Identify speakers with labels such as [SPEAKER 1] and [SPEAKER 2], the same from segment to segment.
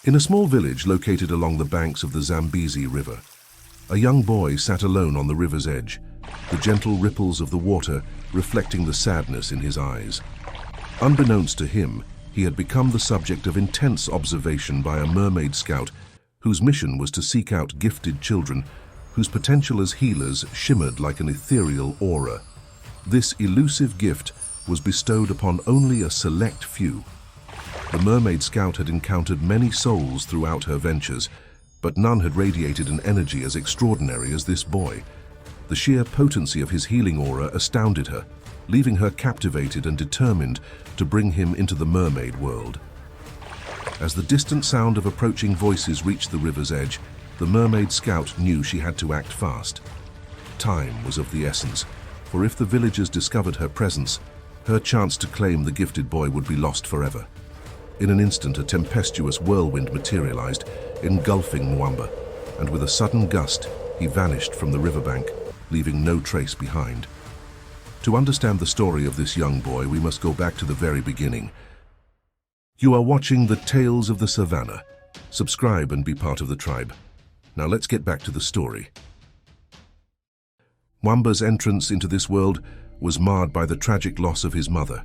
[SPEAKER 1] In a small village located along the banks of the Zambezi River, a young boy sat alone on the river's edge, the gentle ripples of the water reflecting the sadness in his eyes. Unbeknownst to him, he had become the subject of intense observation by a mermaid scout whose mission was to seek out gifted children whose potential as healers shimmered like an ethereal aura. This elusive gift was bestowed upon only a select few. The mermaid scout had encountered many souls throughout her ventures, but none had radiated an energy as extraordinary as this boy. The sheer potency of his healing aura astounded her, leaving her captivated and determined to bring him into the mermaid world. As the distant sound of approaching voices reached the river's edge, the mermaid scout knew she had to act fast. Time was of the essence, for if the villagers discovered her presence, her chance to claim the gifted boy would be lost forever. In an instant, a tempestuous whirlwind materialized, engulfing Mwamba, and with a sudden gust, he vanished from the riverbank, leaving no trace behind. To understand the story of this young boy, we must go back to the very beginning. You are watching the Tales of the Savannah. Subscribe and be part of the tribe. Now let's get back to the story. Mwamba's entrance into this world was marred by the tragic loss of his mother.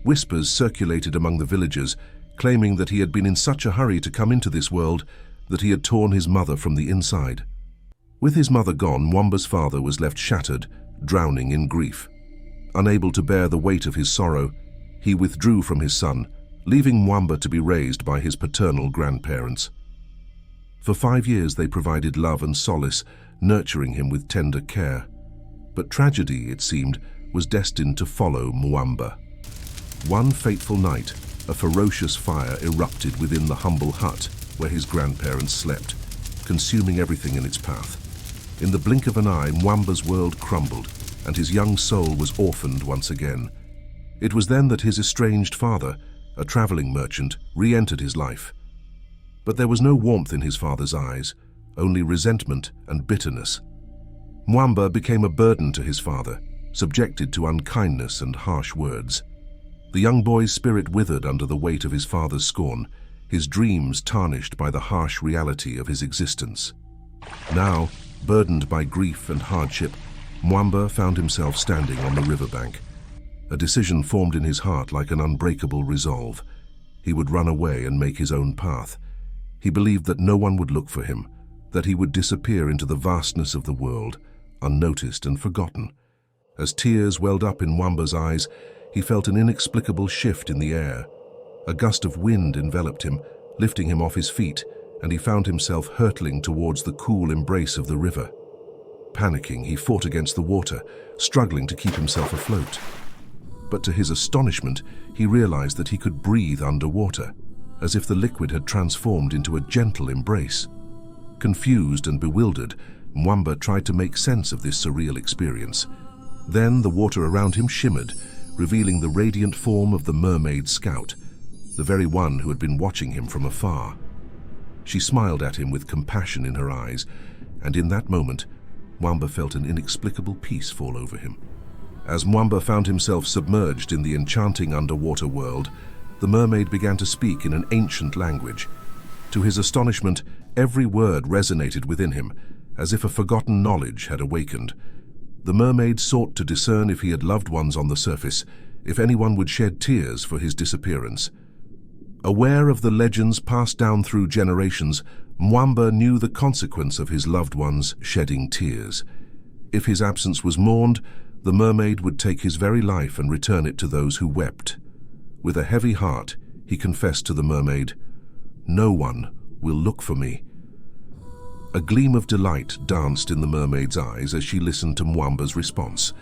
[SPEAKER 1] Whispers circulated among the villagers, claiming that he had been in such a hurry to come into this world that he had torn his mother from the inside. With his mother gone, Mwamba's father was left shattered, drowning in grief. Unable to bear the weight of his sorrow, he withdrew from his son, leaving Mwamba to be raised by his paternal grandparents. For 5 years they provided love and solace, nurturing him with tender care. But tragedy, it seemed, was destined to follow Mwamba. One fateful night, a ferocious fire erupted within the humble hut where his grandparents slept, consuming everything in its path. In the blink of an eye, Mwamba's world crumbled, and his young soul was orphaned once again. It was then that his estranged father, a traveling merchant, re-entered his life. But there was no warmth in his father's eyes, only resentment and bitterness. Mwamba became a burden to his father, subjected to unkindness and harsh words. The young boy's spirit withered under the weight of his father's scorn, his dreams tarnished by the harsh reality of his existence. Now, burdened by grief and hardship, Mwamba found himself standing on the riverbank. A decision formed in his heart like an unbreakable resolve. He would run away and make his own path. He believed that no one would look for him, that he would disappear into the vastness of the world, unnoticed and forgotten. As tears welled up in Mwamba's eyes, he felt an inexplicable shift in the air. A gust of wind enveloped him, lifting him off his feet, and he found himself hurtling towards the cool embrace of the river. Panicking, he fought against the water, struggling to keep himself afloat. But to his astonishment, he realized that he could breathe underwater, as if the liquid had transformed into a gentle embrace. Confused and bewildered, Mwamba tried to make sense of this surreal experience. Then the water around him shimmered, revealing the radiant form of the mermaid scout, the very one who had been watching him from afar. She smiled at him with compassion in her eyes, and in that moment, Mwamba felt an inexplicable peace fall over him. As Mwamba found himself submerged in the enchanting underwater world, the mermaid began to speak in an ancient language. To his astonishment, every word resonated within him, as if a forgotten knowledge had awakened. The mermaid sought to discern if he had loved ones on the surface, if anyone would shed tears for his disappearance. Aware of the legends passed down through generations, Mwamba knew the consequence of his loved ones shedding tears. If his absence was mourned, the mermaid would take his very life and return it to those who wept. With a heavy heart, he confessed to the mermaid, "No one will look for me." A gleam of delight danced in the mermaid's eyes as she listened to Mwamba's response.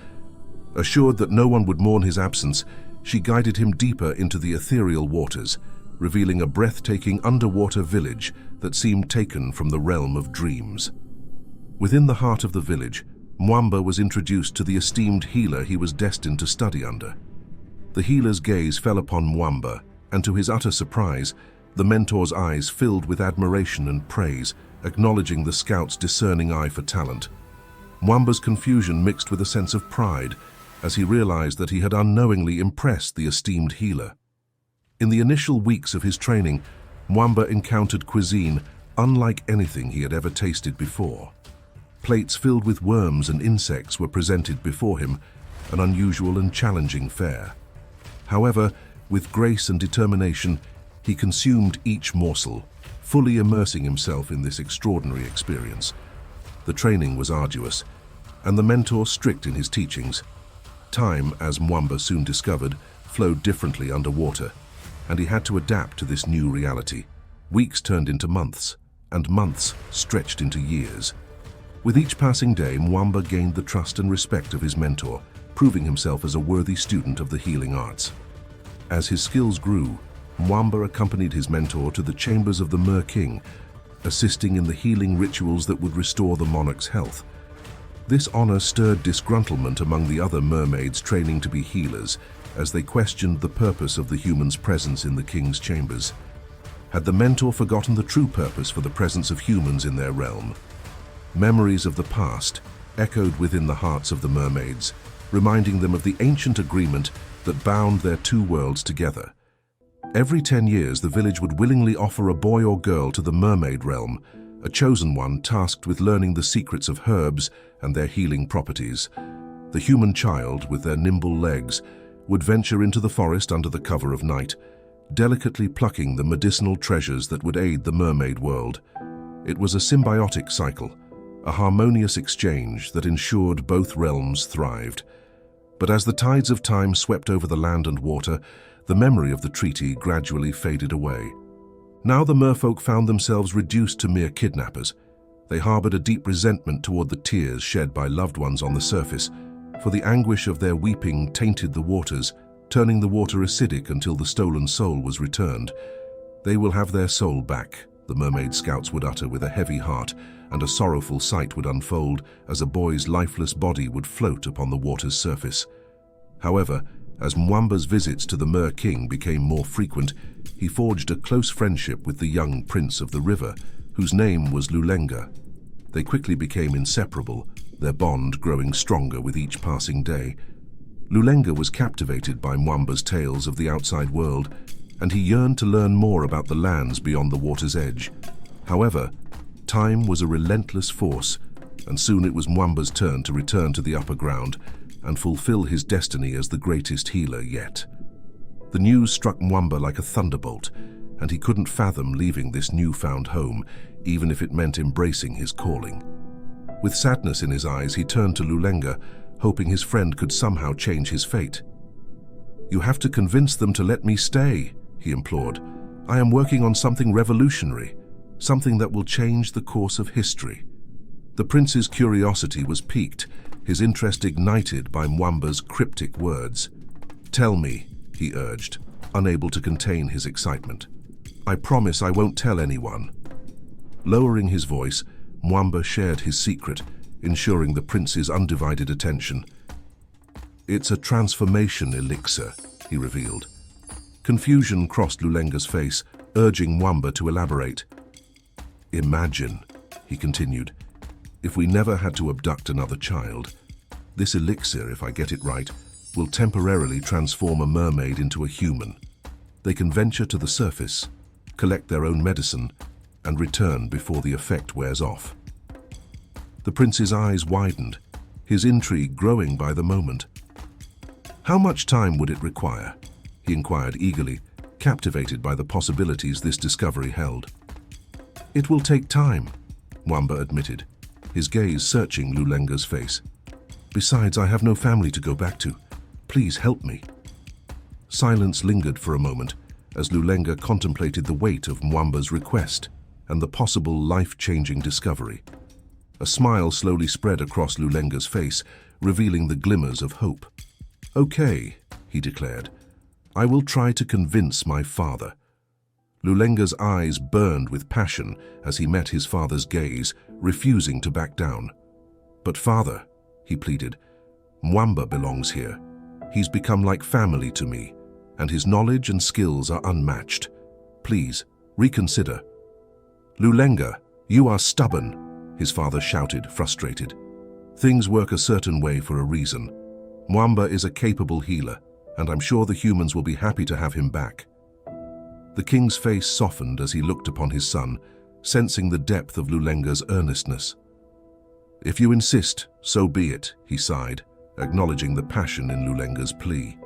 [SPEAKER 1] Assured that no one would mourn his absence, she guided him deeper into the ethereal waters, revealing a breathtaking underwater village that seemed taken from the realm of dreams. Within the heart of the village, Mwamba was introduced to the esteemed healer he was destined to study under. The healer's gaze fell upon Mwamba, and to his utter surprise, the mentor's eyes filled with admiration and praise, acknowledging the scout's discerning eye for talent. Mwamba's confusion mixed with a sense of pride as he realized that he had unknowingly impressed the esteemed healer. In the initial weeks of his training, Mwamba encountered cuisine unlike anything he had ever tasted before. Plates filled with worms and insects were presented before him, an unusual and challenging fare. However, with grace and determination, he consumed each morsel, fully immersing himself in this extraordinary experience. The training was arduous, and the mentor strict in his teachings. Time, as Mwamba soon discovered, flowed differently underwater, and he had to adapt to this new reality. Weeks turned into months, and months stretched into years. With each passing day, Mwamba gained the trust and respect of his mentor, proving himself as a worthy student of the healing arts. As his skills grew, Mwamba accompanied his mentor to the chambers of the Mer King, assisting in the healing rituals that would restore the monarch's health. This honor stirred disgruntlement among the other mermaids training to be healers, as they questioned the purpose of the human's presence in the king's chambers. Had the mentor forgotten the true purpose for the presence of humans in their realm? Memories of the past echoed within the hearts of the mermaids, reminding them of the ancient agreement that bound their two worlds together. Every 10 years, the village would willingly offer a boy or girl to the mermaid realm, a chosen one tasked with learning the secrets of herbs and their healing properties. The human child, with their nimble legs, would venture into the forest under the cover of night, delicately plucking the medicinal treasures that would aid the mermaid world. It was a symbiotic cycle, a harmonious exchange that ensured both realms thrived. But as the tides of time swept over the land and water, the memory of the treaty gradually faded away. Now the merfolk found themselves reduced to mere kidnappers. They harbored a deep resentment toward the tears shed by loved ones on the surface, for the anguish of their weeping tainted the waters, turning the water acidic until the stolen soul was returned. "They will have their soul back," the mermaid scouts would utter with a heavy heart, and a sorrowful sight would unfold as a boy's lifeless body would float upon the water's surface. However, as Mwamba's visits to the Mer King became more frequent, he forged a close friendship with the young prince of the river, whose name was Lulenga. They quickly became inseparable, their bond growing stronger with each passing day. Lulenga was captivated by Mwamba's tales of the outside world, and he yearned to learn more about the lands beyond the water's edge. However, time was a relentless force, and soon it was Mwamba's turn to return to the upper ground and fulfill his destiny as the greatest healer yet. The news struck Mwamba like a thunderbolt, and he couldn't fathom leaving this newfound home, even if it meant embracing his calling. With sadness in his eyes, he turned to Lulenga, hoping his friend could somehow change his fate. "You have to convince them to let me stay," he implored. "I am working on something revolutionary, something that will change the course of history." The prince's curiosity was piqued, his interest ignited by Mwamba's cryptic words. "Tell me," he urged, unable to contain his excitement. "I promise I won't tell anyone." Lowering his voice, Mwamba shared his secret, ensuring the prince's undivided attention. "It's a transformation elixir," he revealed. Confusion crossed Lulenga's face, urging Mwamba to elaborate. "Imagine," he continued, "if we never had to abduct another child. This elixir, if I get it right, will temporarily transform a mermaid into a human. They can venture to the surface, collect their own medicine, and return before the effect wears off." The prince's eyes widened, his intrigue growing by the moment. "How much time would it require?" he inquired eagerly, captivated by the possibilities this discovery held. "It will take time," Mwamba admitted, his gaze searching Lulenga's face. "Besides, I have no family to go back to. Please help me." Silence lingered for a moment as Lulenga contemplated the weight of Mwamba's request and the possible life-changing discovery. A smile slowly spread across Lulenga's face, revealing the glimmers of hope. "Okay," he declared. "I will try to convince my father." Lulenga's eyes burned with passion as he met his father's gaze, refusing to back down. "But father," he pleaded, "Mwamba belongs here. He's become like family to me, and his knowledge and skills are unmatched. Please, reconsider." "Lulenga, you are stubborn," his father shouted, frustrated. "Things work a certain way for a reason. Mwamba is a capable healer, and I'm sure the humans will be happy to have him back." The king's face softened as he looked upon his son, sensing the depth of Lulenga's earnestness. "If you insist, so be it," he sighed, acknowledging the passion in Lulenga's plea.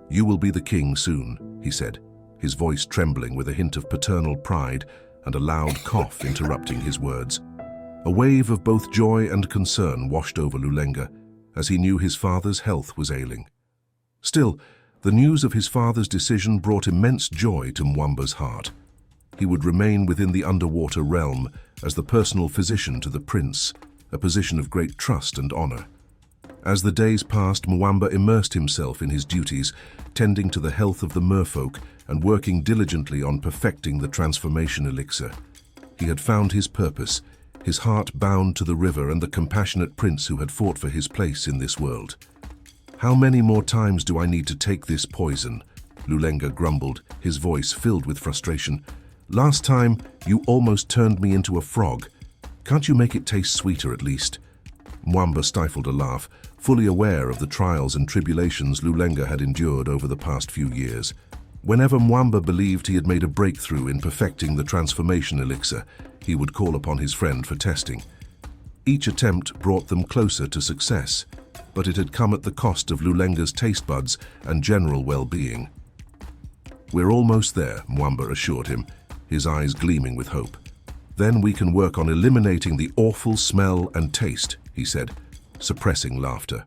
[SPEAKER 1] "You will be the king soon," he said, his voice trembling with a hint of paternal pride and a loud cough interrupting his words. A wave of both joy and concern washed over Lulenga as he knew his father's health was ailing. Still, the news of his father's decision brought immense joy to Mwamba's heart. He would remain within the underwater realm as the personal physician to the prince, a position of great trust and honor. As the days passed, Mwamba immersed himself in his duties, tending to the health of the merfolk and working diligently on perfecting the transformation elixir. He had found his purpose, his heart bound to the river and the compassionate prince who had fought for his place in this world. "How many more times do I need to take this poison?" Lulenga grumbled, his voice filled with frustration. "Last time, you almost turned me into a frog. Can't you make it taste sweeter at least?" Mwamba stifled a laugh, fully aware of the trials and tribulations Lulenga had endured over the past few years. Whenever Mwamba believed he had made a breakthrough in perfecting the transformation elixir, he would call upon his friend for testing. Each attempt brought them closer to success, but it had come at the cost of Lulenga's taste buds and general well-being. "We're almost there," Mwamba assured him, his eyes gleaming with hope. "Then we can work on eliminating the awful smell and taste," he said, suppressing laughter.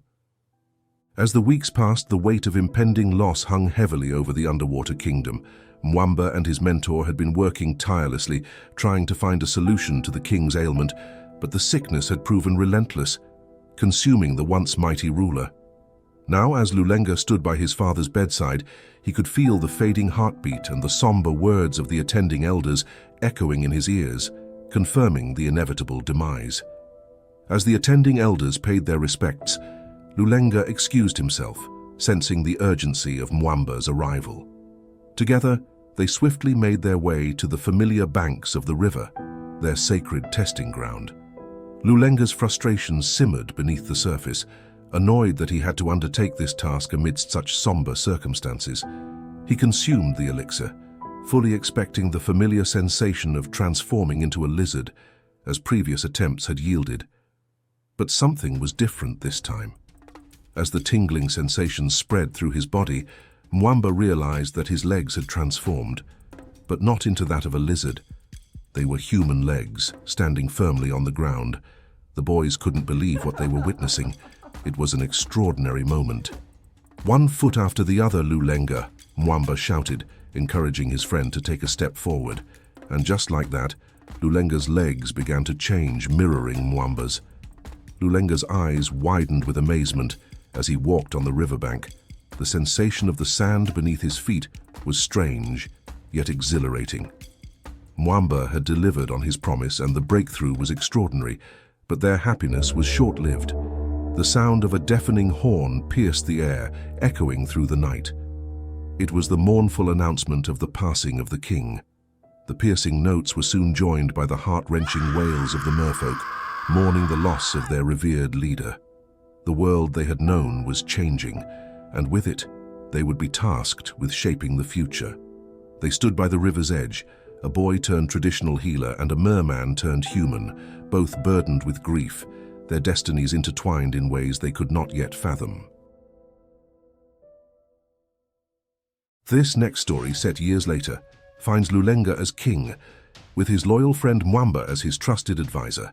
[SPEAKER 1] As the weeks passed, the weight of impending loss hung heavily over the underwater kingdom. Mwamba and his mentor had been working tirelessly, trying to find a solution to the king's ailment, but the sickness had proven relentless, consuming the once mighty ruler. Now, as Lulenga stood by his father's bedside, he could feel the fading heartbeat and the somber words of the attending elders echoing in his ears, confirming the inevitable demise. As the attending elders paid their respects, Lulenga excused himself, sensing the urgency of Mwamba's arrival. Together, they swiftly made their way to the familiar banks of the river, their sacred testing ground. Lulenga's frustration simmered beneath the surface, annoyed that he had to undertake this task amidst such somber circumstances. He consumed the elixir, fully expecting the familiar sensation of transforming into a lizard, as previous attempts had yielded. But something was different this time. As the tingling sensation spread through his body, Mwamba realized that his legs had transformed, but not into that of a lizard. They were human legs, standing firmly on the ground. The boys couldn't believe what they were witnessing. It was an extraordinary moment. "One foot after the other, Lulenga," Mwamba shouted, encouraging his friend to take a step forward. And just like that, Lulenga's legs began to change, mirroring Mwamba's. Lulenga's eyes widened with amazement as he walked on the riverbank. The sensation of the sand beneath his feet was strange, yet exhilarating. Mwamba had delivered on his promise and the breakthrough was extraordinary, but their happiness was short-lived. The sound of a deafening horn pierced the air, echoing through the night. It was the mournful announcement of the passing of the king. The piercing notes were soon joined by the heart-wrenching wails of the merfolk, mourning the loss of their revered leader. The world they had known was changing, and with it, they would be tasked with shaping the future. They stood by the river's edge, a boy turned traditional healer and a merman turned human, both burdened with grief, their destinies intertwined in ways they could not yet fathom. This next story, set years later, finds Lulenga as king, with his loyal friend Mwamba as his trusted advisor.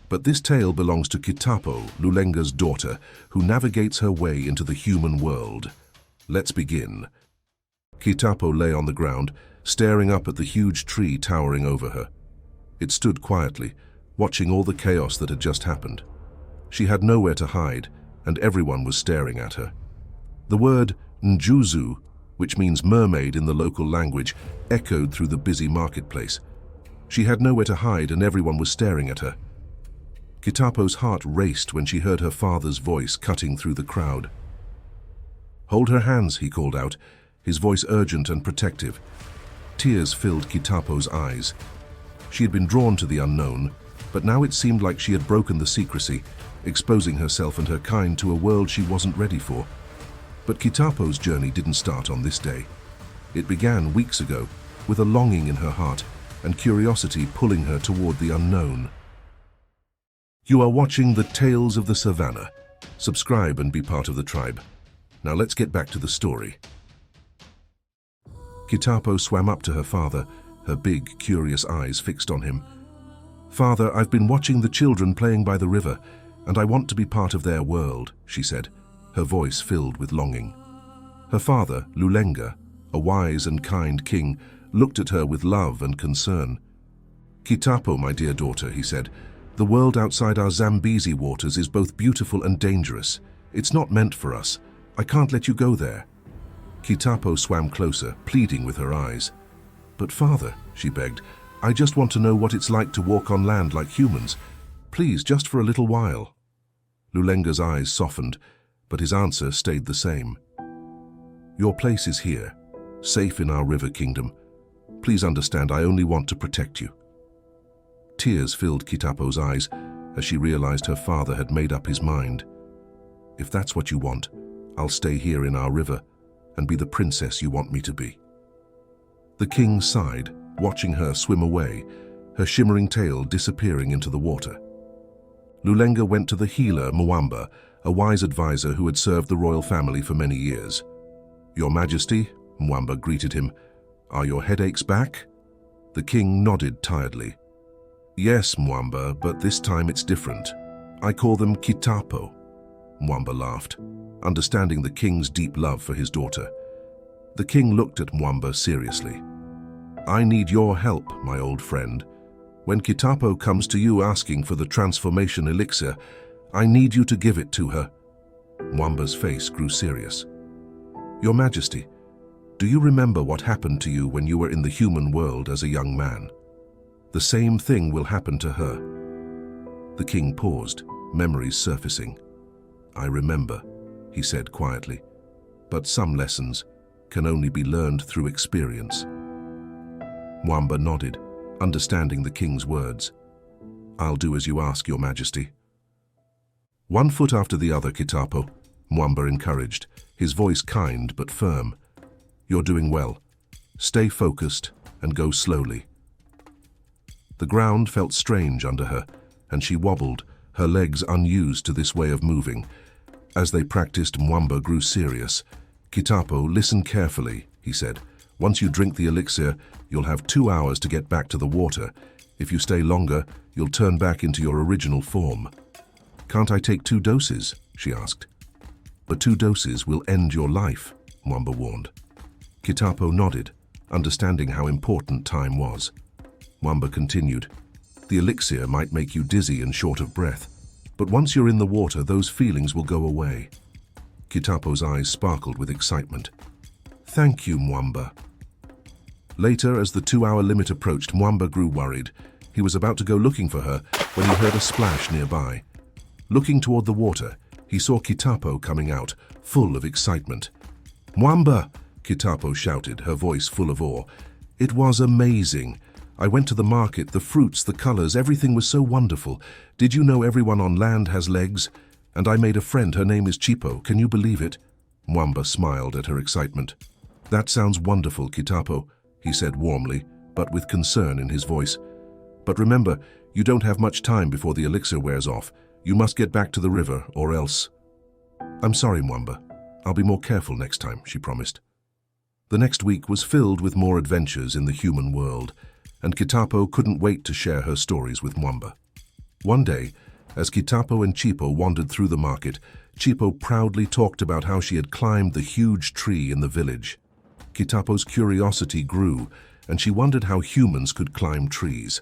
[SPEAKER 1] But this tale belongs to Kapo, Lulenga's daughter, who navigates her way into the human world. Let's begin. Kapo lay on the ground, staring up at the huge tree towering over her. It stood quietly, watching all the chaos that had just happened. She had nowhere to hide, and everyone was staring at her. The word Njuzu, which means mermaid in the local language, echoed through the busy marketplace. She had nowhere to hide, and everyone was staring at her. Kapo's heart raced when she heard her father's voice cutting through the crowd. "Hold her hands," he called out, his voice urgent and protective. Tears filled Kapo's eyes. She had been drawn to the unknown, but now it seemed like she had broken the secrecy, exposing herself and her kind to a world she wasn't ready for. But Kapo's journey didn't start on this day. It began weeks ago, with a longing in her heart and curiosity pulling her toward the unknown. You are watching the Tales of the Savannah. Subscribe and be part of the tribe. Now let's get back to the story. Kapo swam up to her father, her big, curious eyes fixed on him. "Father, I've been watching the children playing by the river, and I want to be part of their world," she said, her voice filled with longing. Her father, Lulenga, a wise and kind king, looked at her with love and concern. "Kapo, my dear daughter," he said, "the world outside our Zambezi waters is both beautiful and dangerous. It's not meant for us. I can't let you go there." Kapo swam closer, pleading with her eyes. "But father," she begged, "I just want to know what it's like to walk on land like humans. Please, just for a little while." Lulenga's eyes softened, but his answer stayed the same. "Your place is here, safe in our river kingdom. Please understand, I only want to protect you." Tears filled Kapo's eyes as she realized her father had made up his mind. "If that's what you want, I'll stay here in our river and be the princess you want me to be." The king sighed, watching her swim away, her shimmering tail disappearing into the water. Lulenga went to the healer Mwamba, a wise advisor who had served the royal family for many years. "Your Majesty," Mwamba greeted him, "are your headaches back?" The king nodded tiredly. "Yes, Mwamba, but this time it's different. I call them Kapo." Mwamba laughed, understanding the king's deep love for his daughter. The king looked at Mwamba seriously. "I need your help, my old friend. When Kapo comes to you asking for the transformation elixir, I need you to give it to her." Mwamba's face grew serious. "Your Majesty, do you remember what happened to you when you were in the human world as a young man? The same thing will happen to her." The king paused, memories surfacing. "I remember," he said quietly, "but some lessons can only be learned through experience." Mwamba nodded, understanding the king's words. "I'll do as you ask, Your Majesty." One foot after the other, Kapo, Mwamba encouraged, his voice kind but firm. "You're doing well. Stay focused and go slowly." The ground felt strange under her, and she wobbled, her legs unused to this way of moving. As they practiced, Mwamba grew serious. "Kapo, listen carefully," he said. "Once you drink the elixir, you'll have 2 hours to get back to the water. If you stay longer, you'll turn back into your original form." "Can't I take 2 doses?" she asked. "But 2 doses will end your life," Mwamba warned. Kapo nodded, understanding how important time was. Mwamba continued, "The elixir might make you dizzy and short of breath, but once you're in the water, those feelings will go away." Kapo's eyes sparkled with excitement. "Thank you, Mwamba." Later, as the 2-hour limit approached, Mwamba grew worried. He was about to go looking for her when he heard a splash nearby. Looking toward the water, he saw Kapo coming out, full of excitement. "Mwamba!" Kapo shouted, her voice full of awe. "It was amazing. I went to the market, the fruits, the colors, everything was so wonderful. Did you know everyone on land has legs? And I made a friend, her name is Chipo. Can you believe it?" Mwamba smiled at her excitement. "That sounds wonderful, Kapo," he said warmly, but with concern in his voice. "But remember, you don't have much time before the elixir wears off. You must get back to the river, or else—" "I'm sorry, Mwamba. I'll be more careful next time," she promised. The next week was filled with more adventures in the human world, and Kapo couldn't wait to share her stories with Mwamba. One day, as Kapo and Chipo wandered through the market, Chipo proudly talked about how she had climbed the huge tree in the village. Kapo's curiosity grew, and she wondered how humans could climb trees.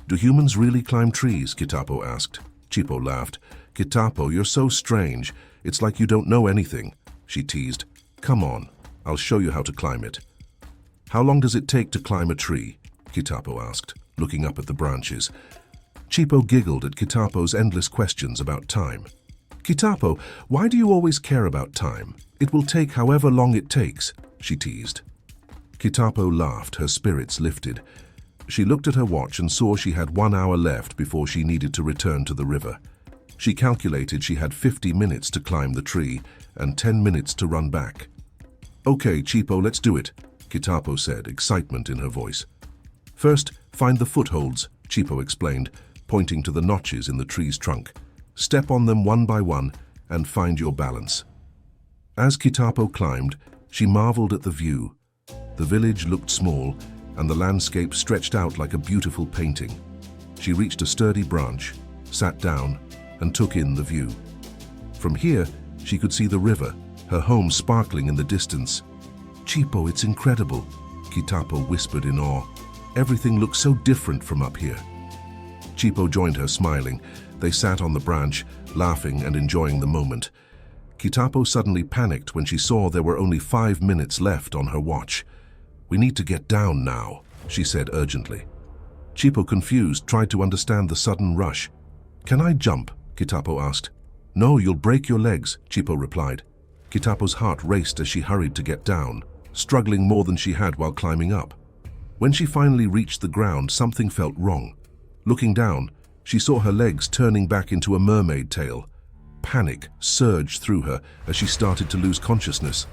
[SPEAKER 1] "Do humans really climb trees?" Kapo asked. Chipo laughed. "Kapo, you're so strange. It's like you don't know anything," she teased. "Come on, I'll show you how to climb it." "How long does it take to climb a tree?" Kapo asked, looking up at the branches. Chipo giggled at Kapo's endless questions about time. "Kapo, why do you always care about time? It will take however long it takes," she teased. Kapo laughed, her spirits lifted. She looked at her watch and saw she had 1 hour left before she needed to return to the river. She calculated she had 50 minutes to climb the tree and 10 minutes to run back. "Okay, Chipo, let's do it." Kitapo said, excitement in her voice. First, find the footholds, Chipo explained, pointing to the notches in the tree's trunk. Step on them one by one and find your balance. As Kitapo climbed, she marveled at the view. The village looked small, and the landscape stretched out like a beautiful painting. She reached a sturdy branch, sat down, and took in the view. From here, she could see the river, her home sparkling in the distance. "Chipo, it's incredible," Kitapo whispered in awe. "Everything looks so different from up here." Chipo joined her, smiling. They sat on the branch, laughing and enjoying the moment. Kitapo suddenly panicked when she saw there were only 5 minutes left on her watch. "We need to get down now," she said urgently. Chipo, confused, tried to understand the sudden rush. "Can I jump?" Kitapo asked. "No, you'll break your legs," Chipo replied. Kitapo's heart raced as she hurried to get down, struggling more than she had while climbing up. When she finally reached the ground, something felt wrong. Looking down, she saw her legs turning back into a mermaid tail. Panic surged through her as she started to lose consciousness.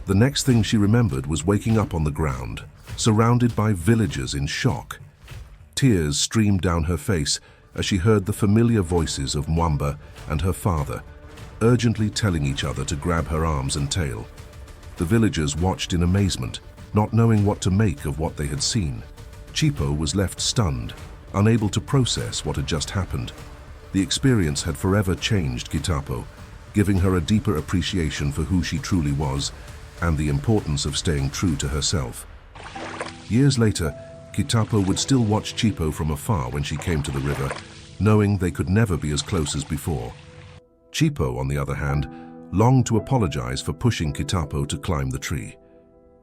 [SPEAKER 1] The next thing she remembered was waking up on the ground, surrounded by villagers in shock. Tears streamed down her face as she heard the familiar voices of Mwamba and her father, urgently telling each other to grab her arms and tail. The villagers watched in amazement, not knowing what to make of what they had seen. Chipo was left stunned, unable to process what had just happened. The experience had forever changed Kitapo, giving her a deeper appreciation for who she truly was and the importance of staying true to herself. Years later, Kitapo would still watch Chipo from afar when she came to the river, knowing they could never be as close as before. Chipo, on the other hand, longed to apologize for pushing Kitapo to climb the tree.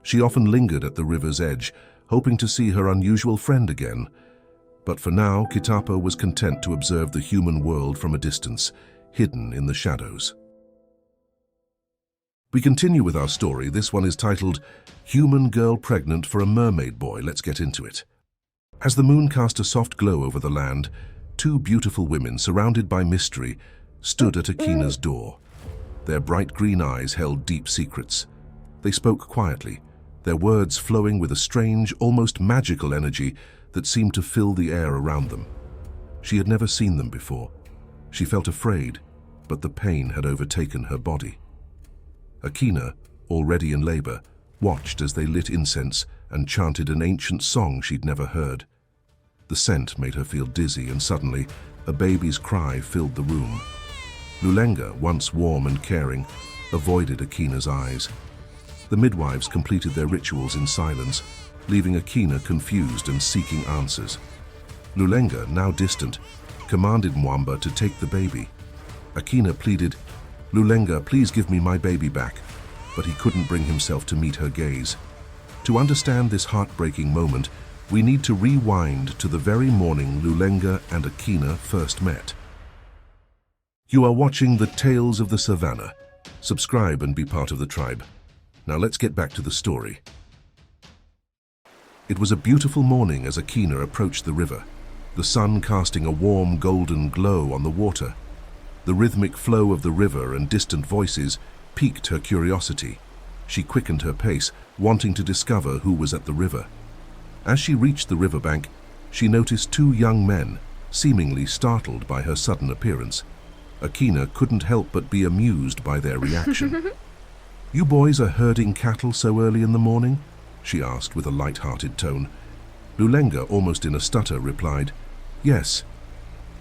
[SPEAKER 1] She often lingered at the river's edge, hoping to see her unusual friend again. But for now, Kitapo was content to observe the human world from a distance, hidden in the shadows. We continue with our story. This one is titled, Human Girl Pregnant for a Mermaid Boy. Let's get into it. As the moon cast a soft glow over the land, 2 beautiful women, surrounded by mystery, stood at Akina's door. Their bright green eyes held deep secrets. They spoke quietly, their words flowing with a strange, almost magical energy that seemed to fill the air around them. She had never seen them before. She felt afraid, but the pain had overtaken her body. Akina, already in labor, watched as they lit incense and chanted an ancient song she'd never heard. The scent made her feel dizzy, and suddenly, a baby's cry filled the room. Lulenga, once warm and caring, avoided Akina's eyes. The midwives completed their rituals in silence, leaving Akina confused and seeking answers. Lulenga, now distant, commanded Mwamba to take the baby. Akina pleaded, "Lulenga, please give me my baby back," but he couldn't bring himself to meet her gaze. To understand this heartbreaking moment, we need to rewind to the very morning Lulenga and Akina first met. You are watching the Tales of the Savannah. Subscribe and be part of the tribe. Now let's get back to the story. It was a beautiful morning as Akina approached the river, the sun casting a warm golden glow on the water. The rhythmic flow of the river and distant voices piqued her curiosity. She quickened her pace, wanting to discover who was at the river. As she reached the riverbank, she noticed 2 young men, seemingly startled by her sudden appearance. Akina couldn't help but be amused by their reaction. "You boys are herding cattle so early in the morning?" she asked with a light-hearted tone. Lulenga, almost in a stutter, replied, "Yes."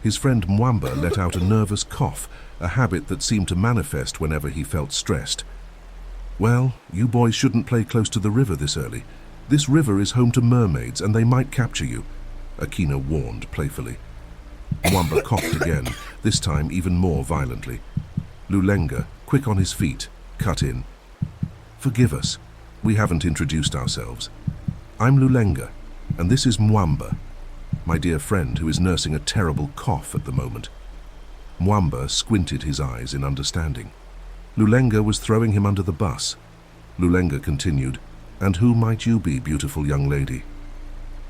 [SPEAKER 1] His friend Mwamba let out a nervous cough, a habit that seemed to manifest whenever he felt stressed. "Well, you boys shouldn't play close to the river this early. This river is home to mermaids, and they might capture you," Akina warned playfully. Mwamba coughed again, this time even more violently. Lulenga, quick on his feet, cut in. "Forgive us. We haven't introduced ourselves. I'm Lulenga, and this is Mwamba, my dear friend who is nursing a terrible cough at the moment." Mwamba squinted his eyes in understanding. Lulenga was throwing him under the bus. Lulenga continued, "And who might you be, beautiful young lady?"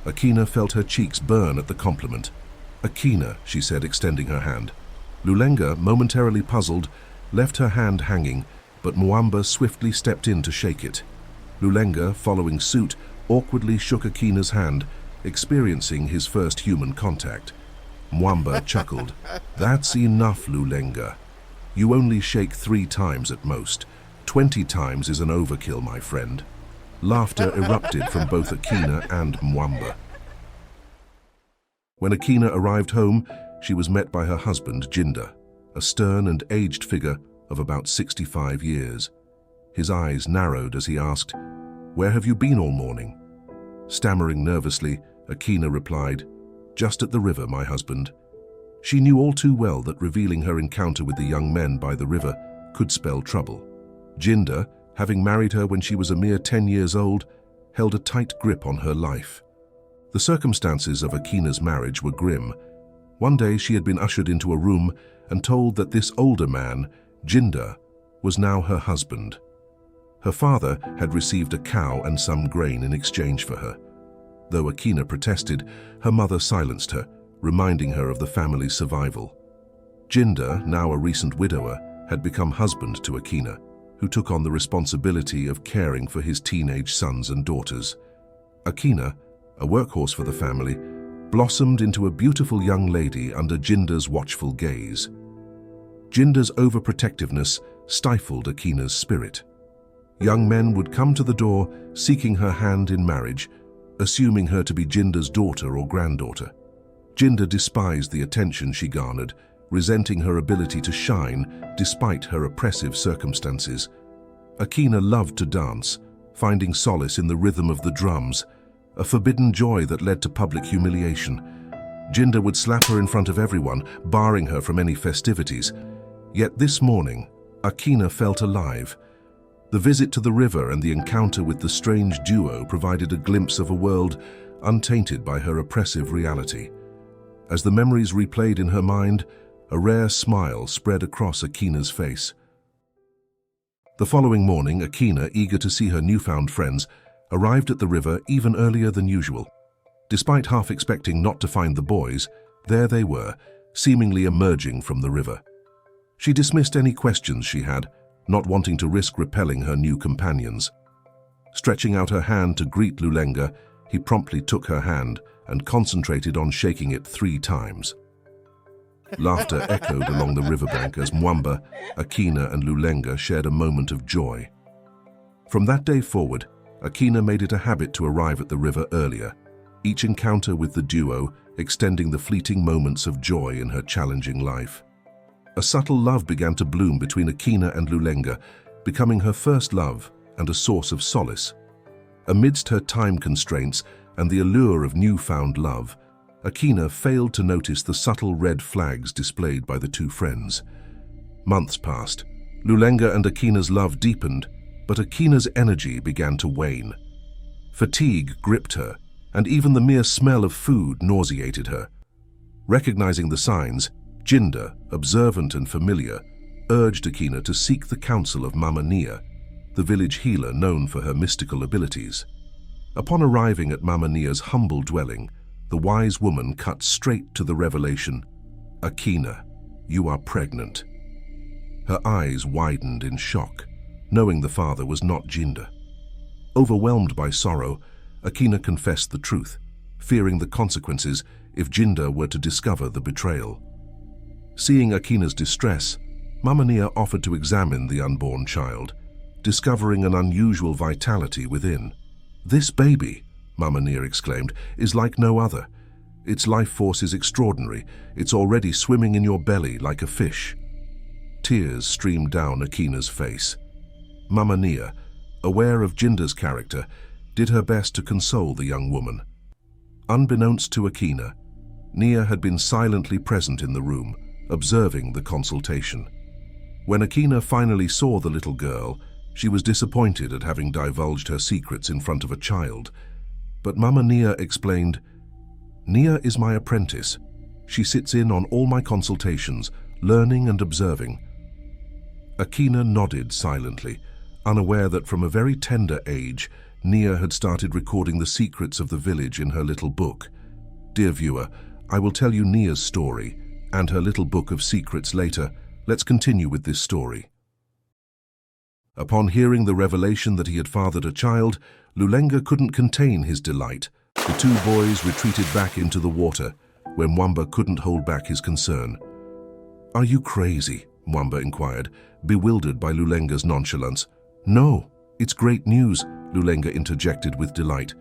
[SPEAKER 1] Akina felt her cheeks burn at the compliment. "Akina," she said, extending her hand. Lulenga, momentarily puzzled, left her hand hanging, but Mwamba swiftly stepped in to shake it. Lulenga, following suit, awkwardly shook Akina's hand, experiencing his first human contact. Mwamba chuckled. "That's enough, Lulenga. You only shake 3 times at most. 20 times is an overkill, my friend." Laughter erupted from both Akina and Mwamba. When Akina arrived home, she was met by her husband, Jinda, a stern and aged figure of about 65 years. His eyes narrowed as he asked, "Where have you been all morning?" Stammering nervously, Akina replied, "Just at the river, my husband." She knew all too well that revealing her encounter with the young men by the river could spell trouble. Jinda, having married her when she was a mere 10 years old, held a tight grip on her life. The circumstances of Akina's marriage were grim. One day she had been ushered into a room and told that this older man, Jinda, was now her husband. Her father had received a cow and some grain in exchange for her. Though Akina protested, her mother silenced her, reminding her of the family's survival. Jinda, now a recent widower, had become husband to Akina, who took on the responsibility of caring for his teenage sons and daughters. Akina, a workhorse for the family, blossomed into a beautiful young lady under Jinda's watchful gaze. Jinda's overprotectiveness stifled Akina's spirit. Young men would come to the door seeking her hand in marriage, assuming her to be Jinda's daughter or granddaughter. Jinda despised the attention she garnered, resenting her ability to shine despite her oppressive circumstances. Akina loved to dance, finding solace in the rhythm of the drums, a forbidden joy that led to public humiliation. Jinda would slap her in front of everyone, barring her from any festivities. Yet this morning, Akina felt alive. The visit to the river and the encounter with the strange duo provided a glimpse of a world untainted by her oppressive reality. As the memories replayed in her mind, a rare smile spread across Akina's face. The following morning, Akina, eager to see her newfound friends, arrived at the river even earlier than usual. Despite half expecting not to find the boys, there they were, seemingly emerging from the river. She dismissed any questions she had, not wanting to risk repelling her new companions. Stretching out her hand to greet Lulenga, he promptly took her hand and concentrated on shaking it 3 times. Laughter echoed along the riverbank as Mwamba, Akina and Lulenga shared a moment of joy. From that day forward, Akina made it a habit to arrive at the river earlier, each encounter with the duo extending the fleeting moments of joy in her challenging life. A subtle love began to bloom between Akina and Lulenga, becoming her first love and a source of solace. Amidst her time constraints and the allure of newfound love, Akina failed to notice the subtle red flags displayed by the two friends. Months passed. Lulenga and Akina's love deepened, but Akina's energy began to wane. Fatigue gripped her, and even the mere smell of food nauseated her. Recognizing the signs, Jinda, observant and familiar, urged Akina to seek the counsel of Mami, the village healer known for her mystical abilities. Upon arriving at Mami's humble dwelling, the wise woman cut straight to the revelation. "Akina, you are pregnant." Her eyes widened in shock, knowing the father was not Jinda. Overwhelmed by sorrow, Akina confessed the truth, fearing the consequences if Jinda were to discover the betrayal. Seeing Akina's distress, Mami offered to examine the unborn child, discovering an unusual vitality within. "This baby," Mami exclaimed, "is like no other. Its life force is extraordinary. It's already swimming in your belly like a fish." Tears streamed down Akina's face. Mami, aware of Jinda's character, did her best to console the young woman. Unbeknownst to Akina, Nia had been silently present in the room, observing the consultation. When Akina finally saw the little girl, she was disappointed at having divulged her secrets in front of a child. But Mama Nia explained, "Nia is my apprentice. She sits in on all my consultations, learning and observing." Akina nodded silently, unaware that from a very tender age, Nia had started recording the secrets of the village in her little book. Dear viewer, I will tell you Nia's story and her little book of secrets later. Let's continue with this story. Upon hearing the revelation that he had fathered a child, Lulenga couldn't contain his delight. The two boys retreated back into the water, where Mwamba couldn't hold back his concern. "Are you crazy?" Mwamba inquired, bewildered by Lulenga's nonchalance. "No, it's great news," Lulenga interjected with delight.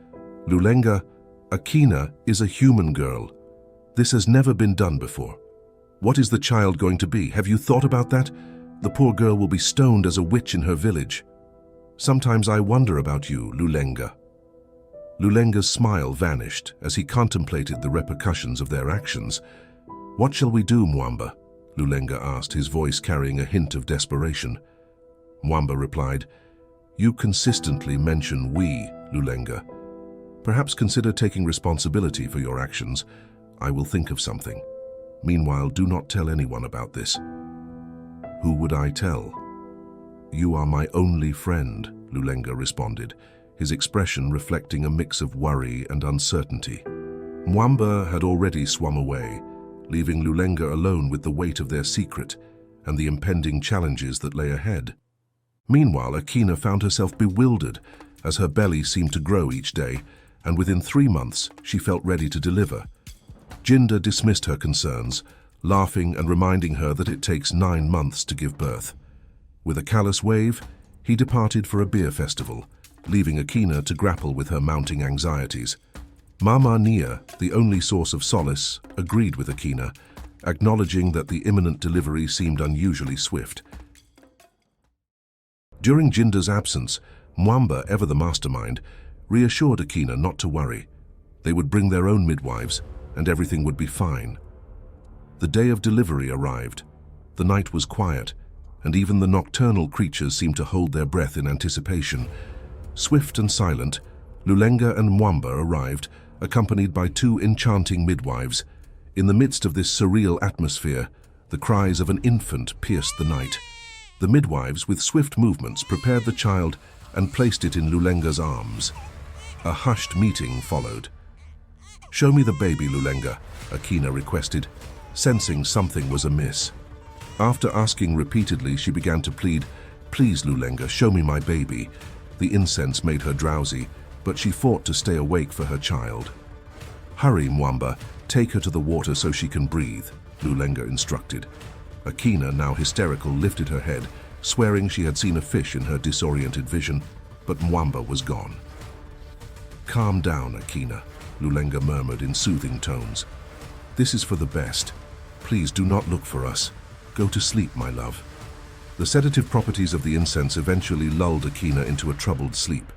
[SPEAKER 1] "Lulenga, Akina is a human girl. This has never been done before. What is the child going to be? Have you thought about that? The poor girl will be stoned as a witch in her village. Sometimes I wonder about you, Lulenga." Lulenga's smile vanished as he contemplated the repercussions of their actions. "What shall we do, Mwamba?" Lulenga asked, his voice carrying a hint of desperation. Mwamba replied, "You consistently mention we, Lulenga. Perhaps consider taking responsibility for your actions. I will think of something. Meanwhile, do not tell anyone about this." "Who would I tell?" "You are my only friend," Lulenga responded, his expression reflecting a mix of worry and uncertainty. Mwamba had already swum away, leaving Lulenga alone with the weight of their secret and the impending challenges that lay ahead. Meanwhile, Akina found herself bewildered as her belly seemed to grow each day, and within 3 months she felt ready to deliver. Jinda dismissed her concerns, laughing and reminding her that it takes 9 months to give birth. With a callous wave, he departed for a beer festival, leaving Akina to grapple with her mounting anxieties. Mama Nia, the only source of solace, agreed with Akina, acknowledging that the imminent delivery seemed unusually swift. During Jinda's absence, Mwamba, ever the mastermind, reassured Akina not to worry. They would bring their own midwives, and everything would be fine. The day of delivery arrived. The night was quiet, and even the nocturnal creatures seemed to hold their breath in anticipation. Swift and silent, Lulenga and Mwamba arrived, accompanied by 2 enchanting midwives. In the midst of this surreal atmosphere, the cries of an infant pierced the night. The midwives, with swift movements, prepared the child and placed it in Lulenga's arms. A hushed meeting followed. "Show me the baby, Lulenga," Akina requested, sensing something was amiss. After asking repeatedly, she began to plead, "Please, Lulenga, show me my baby." The incense made her drowsy, but she fought to stay awake for her child. "Hurry, Mwamba, take her to the water so she can breathe," Lulenga instructed. Akina, now hysterical, lifted her head, swearing she had seen a fish in her disoriented vision, but Mwamba was gone. "Calm down, Akina," Lulenga murmured in soothing tones. "This is for the best. Please do not look for us. Go to sleep, my love." The sedative properties of the incense eventually lulled Akina into a troubled sleep.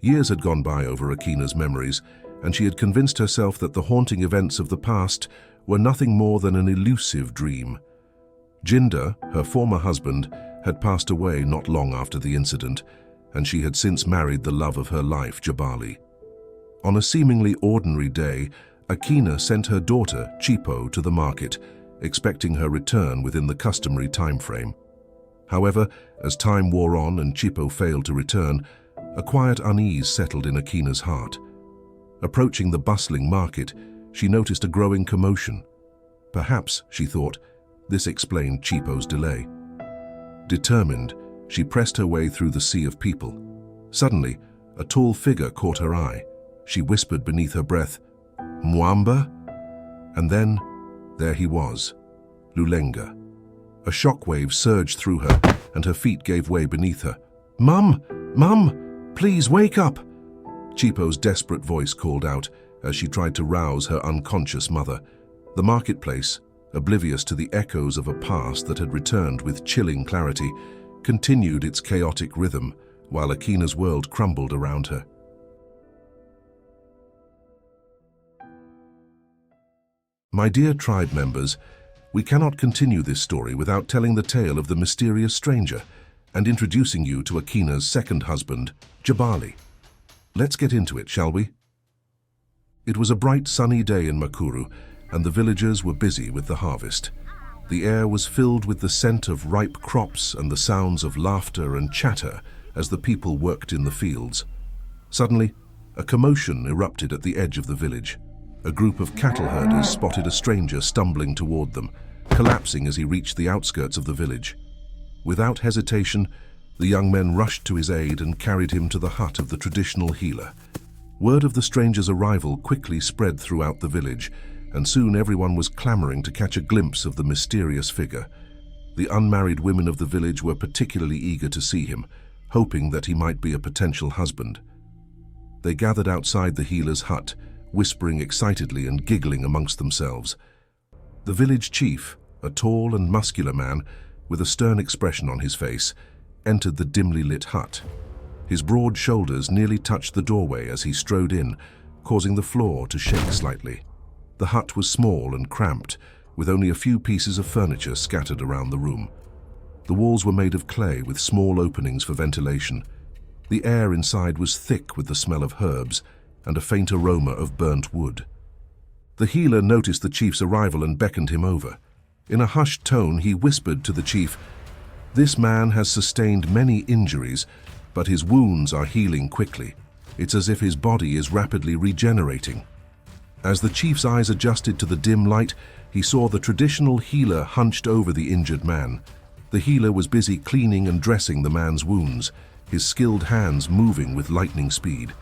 [SPEAKER 1] Years had gone by over Akina's memories, and she had convinced herself that the haunting events of the past were nothing more than an elusive dream. Jinda, her former husband, had passed away not long after the incident, and she had since married the love of her life, Jabali. On a seemingly ordinary day, Akina sent her daughter, Chipo, to the market, expecting her return within the customary time frame. However, as time wore on and Chipo failed to return, a quiet unease settled in Akina's heart. Approaching the bustling market, she noticed a growing commotion. Perhaps, she thought, this explained Chipo's delay. Determined, she pressed her way through the sea of people. Suddenly, a tall figure caught her eye. She whispered beneath her breath, "Mwamba?" And then, there he was, Lulenga. A shockwave surged through her, and her feet gave way beneath her. "Mum! Mum! Please wake up!" Chipo's desperate voice called out as she tried to rouse her unconscious mother. The marketplace, oblivious to the echoes of a past that had returned with chilling clarity, continued its chaotic rhythm while Akina's world crumbled around her. My dear tribe members, we cannot continue this story without telling the tale of the mysterious stranger and introducing you to Akina's second husband, Jabali. Let's get into it, shall we? It was a bright sunny day in Makuru, and the villagers were busy with the harvest. The air was filled with the scent of ripe crops and the sounds of laughter and chatter as the people worked in the fields. Suddenly, a commotion erupted at the edge of the village. A group of cattle herders spotted a stranger stumbling toward them, collapsing as he reached the outskirts of the village. Without hesitation, the young men rushed to his aid and carried him to the hut of the traditional healer. Word of the stranger's arrival quickly spread throughout the village, and soon everyone was clamoring to catch a glimpse of the mysterious figure. The unmarried women of the village were particularly eager to see him, hoping that he might be a potential husband. They gathered outside the healer's hut, whispering excitedly and giggling amongst themselves. The village chief, a tall and muscular man with a stern expression on his face, entered the dimly lit hut. His broad shoulders nearly touched the doorway as he strode in, causing the floor to shake slightly. The hut was small and cramped, with only a few pieces of furniture scattered around the room. The walls were made of clay with small openings for ventilation. The air inside was thick with the smell of herbs and a faint aroma of burnt wood. The healer noticed the chief's arrival and beckoned him over. In a hushed tone, he whispered to the chief, "This man has sustained many injuries, but his wounds are healing quickly. It's as if his body is rapidly regenerating." As the chief's eyes adjusted to the dim light, he saw the traditional healer hunched over the injured man. The healer was busy cleaning and dressing the man's wounds, his skilled hands moving with lightning speed.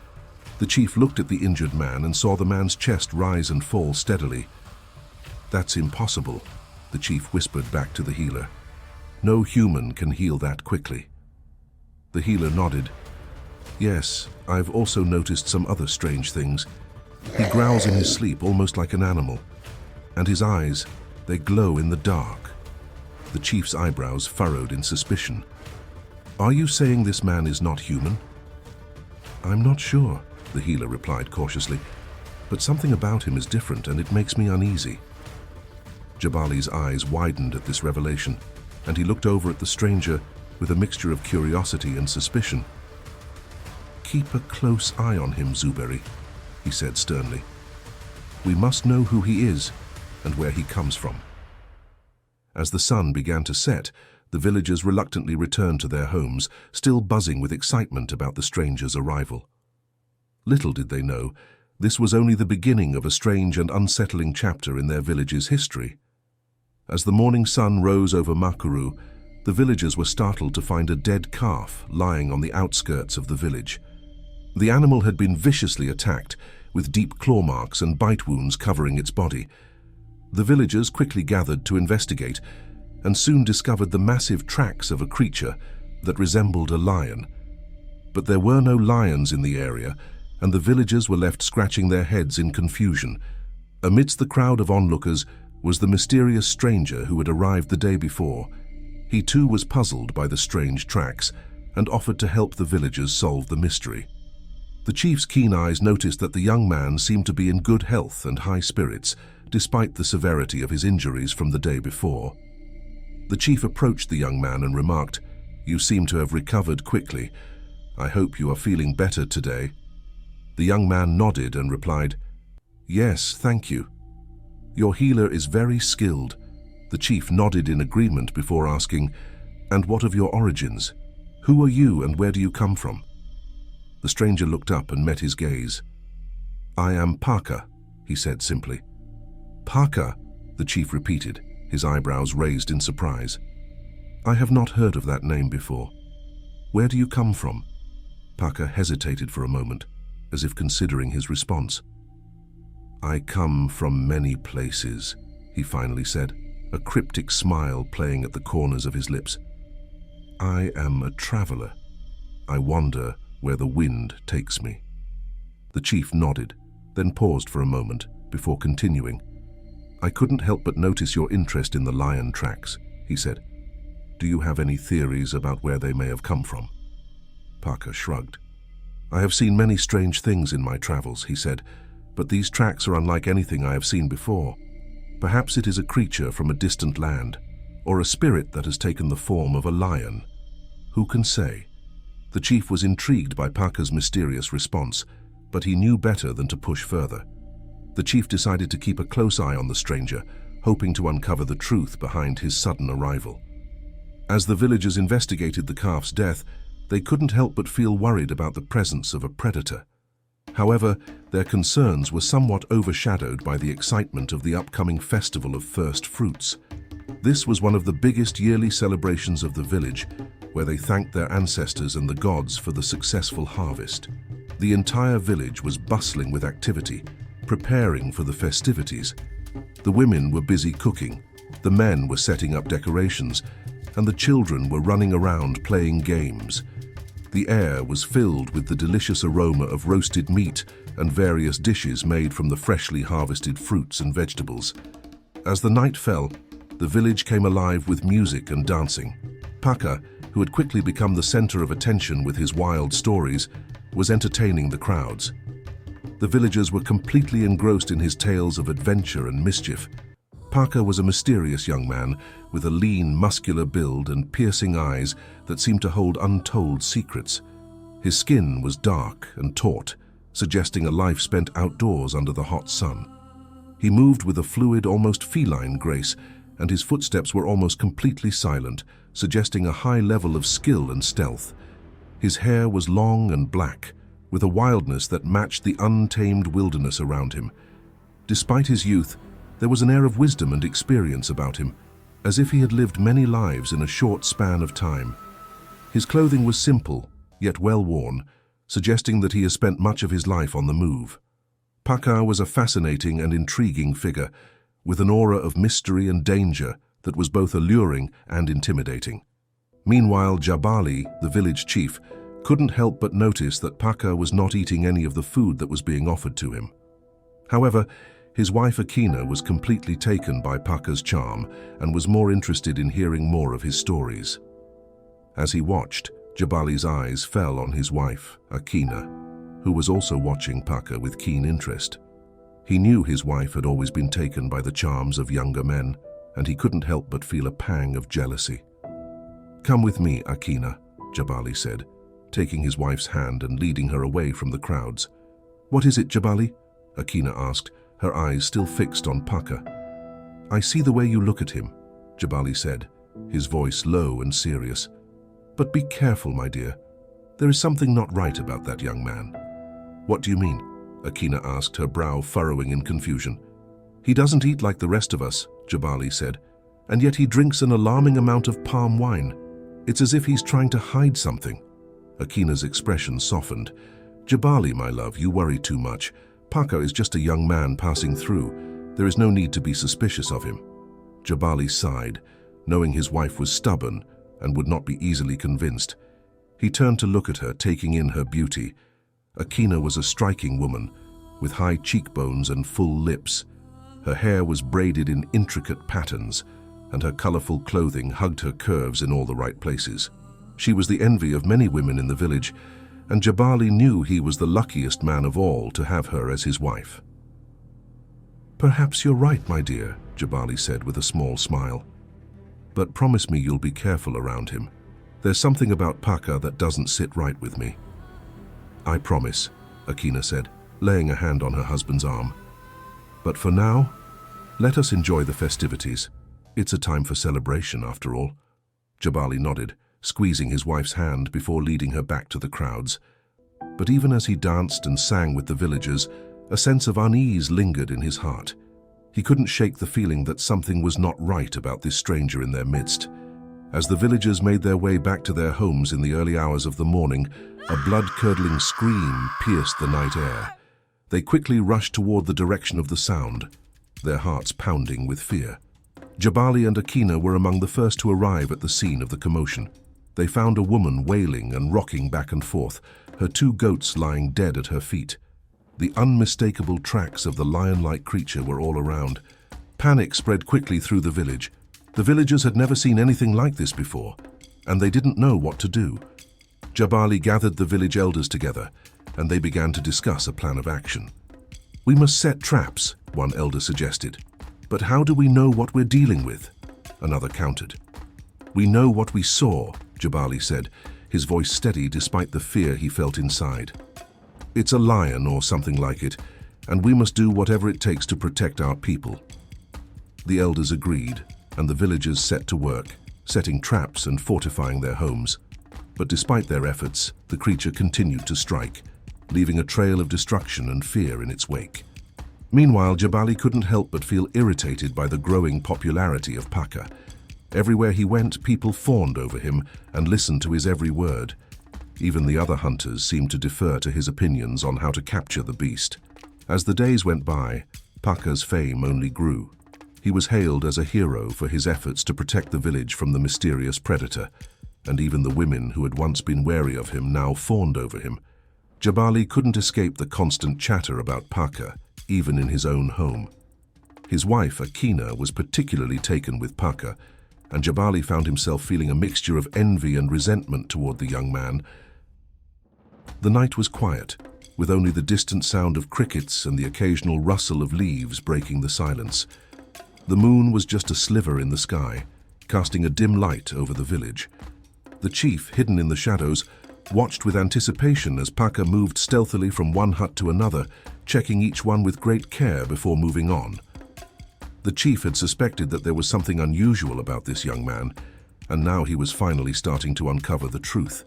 [SPEAKER 1] The chief looked at the injured man and saw the man's chest rise and fall steadily. "That's impossible," the chief whispered back to the healer. "No human can heal that quickly." The healer nodded. "Yes, I've also noticed some other strange things. He growls in his sleep almost like an animal, and his eyes, they glow in the dark." The chief's eyebrows furrowed in suspicion. "Are you saying this man is not human?" "I'm not sure," the healer replied cautiously, "but something about him is different and it makes me uneasy." Jabali's eyes widened at this revelation, and he looked over at the stranger with a mixture of curiosity and suspicion. "Keep a close eye on him, Zuberi," he said sternly. "We must know who he is and where he comes from." As the sun began to set, the villagers reluctantly returned to their homes, still buzzing with excitement about the stranger's arrival. Little did they know, this was only the beginning of a strange and unsettling chapter in their village's history. As the morning sun rose over Makuru, the villagers were startled to find a dead calf lying on the outskirts of the village. The animal had been viciously attacked, with deep claw marks and bite wounds covering its body. The villagers quickly gathered to investigate, and soon discovered the massive tracks of a creature that resembled a lion. But there were no lions in the area, and the villagers were left scratching their heads in confusion. Amidst the crowd of onlookers was the mysterious stranger who had arrived the day before. He too was puzzled by the strange tracks and offered to help the villagers solve the mystery. The chief's keen eyes noticed that the young man seemed to be in good health and high spirits, despite the severity of his injuries from the day before. The chief approached the young man and remarked, "You seem to have recovered quickly. I hope you are feeling better today." The young man nodded and replied, "Yes, thank you. Your healer is very skilled." The chief nodded in agreement before asking, "And what of your origins? Who are you and where do you come from?" The stranger looked up and met his gaze. "I am Parker," he said simply. "Parker," the chief repeated, his eyebrows raised in surprise. "I have not heard of that name before. Where do you come from?" Parker hesitated for a moment, as if considering his response. "I come from many places," he finally said, a cryptic smile playing at the corners of his lips. "I am a traveler. I wander where the wind takes me." The chief nodded, then paused for a moment before continuing. "I couldn't help but notice your interest in the lion tracks," he said. "Do you have any theories about where they may have come from?" Parker shrugged. "I have seen many strange things in my travels," he said, "but these tracks are unlike anything I have seen before. Perhaps it is a creature from a distant land, or a spirit that has taken the form of a lion. Who can say?" The chief was intrigued by Parker's mysterious response, but he knew better than to push further. The chief decided to keep a close eye on the stranger, hoping to uncover the truth behind his sudden arrival. As the villagers investigated the calf's death, they couldn't help but feel worried about the presence of a predator. However, their concerns were somewhat overshadowed by the excitement of the upcoming festival of first fruits. This was one of the biggest yearly celebrations of the village, where they thanked their ancestors and the gods for the successful harvest. The entire village was bustling with activity, preparing for the festivities. The women were busy cooking, the men were setting up decorations, and the children were running around playing games. The air was filled with the delicious aroma of roasted meat and various dishes made from the freshly harvested fruits and vegetables. As the night fell, the village came alive with music and dancing. Paka, who had quickly become the center of attention with his wild stories, was entertaining the crowds. The villagers were completely engrossed in his tales of adventure and mischief. Paka was a mysterious young man with a lean, muscular build and piercing eyes that seemed to hold untold secrets. His skin was dark and taut, suggesting a life spent outdoors under the hot sun. He moved with a fluid, almost feline grace, and his footsteps were almost completely silent, suggesting a high level of skill and stealth. His hair was long and black, with a wildness that matched the untamed wilderness around him. Despite his youth, there was an air of wisdom and experience about him, as if he had lived many lives in a short span of time. His clothing was simple, yet well-worn, suggesting that he has spent much of his life on the move. Paka was a fascinating and intriguing figure, with an aura of mystery and danger that was both alluring and intimidating. Meanwhile, Jabali, the village chief, couldn't help but notice that Paka was not eating any of the food that was being offered to him. However, his wife Akina was completely taken by Paka's charm and was more interested in hearing more of his stories. As he watched, Jabali's eyes fell on his wife, Akina, who was also watching Paka with keen interest. He knew his wife had always been taken by the charms of younger men, and he couldn't help but feel a pang of jealousy. "Come with me, Akina," Jabali said, taking his wife's hand and leading her away from the crowds. "What is it, Jabali?" Akina asked, her eyes still fixed on Paka. "I see the way you look at him," Jabali said, his voice low and serious. "But be careful, my dear. There is something not right about that young man." "What do you mean?" Akina asked, her brow furrowing in confusion. "He doesn't eat like the rest of us," Jabali said, "and yet he drinks an alarming amount of palm wine. It's as if he's trying to hide something." Akina's expression softened. "Jabali, my love, you worry too much. Paka is just a young man passing through. There is no need to be suspicious of him." Jabali sighed, knowing his wife was stubborn and would not be easily convinced. He turned to look at her, taking in her beauty. Akina was a striking woman, with high cheekbones and full lips. Her hair was braided in intricate patterns, and her colorful clothing hugged her curves in all the right places. She was the envy of many women in the village, and Jabali knew he was the luckiest man of all to have her as his wife. "Perhaps you're right, my dear," Jabali said with a small smile. "But promise me you'll be careful around him. There's something about Paka that doesn't sit right with me." "I promise," Akina said, laying a hand on her husband's arm. "But for now, let us enjoy the festivities. It's a time for celebration, after all." Jabali nodded, squeezing his wife's hand before leading her back to the crowds. But even as he danced and sang with the villagers, a sense of unease lingered in his heart. He couldn't shake the feeling that something was not right about this stranger in their midst. As the villagers made their way back to their homes in the early hours of the morning, a blood-curdling scream pierced the night air. They quickly rushed toward the direction of the sound, their hearts pounding with fear. Jabali and Akina were among the first to arrive at the scene of the commotion. They found a woman wailing and rocking back and forth, her two goats lying dead at her feet. The unmistakable tracks of the lion-like creature were all around. Panic spread quickly through the village. The villagers had never seen anything like this before, and they didn't know what to do. Jabali gathered the village elders together, and they began to discuss a plan of action. "We must set traps," one elder suggested. "But how do we know what we're dealing with?" Another countered. "We know what we saw," Jabali said, his voice steady despite the fear he felt inside. "It's a lion or something like it, and we must do whatever it takes to protect our people." The elders agreed, and the villagers set to work, setting traps and fortifying their homes. But despite their efforts, the creature continued to strike, leaving a trail of destruction and fear in its wake. Meanwhile, Jabali couldn't help but feel irritated by the growing popularity of Paka. Everywhere he went, people fawned over him and listened to his every word. Even the other hunters seemed to defer to his opinions on how to capture the beast. As the days went by, Paka's fame only grew. He was hailed as a hero for his efforts to protect the village from the mysterious predator, and even the women who had once been wary of him now fawned over him. Jabali couldn't escape the constant chatter about Paka, even in his own home. His wife, Akina, was particularly taken with Paka, and Jabali found himself feeling a mixture of envy and resentment toward the young man. The night was quiet, with only the distant sound of crickets and the occasional rustle of leaves breaking the silence. The moon was just a sliver in the sky, casting a dim light over the village. The chief, hidden in the shadows, watched with anticipation as Paka moved stealthily from one hut to another, checking each one with great care before moving on. The chief had suspected that there was something unusual about this young man, and now he was finally starting to uncover the truth.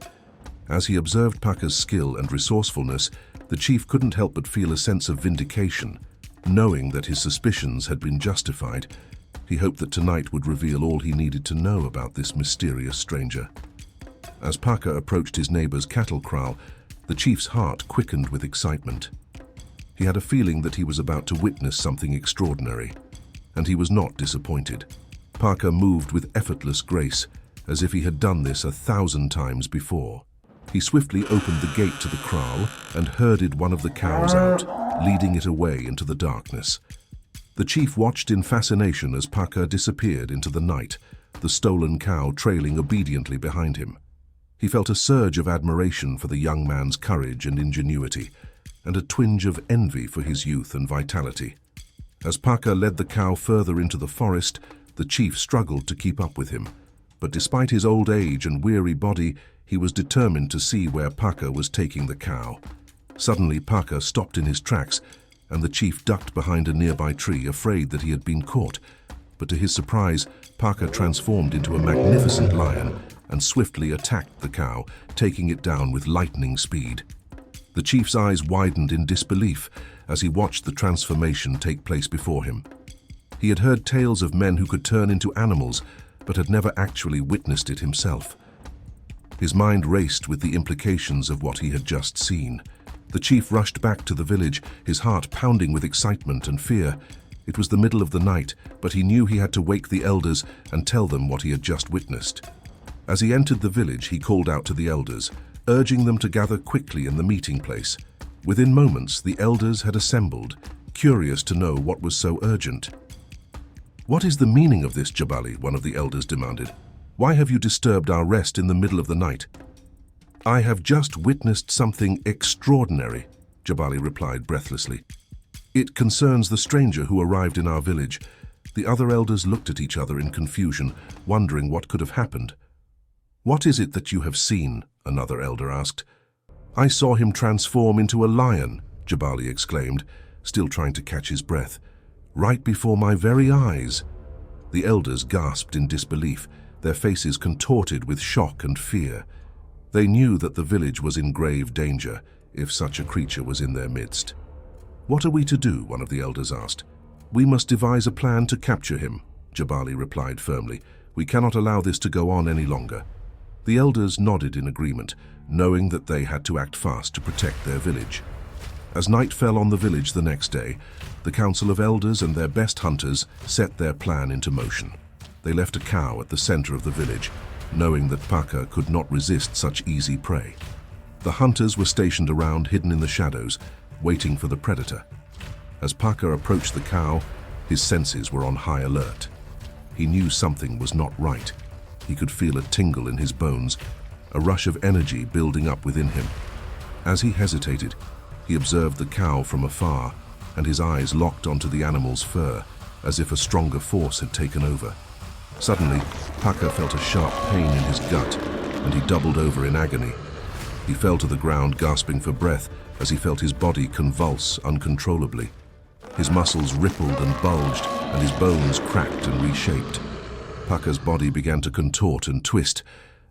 [SPEAKER 1] As he observed Paka's skill and resourcefulness, the chief couldn't help but feel a sense of vindication. Knowing that his suspicions had been justified, he hoped that tonight would reveal all he needed to know about this mysterious stranger. As Paka approached his neighbor's cattle kraal, the chief's heart quickened with excitement. He had a feeling that he was about to witness something extraordinary, and he was not disappointed. Paka moved with effortless grace, as if he had done this 1,000 times before. He swiftly opened the gate to the kraal and herded one of the cows out, leading it away into the darkness. The chief watched in fascination as Paka disappeared into the night, the stolen cow trailing obediently behind him. He felt a surge of admiration for the young man's courage and ingenuity, and a twinge of envy for his youth and vitality. As Paka led the cow further into the forest, the chief struggled to keep up with him. But despite his old age and weary body, he was determined to see where Paka was taking the cow. Suddenly, Paka stopped in his tracks, and the chief ducked behind a nearby tree, afraid that he had been caught. But to his surprise, Paka transformed into a magnificent lion and swiftly attacked the cow, taking it down with lightning speed. The chief's eyes widened in disbelief as he watched the transformation take place before him. He had heard tales of men who could turn into animals, but had never actually witnessed it himself. His mind raced with the implications of what he had just seen. The chief rushed back to the village, his heart pounding with excitement and fear. It was the middle of the night, but he knew he had to wake the elders and tell them what he had just witnessed. As he entered the village, he called out to the elders, urging them to gather quickly in the meeting place. Within moments, the elders had assembled, curious to know what was so urgent. "What is the meaning of this, Jabali?" one of the elders demanded. "Why have you disturbed our rest in the middle of the night?" "I have just witnessed something extraordinary," Jabali replied breathlessly. "It concerns the stranger who arrived in our village." The other elders looked at each other in confusion, wondering what could have happened. "What is it that you have seen?" another elder asked. "I saw him transform into a lion," Jabali exclaimed, still trying to catch his breath. "Right before my very eyes." The elders gasped in disbelief, their faces contorted with shock and fear. They knew that the village was in grave danger if such a creature was in their midst. "What are we to do?" one of the elders asked. "We must devise a plan to capture him," Jabali replied firmly. "We cannot allow this to go on any longer." The elders nodded in agreement, knowing that they had to act fast to protect their village. As night fell on the village the next day, the council of elders and their best hunters set their plan into motion. They left a cow at the center of the village, knowing that Paka could not resist such easy prey. The hunters were stationed around, hidden in the shadows, waiting for the predator. As Paka approached the cow, his senses were on high alert. He knew something was not right. He could feel a tingle in his bones, a rush of energy building up within him. As he hesitated, he observed the cow from afar, and his eyes locked onto the animal's fur, as if a stronger force had taken over. Suddenly, Paka felt a sharp pain in his gut, and he doubled over in agony. He fell to the ground, gasping for breath, as he felt his body convulse uncontrollably. His muscles rippled and bulged, and his bones cracked and reshaped. Paka's body began to contort and twist,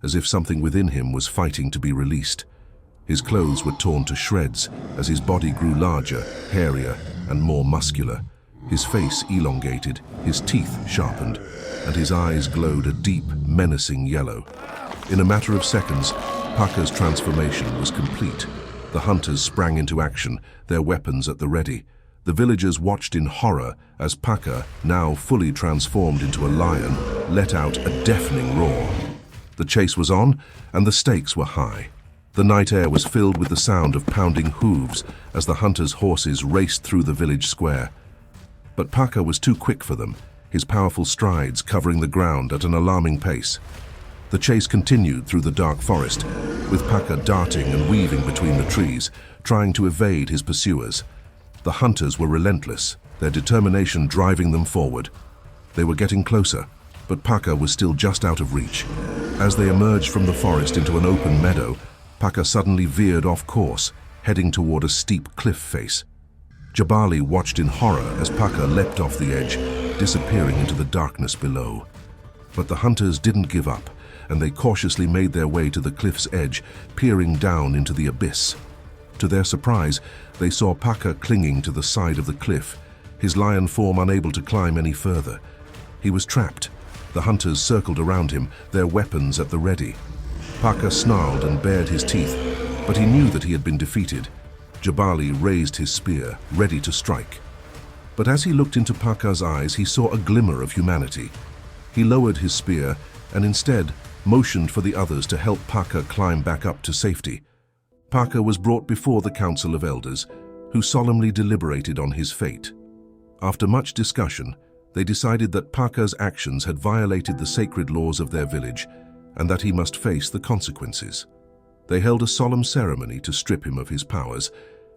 [SPEAKER 1] as if something within him was fighting to be released. His clothes were torn to shreds as his body grew larger, hairier, and more muscular, his face elongated, his teeth sharpened, and his eyes glowed a deep, menacing yellow. In a matter of seconds, Paka's transformation was complete. The hunters sprang into action, their weapons at the ready. The villagers watched in horror as Paka, now fully transformed into a lion, let out a deafening roar. The chase was on, and the stakes were high. The night air was filled with the sound of pounding hooves as the hunters' horses raced through the village square. But Paka was too quick for them, his powerful strides covering the ground at an alarming pace. The chase continued through the dark forest, with Paka darting and weaving between the trees, trying to evade his pursuers. The hunters were relentless, their determination driving them forward. They were getting closer, but Paka was still just out of reach. As they emerged from the forest into an open meadow, Paka suddenly veered off course, heading toward a steep cliff face. Jabali watched in horror as Paka leapt off the edge, disappearing into the darkness below. But the hunters didn't give up, and they cautiously made their way to the cliff's edge, peering down into the abyss. To their surprise, they saw Paka clinging to the side of the cliff, his lion form unable to climb any further. He was trapped. The hunters circled around him, their weapons at the ready. Paka snarled and bared his teeth, but he knew that he had been defeated. Jabali raised his spear, ready to strike. But as he looked into Paka's eyes, he saw a glimmer of humanity. He lowered his spear and instead motioned for the others to help Paka climb back up to safety. Paka was brought before the Council of Elders, who solemnly deliberated on his fate. After much discussion, they decided that Paka's actions had violated the sacred laws of their village and that he must face the consequences. They held a solemn ceremony to strip him of his powers,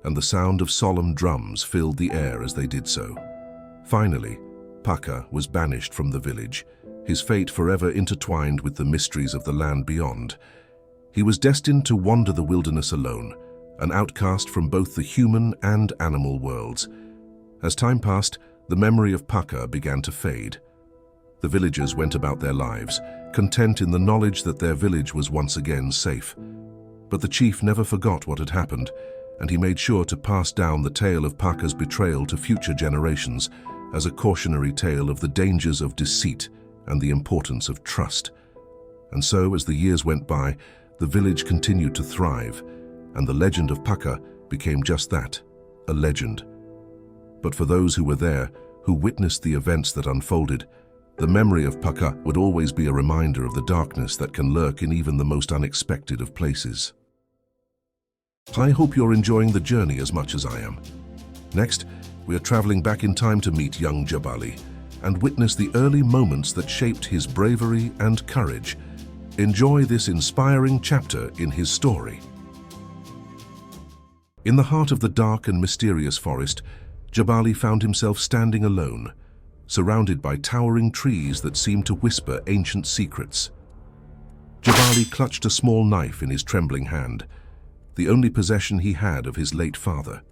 [SPEAKER 1] and the sound of solemn drums filled the air as they did so. Finally, Paka was banished from the village, his fate forever intertwined with the mysteries of the land beyond. He was destined to wander the wilderness alone, an outcast from both the human and animal worlds. As time passed, the memory of Paka began to fade. The villagers went about their lives, content in the knowledge that their village was once again safe. But the chief never forgot what had happened, and he made sure to pass down the tale of Paka's betrayal to future generations as a cautionary tale of the dangers of deceit and the importance of trust. And so, as the years went by, the village continued to thrive, and the legend of Paka became just that, a legend. But for those who were there, who witnessed the events that unfolded, the memory of Paka would always be a reminder of the darkness that can lurk in even the most unexpected of places. I hope you're enjoying the journey as much as I am. Next, we are traveling back in time to meet young Jabali and witness the early moments that shaped his bravery and courage. Enjoy this inspiring chapter in his story. In the heart of the dark and mysterious forest, Jabali found himself standing alone, surrounded by towering trees that seemed to whisper ancient secrets. Jabali clutched a small knife in his trembling hand, the only possession he had of his late father.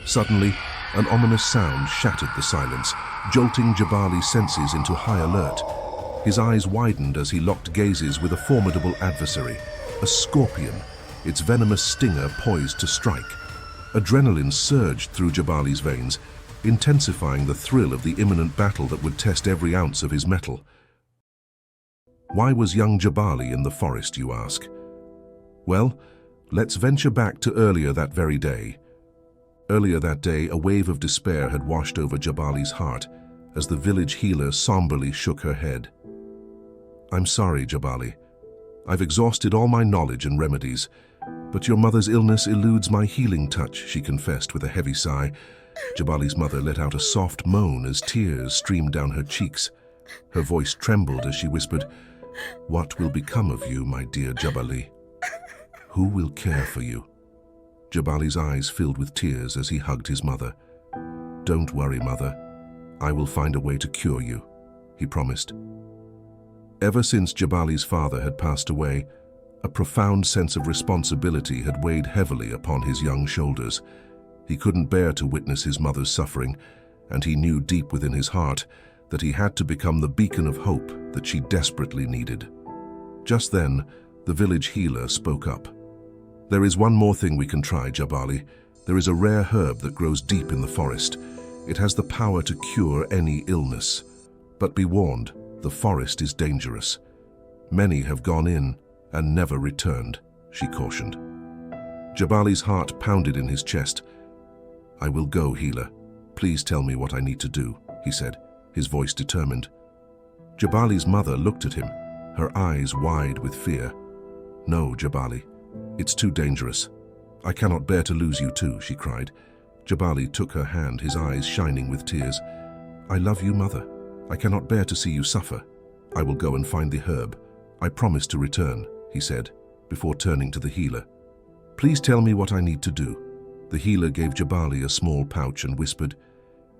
[SPEAKER 1] Suddenly, an ominous sound shattered the silence, jolting Jabali's senses into high alert. His eyes widened as he locked gazes with a formidable adversary, a scorpion, its venomous stinger poised to strike. Adrenaline surged through Jabali's veins, intensifying the thrill of the imminent battle that would test every ounce of his mettle. Why was young Jabali in the forest, you ask? Well, let's venture back to earlier that very day. Earlier that day, a wave of despair had washed over Jabali's heart as the village healer somberly shook her head. I'm sorry, Jabali. I've exhausted all my knowledge and remedies, but your mother's illness eludes my healing touch, she confessed with a heavy sigh. Jabali's mother let out a soft moan as tears streamed down her cheeks. Her voice trembled as she whispered, "What will become of you, my dear Jabali? Who will care for you?" Jabali's eyes filled with tears as he hugged his mother. "Don't worry, mother. I will find a way to cure you," he promised. Ever since Jabali's father had passed away, a profound sense of responsibility had weighed heavily upon his young shoulders. He couldn't bear to witness his mother's suffering, and he knew deep within his heart that he had to become the beacon of hope that she desperately needed. Just then, the village healer spoke up. "There is one more thing we can try, Jabali. There is a rare herb that grows deep in the forest. It has the power to cure any illness. But be warned, the forest is dangerous. Many have gone in and never returned, she cautioned. Jabali's heart pounded in his chest. I will go, healer. Please tell me what I need to do, he said, his voice determined. Jabali's mother looked at him, her eyes wide with fear. No, Jabali, it's too dangerous. I cannot bear to lose you too, she cried. Jabali took her hand, his eyes shining with tears. I love you, mother. I cannot bear to see you suffer. I will go and find the herb. I promise to return, he said, before turning to the healer. Please tell me what I need to do. The healer gave Jabali a small pouch and whispered,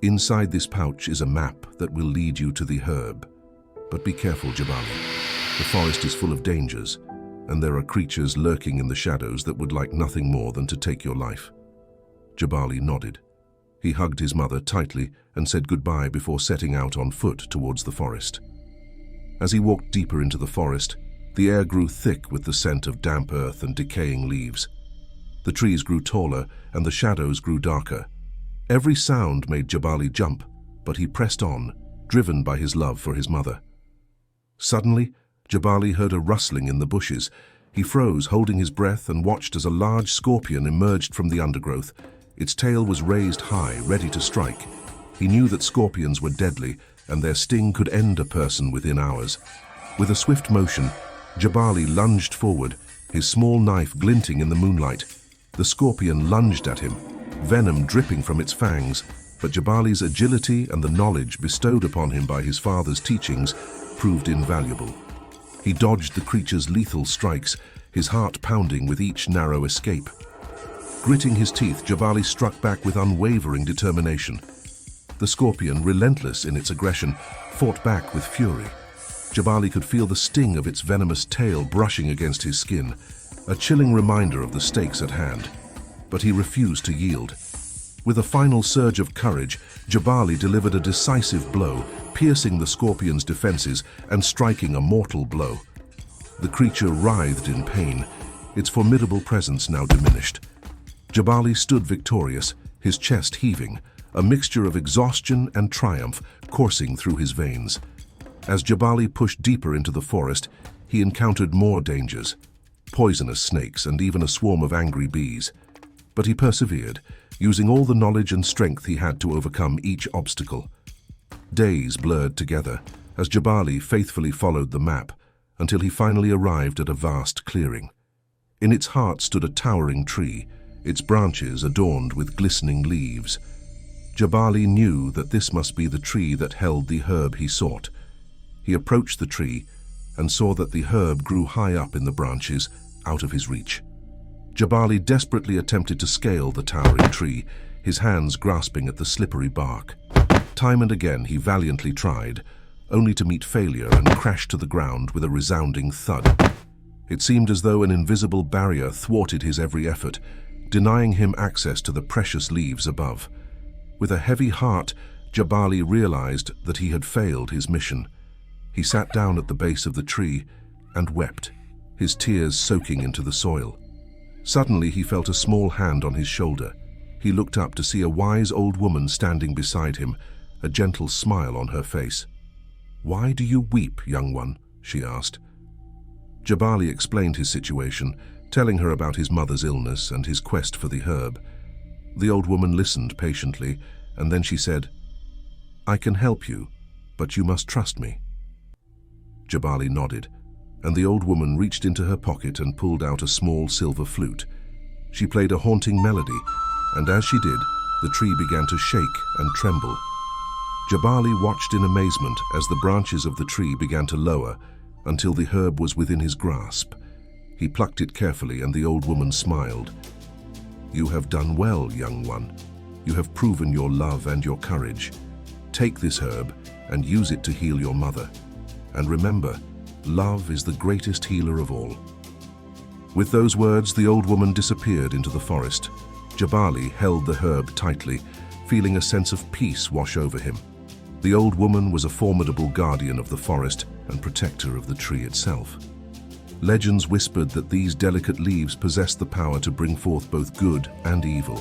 [SPEAKER 1] Inside this pouch is a map that will lead you to the herb. But be careful, Jabali. The forest is full of dangers, and there are creatures lurking in the shadows that would like nothing more than to take your life. Jabali nodded. He hugged his mother tightly and said goodbye before setting out on foot towards the forest. As he walked deeper into the forest, the air grew thick with the scent of damp earth and decaying leaves. The trees grew taller and the shadows grew darker. Every sound made Jabali jump, but he pressed on, driven by his love for his mother. Suddenly, Jabali heard a rustling in the bushes. He froze, holding his breath, and watched as a large scorpion emerged from the undergrowth. Its tail was raised high, ready to strike. He knew that scorpions were deadly, and their sting could end a person within hours. With a swift motion, Jabali lunged forward, his small knife glinting in the moonlight. The scorpion lunged at him, venom dripping from its fangs, but Jabali's agility and the knowledge bestowed upon him by his father's teachings proved invaluable. He dodged the creature's lethal strikes, his heart pounding with each narrow escape. Gritting his teeth, Jabali struck back with unwavering determination. The scorpion, relentless in its aggression, fought back with fury. Jabali could feel the sting of its venomous tail brushing against his skin, a chilling reminder of the stakes at hand. But he refused to yield. With a final surge of courage, Jabali delivered a decisive blow, piercing the scorpion's defenses and striking a mortal blow. The creature writhed in pain, its formidable presence now diminished. Jabali stood victorious, his chest heaving, a mixture of exhaustion and triumph coursing through his veins. As Jabali pushed deeper into the forest, he encountered more dangers, poisonous snakes and even a swarm of angry bees. But he persevered, using all the knowledge and strength he had to overcome each obstacle. Days blurred together as Jabali faithfully followed the map until he finally arrived at a vast clearing. In its heart stood a towering tree, its branches adorned with glistening leaves. Jabali knew that this must be the tree that held the herb he sought. He approached the tree and saw that the herb grew high up in the branches, out of his reach. Jabali desperately attempted to scale the towering tree, his hands grasping at the slippery bark. Time and again he valiantly tried, only to meet failure and crash to the ground with a resounding thud. It seemed as though an invisible barrier thwarted his every effort, denying him access to the precious leaves above. With a heavy heart, Jabali realized that he had failed his mission. He sat down at the base of the tree and wept, his tears soaking into the soil. Suddenly he felt a small hand on his shoulder. He looked up to see a wise old woman standing beside him, a gentle smile on her face. "Why do you weep, young one?" she asked. Jabali explained his situation, telling her about his mother's illness and his quest for the herb. The old woman listened patiently, and then she said, "I can help you, but you must trust me." Jabali nodded, and the old woman reached into her pocket and pulled out a small silver flute. She played a haunting melody, and as she did, the tree began to shake and tremble. Jabali watched in amazement as the branches of the tree began to lower until the herb was within his grasp. He plucked it carefully, and the old woman smiled. "You have done well, young one. You have proven your love and your courage. Take this herb and use it to heal your mother. And remember, love is the greatest healer of all." With those words, the old woman disappeared into the forest. Jabali held the herb tightly, feeling a sense of peace wash over him. The old woman was a formidable guardian of the forest and protector of the tree itself. Legends whispered that these delicate leaves possessed the power to bring forth both good and evil.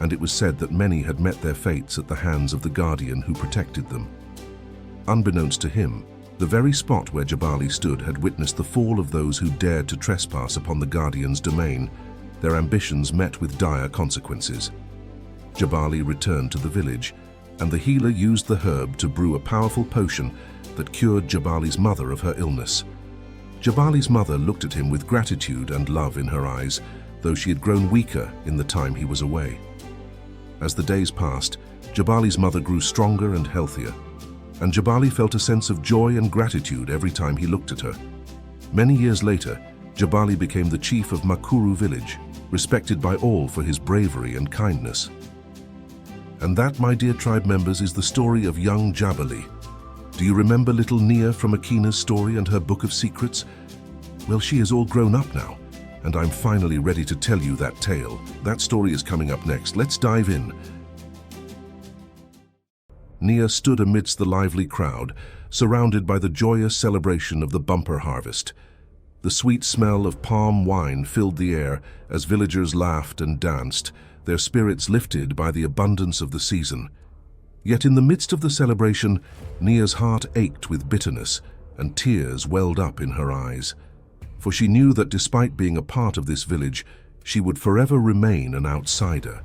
[SPEAKER 1] and it was said that many had met their fates at the hands of the guardian who protected them. Unbeknownst to him, the very spot where Jabali stood had witnessed the fall of those who dared to trespass upon the guardian's domain, their ambitions met with dire consequences. Jabali returned to the village, and the healer used the herb to brew a powerful potion that cured Jabali's mother of her illness. Jabali's mother looked at him with gratitude and love in her eyes, though she had grown weaker in the time he was away. As the days passed, Jabali's mother grew stronger and healthier, and Jabali felt a sense of joy and gratitude every time he looked at her. Many years later, Jabali became the chief of Makuru village, respected by all for his bravery and kindness. And that, my dear tribe members, is the story of young Jabali. Do you remember little Nia from Akina's story and her book of secrets? Well, she is all grown up now, and I'm finally ready to tell you that tale. That story is coming up next. Let's dive in. Nia stood amidst the lively crowd, surrounded by the joyous celebration of the bumper harvest. The sweet smell of palm wine filled the air as villagers laughed and danced, their spirits lifted by the abundance of the season. Yet in the midst of the celebration, Nia's heart ached with bitterness, and tears welled up in her eyes. For she knew that despite being a part of this village, she would forever remain an outsider.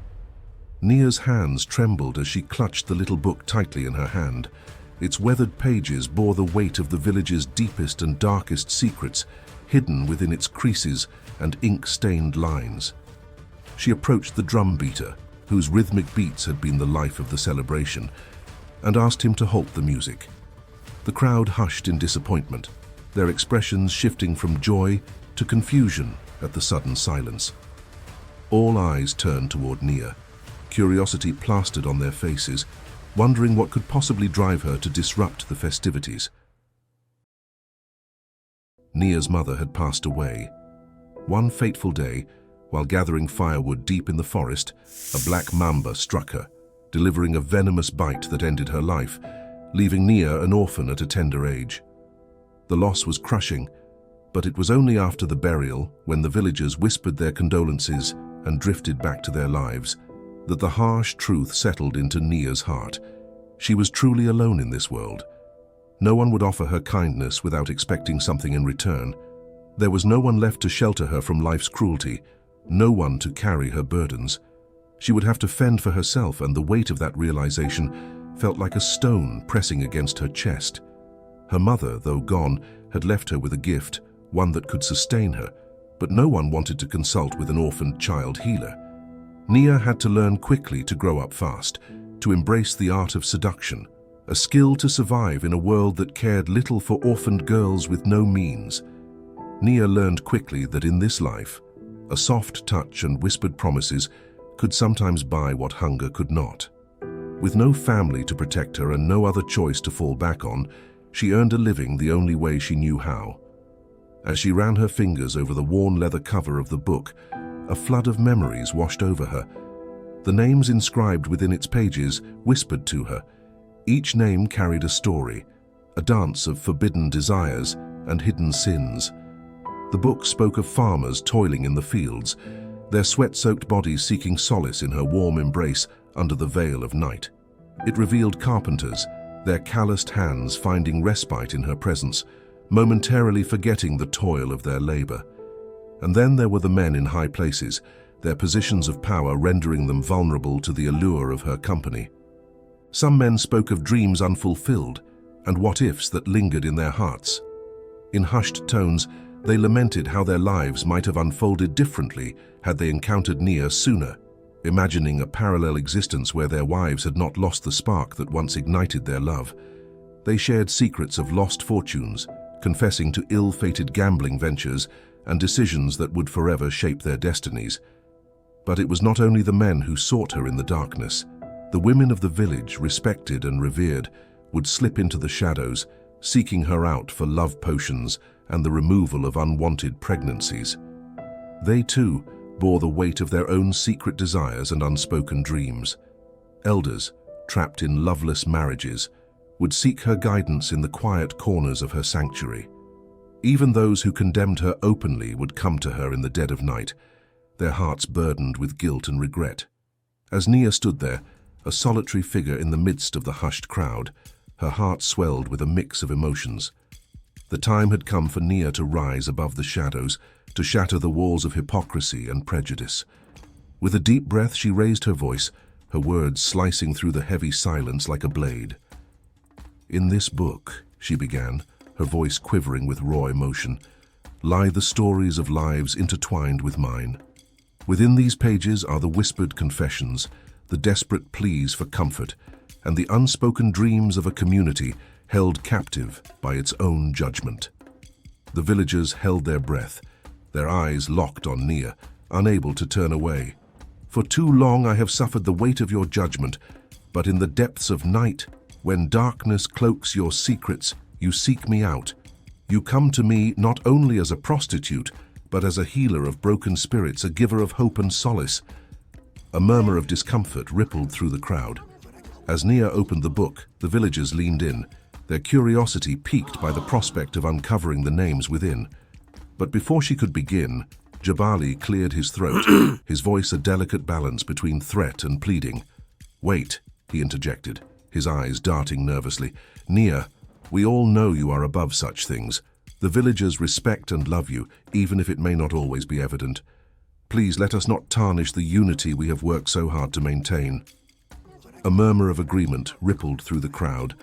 [SPEAKER 1] Nia's hands trembled as she clutched the little book tightly in her hand. Its weathered pages bore the weight of the village's deepest and darkest secrets, hidden within its creases and ink-stained lines. She approached the drum beater, whose rhythmic beats had been the life of the celebration, and asked him to halt the music. The crowd hushed in disappointment, their expressions shifting from joy to confusion at the sudden silence. All eyes turned toward Nia, curiosity plastered on their faces, wondering what could possibly drive her to disrupt the festivities. Nia's mother had passed away. One fateful day, while gathering firewood deep in the forest, a black mamba struck her, delivering a venomous bite that ended her life, leaving Nia an orphan at a tender age. The loss was crushing, but it was only after the burial, when the villagers whispered their condolences and drifted back to their lives, that the harsh truth settled into Nia's heart. She was truly alone in this world. No one would offer her kindness without expecting something in return. There was no one left to shelter her from life's cruelty, no one to carry her burdens. She would have to fend for herself, and the weight of that realization felt like a stone pressing against her chest. Her mother, though gone, had left her with a gift, one that could sustain her, but no one wanted to consult with an orphaned child healer. Nia had to learn quickly to grow up fast, to embrace the art of seduction, a skill to survive in a world that cared little for orphaned girls with no means. Nia learned quickly that in this life, a soft touch and whispered promises could sometimes buy what hunger could not. With no family to protect her and no other choice to fall back on, she earned a living the only way she knew how. As she ran her fingers over the worn leather cover of the book, a flood of memories washed over her. The names inscribed within its pages whispered to her. Each name carried a story, a dance of forbidden desires and hidden sins. The book spoke of farmers toiling in the fields, their sweat-soaked bodies seeking solace in her warm embrace under the veil of night. It revealed carpenters, their calloused hands finding respite in her presence, momentarily forgetting the toil of their labor. And then there were the men in high places, their positions of power rendering them vulnerable to the allure of her company. Some men spoke of dreams unfulfilled and what-ifs that lingered in their hearts. In hushed tones, they lamented how their lives might have unfolded differently had they encountered Nia sooner, imagining a parallel existence where their wives had not lost the spark that once ignited their love. They shared secrets of lost fortunes, confessing to ill-fated gambling ventures and decisions that would forever shape their destinies. But it was not only the men who sought her in the darkness. The women of the village, respected and revered, would slip into the shadows, seeking her out for love potions and the removal of unwanted pregnancies. They too bore the weight of their own secret desires and unspoken dreams. Elders, trapped in loveless marriages, would seek her guidance in the quiet corners of her sanctuary. Even those who condemned her openly would come to her in the dead of night, their hearts burdened with guilt and regret. As Nia stood there, a solitary figure in the midst of the hushed crowd, her heart swelled with a mix of emotions. The time had come for Nia to rise above the shadows, to shatter the walls of hypocrisy and prejudice. With a deep breath, she raised her voice, her words slicing through the heavy silence like a blade. "In this book," she began, her voice quivering with raw emotion, "lie the stories of lives intertwined with mine. Within these pages are the whispered confessions, the desperate pleas for comfort, and the unspoken dreams of a community held captive by its own judgment." The villagers held their breath, their eyes locked on Nia, unable to turn away. "For too long I have suffered the weight of your judgment, but in the depths of night, when darkness cloaks your secrets, you seek me out. You come to me not only as a prostitute, but as a healer of broken spirits, a giver of hope and solace." A murmur of discomfort rippled through the crowd. As Nia opened the book, the villagers leaned in, their curiosity piqued by the prospect of uncovering the names within. But before she could begin, Jabali cleared his throat, his voice a delicate balance between threat and pleading. "Wait," he interjected, his eyes darting nervously. "Nia, we all know you are above such things. The villagers respect and love you, even if it may not always be evident. Please let us not tarnish the unity we have worked so hard to maintain." A murmur of agreement rippled through the crowd,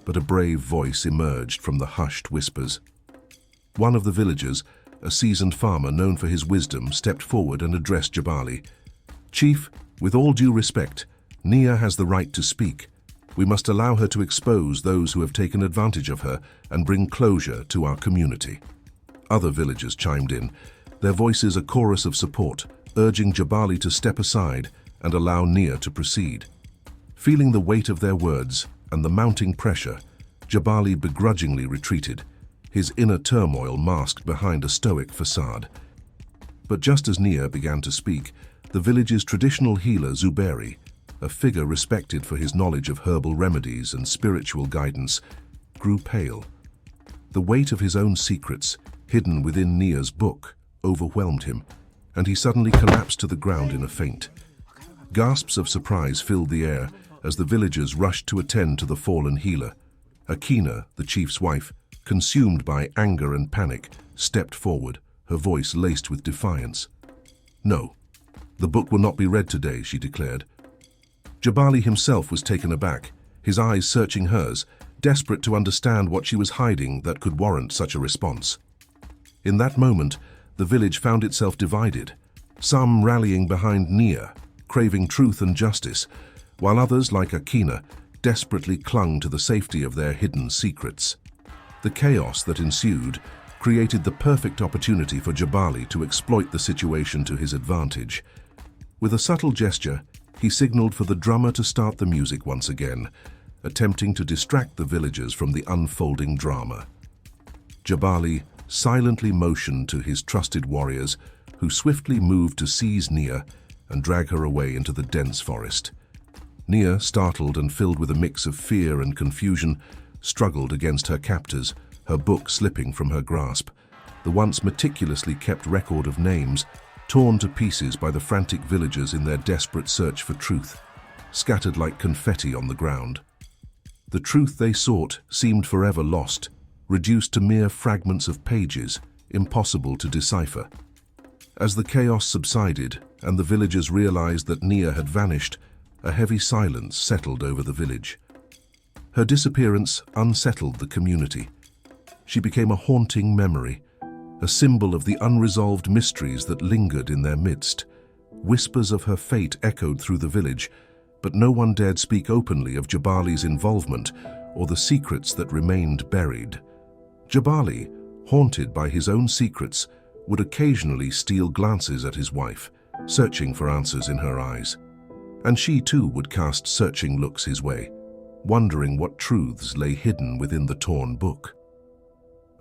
[SPEAKER 1] but a brave voice emerged from the hushed whispers. One of the villagers, a seasoned farmer known for his wisdom, stepped forward and addressed Jabali. "Chief, with all due respect, Nia has the right to speak. We must allow her to expose those who have taken advantage of her and bring closure to our community." Other villagers chimed in, their voices a chorus of support, urging Jabali to step aside and allow Nia to proceed. Feeling the weight of their words and the mounting pressure, Jabali begrudgingly retreated, his inner turmoil masked behind a stoic facade. But just as Nia began to speak, the village's traditional healer Zuberi, a figure respected for his knowledge of herbal remedies and spiritual guidance, grew pale. The weight of his own secrets, hidden within Nia's book, overwhelmed him, and he suddenly collapsed to the ground in a faint. Gasps of surprise filled the air as the villagers rushed to attend to the fallen healer. Akina, the chief's wife, consumed by anger and panic, stepped forward, her voice laced with defiance. "No, the book will not be read today," she declared. Jabali himself was taken aback, his eyes searching hers, desperate to understand what she was hiding that could warrant such a response. In that moment, the village found itself divided, some rallying behind Nia, craving truth and justice, while others, like Akina, desperately clung to the safety of their hidden secrets. The chaos that ensued created the perfect opportunity for Jabali to exploit the situation to his advantage. With a subtle gesture, he signaled for the drummer to start the music once again, attempting to distract the villagers from the unfolding drama. Jabali silently motioned to his trusted warriors, who swiftly moved to seize Nia and drag her away into the dense forest. Nia, startled and filled with a mix of fear and confusion, struggled against her captors, her book slipping from her grasp. The once meticulously kept record of names, torn to pieces by the frantic villagers in their desperate search for truth, scattered like confetti on the ground. The truth they sought seemed forever lost, reduced to mere fragments of pages, impossible to decipher. As the chaos subsided and the villagers realized that Nia had vanished, a heavy silence settled over the village. Her disappearance unsettled the community. She became a haunting memory, a symbol of the unresolved mysteries that lingered in their midst. Whispers of her fate echoed through the village, but no one dared speak openly of Jabali's involvement or the secrets that remained buried. Jabali, haunted by his own secrets, would occasionally steal glances at his wife, searching for answers in her eyes. And she too would cast searching looks his way, wondering what truths lay hidden within the torn book.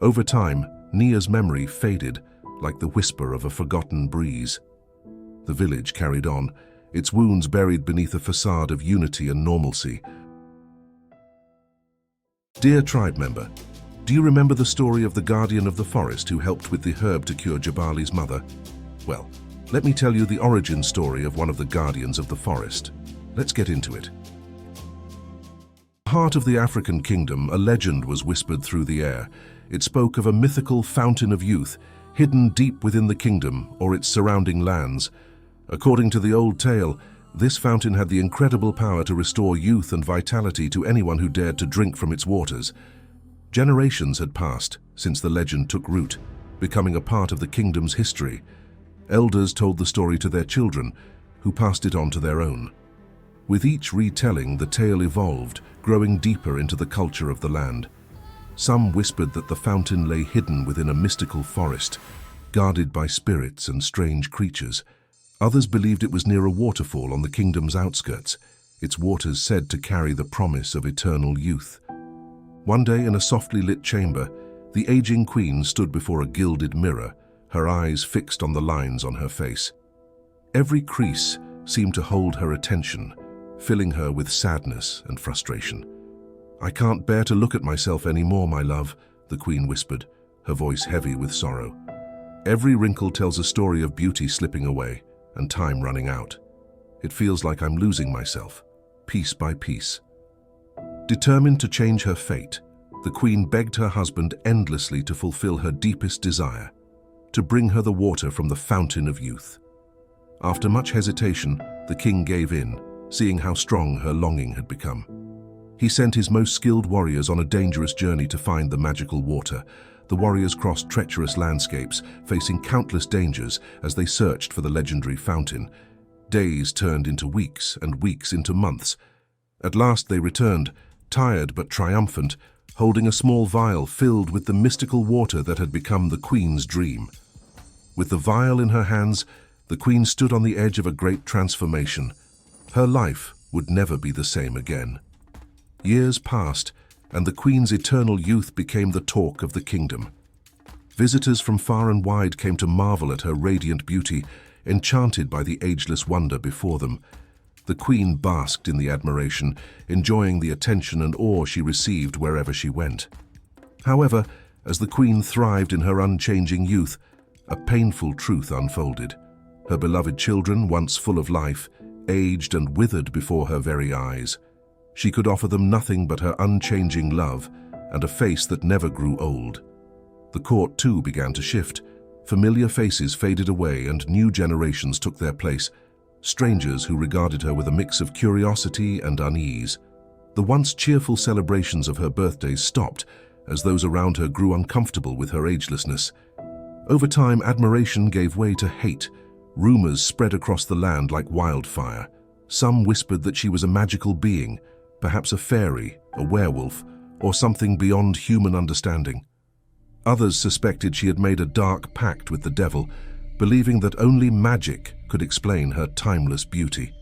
[SPEAKER 1] Over time, Nia's memory faded like the whisper of a forgotten breeze. The village carried on, its wounds buried beneath a facade of unity and normalcy. Dear tribe member, do you remember the story of the guardian of the forest who helped with the herb to cure Jabali's mother? Well, Let me tell you the origin story of one of the guardians of the forest. Let's get into it. In the heart of the African kingdom, a legend was whispered through the air. It spoke of a mythical fountain of youth, hidden deep within the kingdom or its surrounding lands. According to the old tale, this fountain had the incredible power to restore youth and vitality to anyone who dared to drink from its waters. Generations had passed since the legend took root, becoming a part of the kingdom's history. Elders told the story to their children, who passed it on to their own. With each retelling, the tale evolved, growing deeper into the culture of the land. Some whispered that the fountain lay hidden within a mystical forest, guarded by spirits and strange creatures. Others believed it was near a waterfall on the kingdom's outskirts, its waters said to carry the promise of eternal youth. One day, in a softly lit chamber, the aging queen stood before a gilded mirror, her eyes fixed on the lines on her face. Every crease seemed to hold her attention, filling her with sadness and frustration. "I can't bear to look at myself anymore, my love," the queen whispered, her voice heavy with sorrow. "Every wrinkle tells a story of beauty slipping away and time running out. It feels like I'm losing myself, piece by piece." Determined to change her fate, the queen begged her husband endlessly to fulfill her deepest desire, to bring her the water from the fountain of youth. After much hesitation, the king gave in, seeing how strong her longing had become. He sent his most skilled warriors on a dangerous journey to find the magical water. The warriors crossed treacherous landscapes, facing countless dangers as they searched for the legendary fountain. Days turned into weeks and weeks into months. At last they returned, tired but triumphant, holding a small vial filled with the mystical water that had become the queen's dream. With the vial in her hands, the queen stood on the edge of a great transformation. Her life would never be the same again. Years passed, and the queen's eternal youth became the talk of the kingdom. Visitors from far and wide came to marvel at her radiant beauty, enchanted by the ageless wonder before them. The queen basked in the admiration, enjoying the attention and awe she received wherever she went. However, as the queen thrived in her unchanging youth, a painful truth unfolded. Her beloved children, once full of life, aged and withered before her very eyes. She could offer them nothing but her unchanging love and a face that never grew old. The court too began to shift. Familiar faces faded away and new generations took their place, strangers who regarded her with a mix of curiosity and unease. The once cheerful celebrations of her birthdays stopped as those around her grew uncomfortable with her agelessness. Over time, admiration gave way to hate. Rumors spread across the land like wildfire. Some whispered that she was a magical being, perhaps a fairy, a werewolf, or something beyond human understanding. Others suspected she had made a dark pact with the devil, believing that only magic could explain her timeless beauty.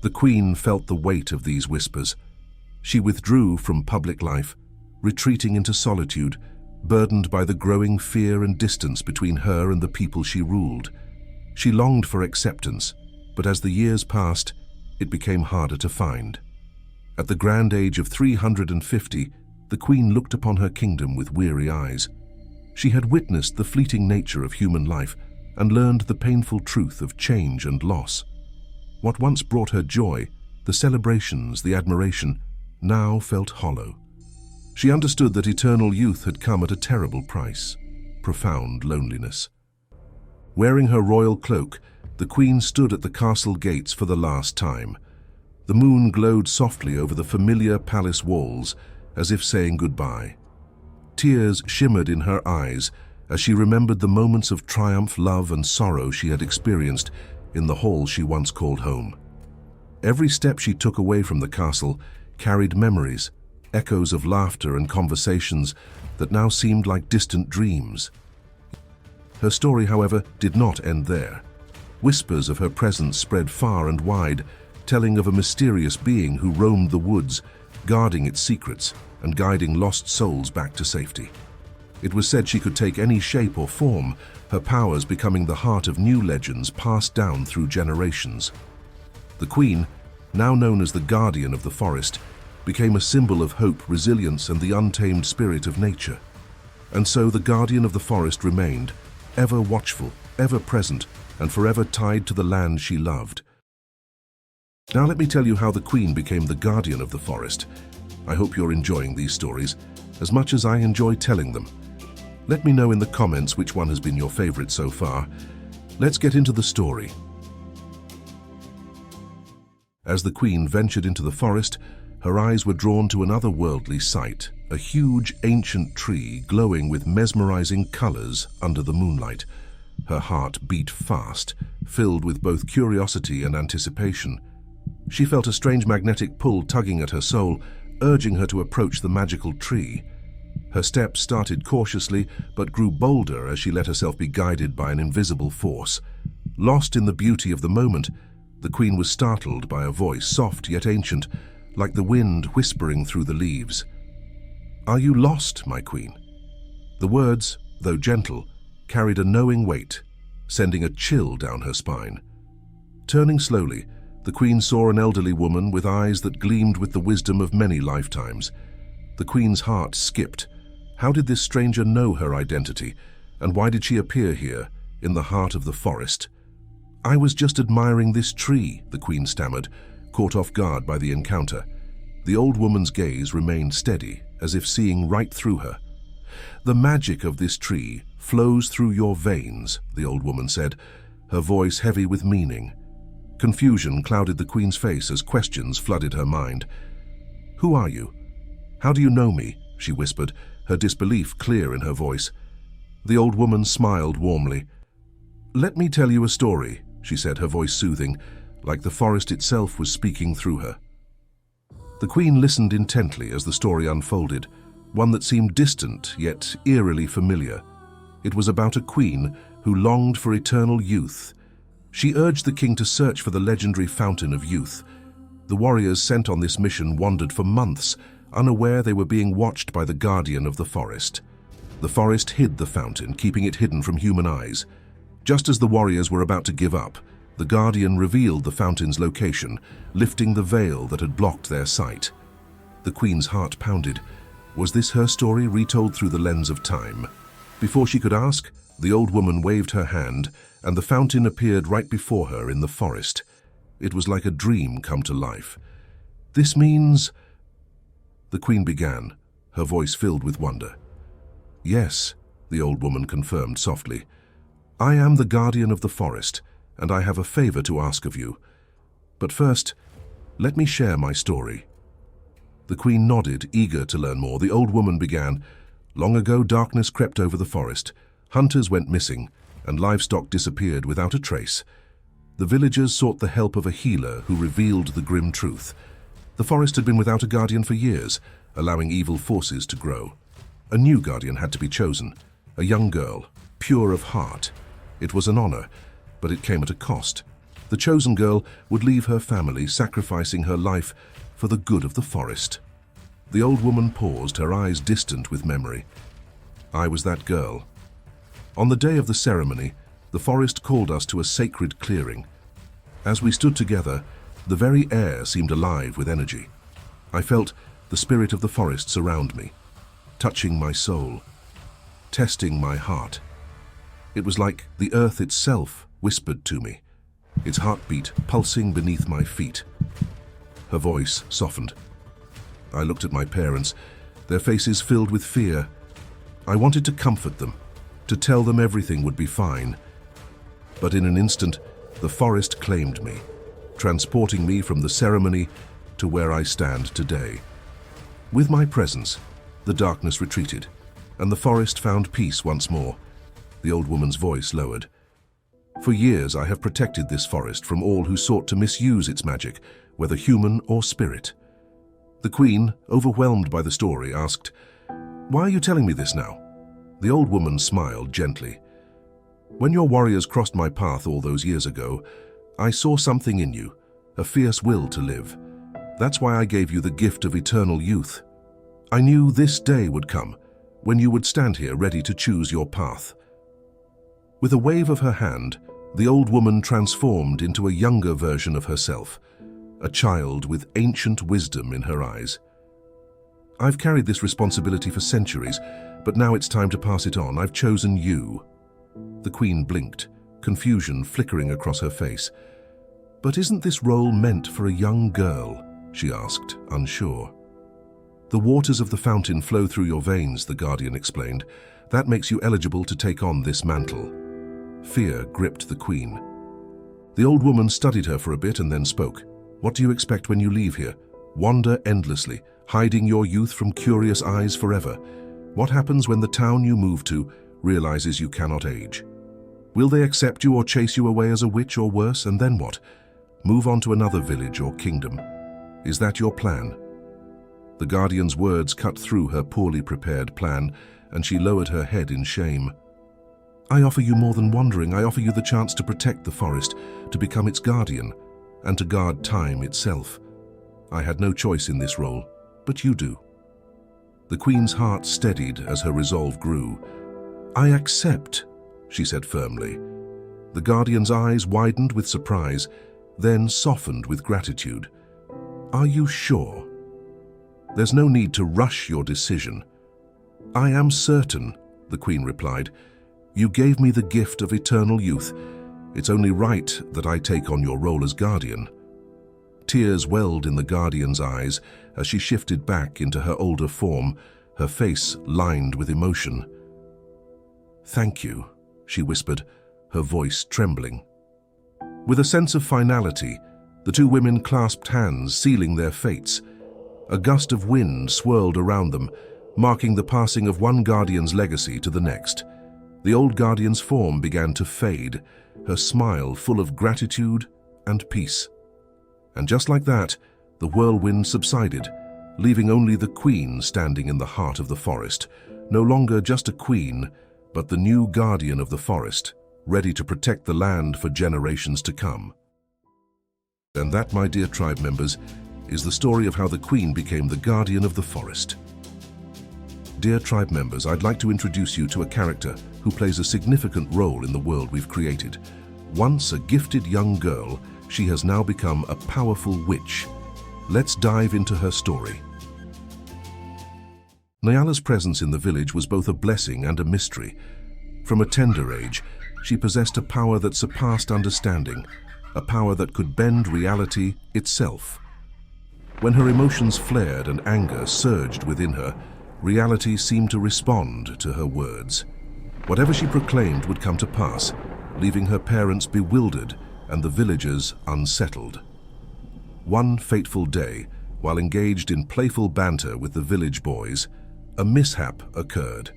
[SPEAKER 1] The queen felt the weight of these whispers. She withdrew from public life, retreating into solitude, burdened by the growing fear and distance between her and the people she ruled. She longed for acceptance, but as the years passed, it became harder to find. At the grand age of 350, the queen looked upon her kingdom with weary eyes. She had witnessed the fleeting nature of human life and learned the painful truth of change and loss. What once brought her joy, the celebrations, the admiration, now felt hollow. She understood that eternal youth had come at a terrible price, profound loneliness. Wearing her royal cloak, the queen stood at the castle gates for the last time. The moon glowed softly over the familiar palace walls, as if saying goodbye. Tears shimmered in her eyes as she remembered the moments of triumph, love, and sorrow she had experienced in the hall she once called home. Every step she took away from the castle carried memories, echoes of laughter and conversations that now seemed like distant dreams. Her story, however, did not end there. Whispers of her presence spread far and wide, telling of a mysterious being who roamed the woods, guarding its secrets and guiding lost souls back to safety. It was said she could take any shape or form, her powers becoming the heart of new legends passed down through generations. The queen, now known as the guardian of the forest, became a symbol of hope, resilience, and the untamed spirit of nature. And so the guardian of the forest remained, ever watchful, ever present, and forever tied to the land she loved. Now let me tell you how the Queen became the guardian of the forest. I hope you're enjoying these stories as much as I enjoy telling them. Let me know in the comments which one has been your favorite so far. Let's get into the story. As the Queen ventured into the forest, her eyes were drawn to an otherworldly sight, a huge ancient tree glowing with mesmerizing colors under the moonlight. Her heart beat fast, filled with both curiosity and anticipation. She felt a strange magnetic pull tugging at her soul, urging her to approach the magical tree. Her steps started cautiously, but grew bolder as she let herself be guided by an invisible force. Lost in the beauty of the moment, the Queen was startled by a voice, soft yet ancient, like the wind whispering through the leaves. "Are you lost, my Queen?" The words, though gentle, carried a knowing weight, sending a chill down her spine. Turning slowly, the Queen saw an elderly woman with eyes that gleamed with the wisdom of many lifetimes. The Queen's heart skipped. How did this stranger know her identity, and why did she appear here, in the heart of the forest? "I was just admiring this tree," the Queen stammered, caught off guard by the encounter. The old woman's gaze remained steady, as if seeing right through her. "The magic of this tree flows through your veins," the old woman said, her voice heavy with meaning. Confusion clouded the Queen's face as questions flooded her mind. "Who are you? How do you know me?" she whispered, her disbelief clear in her voice. The old woman smiled warmly. "Let me tell you a story," she said, her voice soothing, like the forest itself was speaking through her. The Queen listened intently as the story unfolded, one that seemed distant yet eerily familiar. It was about a queen who longed for eternal youth. She urged the king to search for the legendary fountain of youth. The warriors sent on this mission wandered for months, unaware they were being watched by the guardian of the forest. The forest hid the fountain, keeping it hidden from human eyes. Just as the warriors were about to give up, the guardian revealed the fountain's location, lifting the veil that had blocked their sight. The Queen's heart pounded. Was this her story retold through the lens of time? Before she could ask, the old woman waved her hand, and the fountain appeared right before her in the forest. It was like a dream come to life. "This means—" the Queen began, her voice filled with wonder. "Yes," the old woman confirmed softly. "I am the guardian of the forest, and I have a favor to ask of you. But first, let me share my story." The Queen nodded, eager to learn more. The old woman began. "Long ago, darkness crept over the forest. Hunters went missing, and livestock disappeared without a trace. The villagers sought the help of a healer who revealed the grim truth. The forest had been without a guardian for years, allowing evil forces to grow. A new guardian had to be chosen, a young girl, pure of heart. It was an honor, but it came at a cost. The chosen girl would leave her family, sacrificing her life for the good of the forest." The old woman paused, her eyes distant with memory. "I was that girl. On the day of the ceremony, the forest called us to a sacred clearing. As we stood together, the very air seemed alive with energy. I felt the spirit of the forest surround me, touching my soul, testing my heart. It was like the earth itself whispered to me, its heartbeat pulsing beneath my feet." Her voice softened. I looked at my parents, their faces filled with fear. I wanted to comfort them, to tell them everything would be fine. But in an instant, the forest claimed me, transporting me from the ceremony to where I stand today. With my presence, the darkness retreated, and the forest found peace once more. The old woman's voice lowered. "For years I have protected this forest from all who sought to misuse its magic, whether human or spirit." The Queen, overwhelmed by the story, asked, "Why are you telling me this now?" The old woman smiled gently. "When your warriors crossed my path all those years ago, I saw something in you, a fierce will to live. That's why I gave you the gift of eternal youth. I knew this day would come, when you would stand here ready to choose your path." With a wave of her hand, the old woman transformed into a younger version of herself, a child with ancient wisdom in her eyes. "I've carried this responsibility for centuries, but now it's time to pass it on. I've chosen you." The Queen blinked, confusion flickering across her face. "But isn't this role meant for a young girl?" she asked, unsure. "The waters of the fountain flow through your veins," the guardian explained. "That makes you eligible to take on this mantle." Fear gripped the queen. The old woman studied her for a bit and then spoke. "What do you expect when you leave here? Wander endlessly, hiding your youth from curious eyes forever? What happens when the town you move to realizes you cannot age? Will they accept you or chase you away as a witch or worse, and then what? Move on to another village or kingdom? Is that your plan?" The guardian's words cut through her poorly prepared plan, and she lowered her head in shame. "I offer you more than wandering. I offer you the chance to protect the forest, to become its guardian, and to guard time itself. I had no choice in this role, but you do." The queen's heart steadied as her resolve grew. "I accept," she said firmly. The guardian's eyes widened with surprise, then softened with gratitude. "Are you sure? There's no need to rush your decision." "I am certain," the queen replied. "You gave me the gift of eternal youth. It's only right that I take on your role as guardian." Tears welled in the guardian's eyes as she shifted back into her older form, her face lined with emotion. "Thank you," she whispered, her voice trembling. With a sense of finality, the two women clasped hands, sealing their fates. A gust of wind swirled around them, marking the passing of one guardian's legacy to the next. The old guardian's form began to fade, her smile full of gratitude and peace. And just like that, the whirlwind subsided, leaving only the queen standing in the heart of the forest, no longer just a queen, but the new guardian of the forest, ready to protect the land for generations to come. And that, my dear tribe members, is the story of how the queen became the guardian of the forest. Dear tribe members, I'd like to introduce you to a character who plays a significant role in the world we've created. Once a gifted young girl, she has now become a powerful witch. Let's dive into her story. Nyala's presence in the village was both a blessing and a mystery. From a tender age, she possessed a power that surpassed understanding, a power that could bend reality itself. When her emotions flared and anger surged within her, reality seemed to respond to her words. Whatever she proclaimed would come to pass, leaving her parents bewildered and the villagers unsettled. One fateful day, while engaged in playful banter with the village boys, a mishap occurred.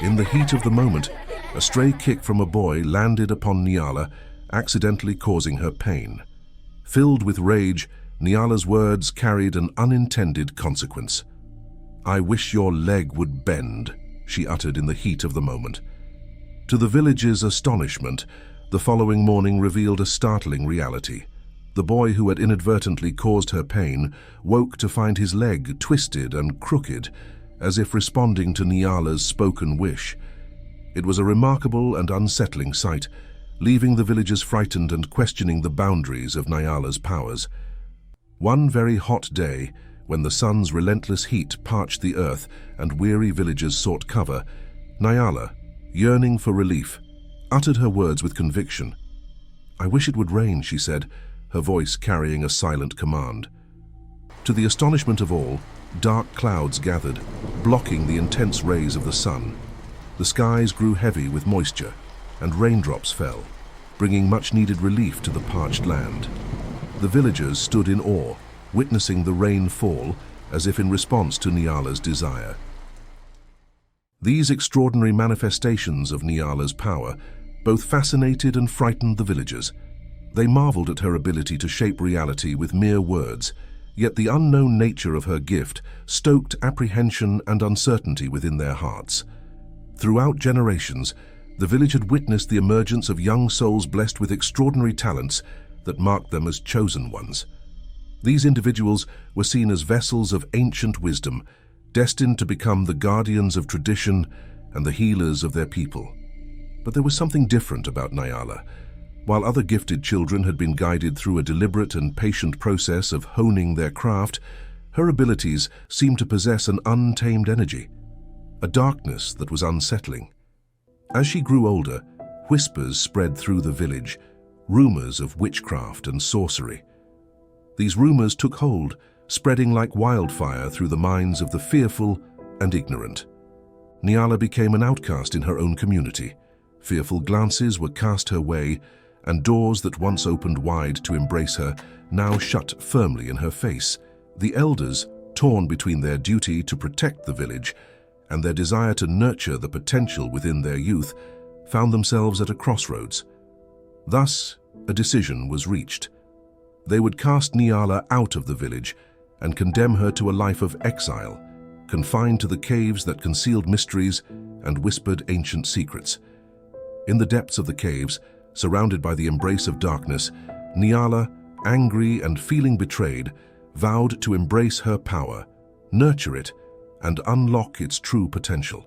[SPEAKER 1] In the heat of the moment, a stray kick from a boy landed upon Nyala, accidentally causing her pain. Filled with rage, Nyala's words carried an unintended consequence. "I wish your leg would bend," she uttered in the heat of the moment. To the village's astonishment, the following morning revealed a startling reality. The boy who had inadvertently caused her pain woke to find his leg twisted and crooked, as if responding to Nyala's spoken wish. It was a remarkable and unsettling sight, leaving the villagers frightened and questioning the boundaries of Nyala's powers. One very hot day, when the sun's relentless heat parched the earth and weary villagers sought cover, Nyala, yearning for relief, uttered her words with conviction. "I wish it would rain," she said, her voice carrying a silent command. To the astonishment of all, dark clouds gathered, blocking the intense rays of the sun. The skies grew heavy with moisture, and raindrops fell, bringing much-needed relief to the parched land. The villagers stood in awe, witnessing the rain fall as if in response to Nyala's desire. These extraordinary manifestations of Nyala's power both fascinated and frightened the villagers. They marveled at her ability to shape reality with mere words, yet the unknown nature of her gift stoked apprehension and uncertainty within their hearts. Throughout generations, the village had witnessed the emergence of young souls blessed with extraordinary talents that marked them as chosen ones. These individuals were seen as vessels of ancient wisdom, destined to become the guardians of tradition and the healers of their people. But there was something different about Nyala. While other gifted children had been guided through a deliberate and patient process of honing their craft, her abilities seemed to possess an untamed energy, a darkness that was unsettling. As she grew older, whispers spread through the village, rumors of witchcraft and sorcery. These rumors took hold, spreading like wildfire through the minds of the fearful and ignorant. Nyala became an outcast in her own community. Fearful glances were cast her way, and doors that once opened wide to embrace her now shut firmly in her face. The elders, torn between their duty to protect the village and their desire to nurture the potential within their youth, found themselves at a crossroads. Thus, a decision was reached. They would cast Nyala out of the village and condemn her to a life of exile, confined to the caves that concealed mysteries and whispered ancient secrets. In the depths of the caves, surrounded by the embrace of darkness, Nyala, angry and feeling betrayed, vowed to embrace her power, nurture it, and unlock its true potential.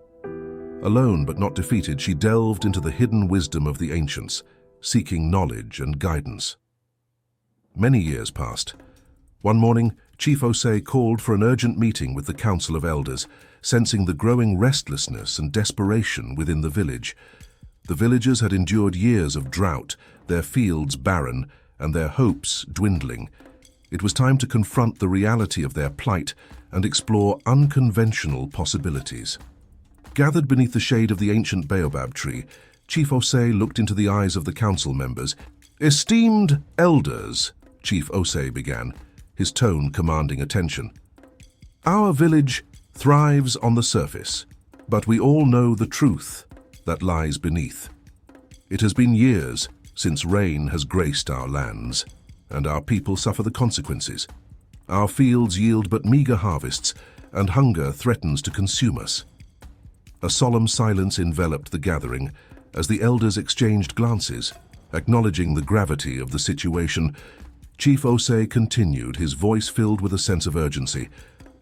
[SPEAKER 1] Alone but not defeated, she delved into the hidden wisdom of the ancients, seeking knowledge and guidance. Many years passed. One morning, Chief Osei called for an urgent meeting with the Council of Elders, sensing the growing restlessness and desperation within the village. The villagers had endured years of drought, their fields barren, and their hopes dwindling. It was time to confront the reality of their plight and explore unconventional possibilities. Gathered beneath the shade of the ancient baobab tree, Chief Osei looked into the eyes of the council members. "Esteemed elders," Chief Osei began, his tone commanding attention. "Our village thrives on the surface, but we all know the truth that lies beneath. It has been years since rain has graced our lands, and our people suffer the consequences. Our fields yield but meager harvests, and hunger threatens to consume us." A solemn silence enveloped the gathering as the elders exchanged glances, acknowledging the gravity of the situation. Chief Osei continued, his voice filled with a sense of urgency.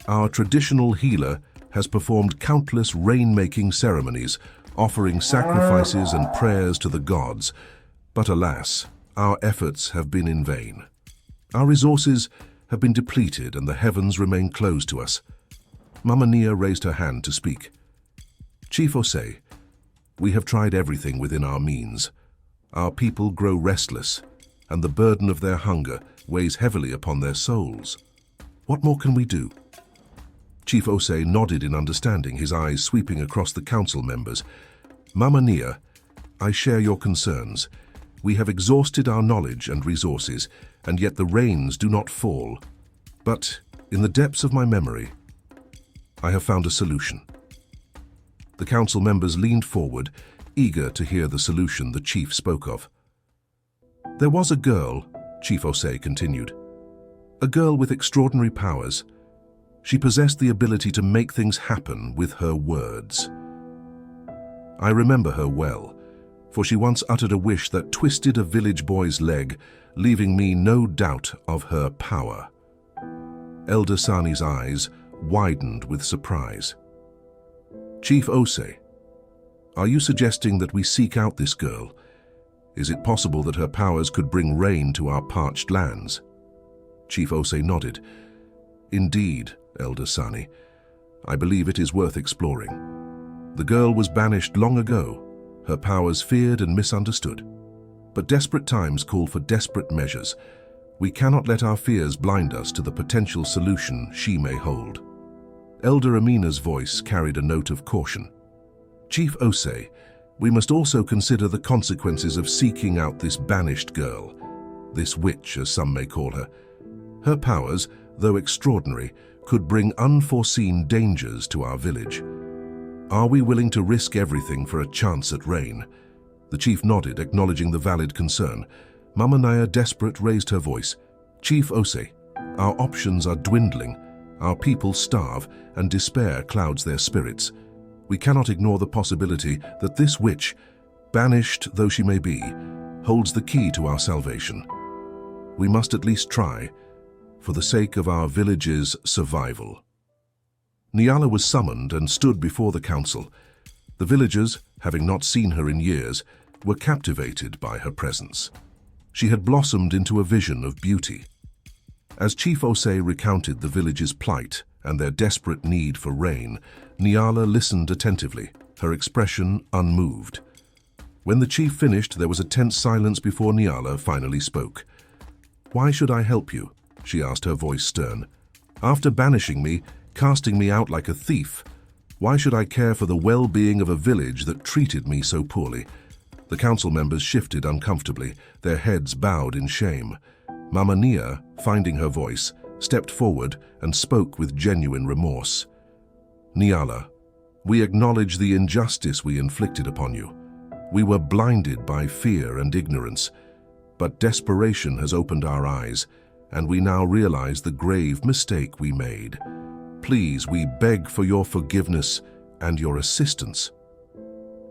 [SPEAKER 1] "Our traditional healer has performed countless rain-making ceremonies, offering sacrifices and prayers to the gods. But alas, our efforts have been in vain. Our resources have been depleted and the heavens remain closed to us." Mama Nia raised her hand to speak. "Chief Osei, we have tried everything within our means. Our people grow restless, and the burden of their hunger weighs heavily upon their souls. What more can we do?" Chief Osei nodded in understanding, his eyes sweeping across the council members. "Mama Nia, I share your concerns. We have exhausted our knowledge and resources, and yet the rains do not fall. But in the depths of my memory, I have found a solution." The council members leaned forward, eager to hear the solution the chief spoke of. "There was a girl," Chief Osei continued, "a girl with extraordinary powers. She possessed the ability to make things happen with her words. I remember her well, for she once uttered a wish that twisted a village boy's leg, leaving me no doubt of her power." Elder Sani's eyes widened with surprise. "Chief Osei, are you suggesting that we seek out this girl? Is it possible that her powers could bring rain to our parched lands?" Chief Osei nodded. "Indeed, Elder Sani, I believe it is worth exploring. The girl was banished long ago, her powers feared and misunderstood. But desperate times call for desperate measures. We cannot let our fears blind us to the potential solution she may hold." Elder Amina's voice carried a note of caution. "Chief Osei, we must also consider the consequences of seeking out this banished girl, this witch as some may call her. Her powers, though extraordinary, could bring unforeseen dangers to our village. Are we willing to risk everything for a chance at rain?" The chief nodded, acknowledging the valid concern. Mama Nia, desperate, raised her voice. "Chief Osei, our options are dwindling. Our people starve, and despair clouds their spirits. We cannot ignore the possibility that this witch, banished though she may be, holds the key to our salvation. We must at least try, for the sake of our village's survival." Nyala was summoned and stood before the council. The villagers, having not seen her in years, were captivated by her presence. She had blossomed into a vision of beauty. As Chief Osei recounted the village's plight and their desperate need for rain, Nyala listened attentively, her expression unmoved. When the chief finished, there was a tense silence before Nyala finally spoke. "Why should I help you?" she asked, her voice stern. "After banishing me, casting me out like a thief, why should I care for the well-being of a village that treated me so poorly?" The council members shifted uncomfortably, their heads bowed in shame. Mama Nia, finding her voice, stepped forward and spoke with genuine remorse. "Nyala, we acknowledge the injustice we inflicted upon you. We were blinded by fear and ignorance, but desperation has opened our eyes, and we now realize the grave mistake we made. Please, we beg for your forgiveness and your assistance."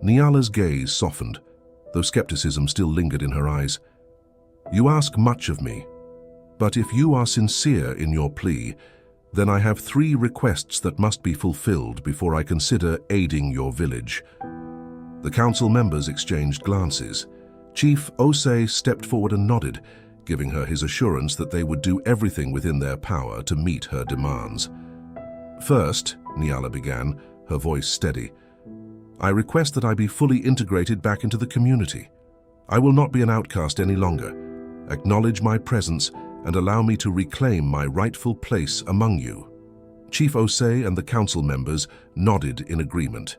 [SPEAKER 1] Nyala's gaze softened, though skepticism still lingered in her eyes. "You ask much of me, but if you are sincere in your plea, then I have 3 requests that must be fulfilled before I consider aiding your village." The council members exchanged glances. Chief Osei stepped forward and nodded, giving her his assurance that they would do everything within their power to meet her demands. "First," Nyala began, her voice steady, "I request that I be fully integrated back into the community. I will not be an outcast any longer. Acknowledge my presence and allow me to reclaim my rightful place among you." Chief Osei and the council members nodded in agreement.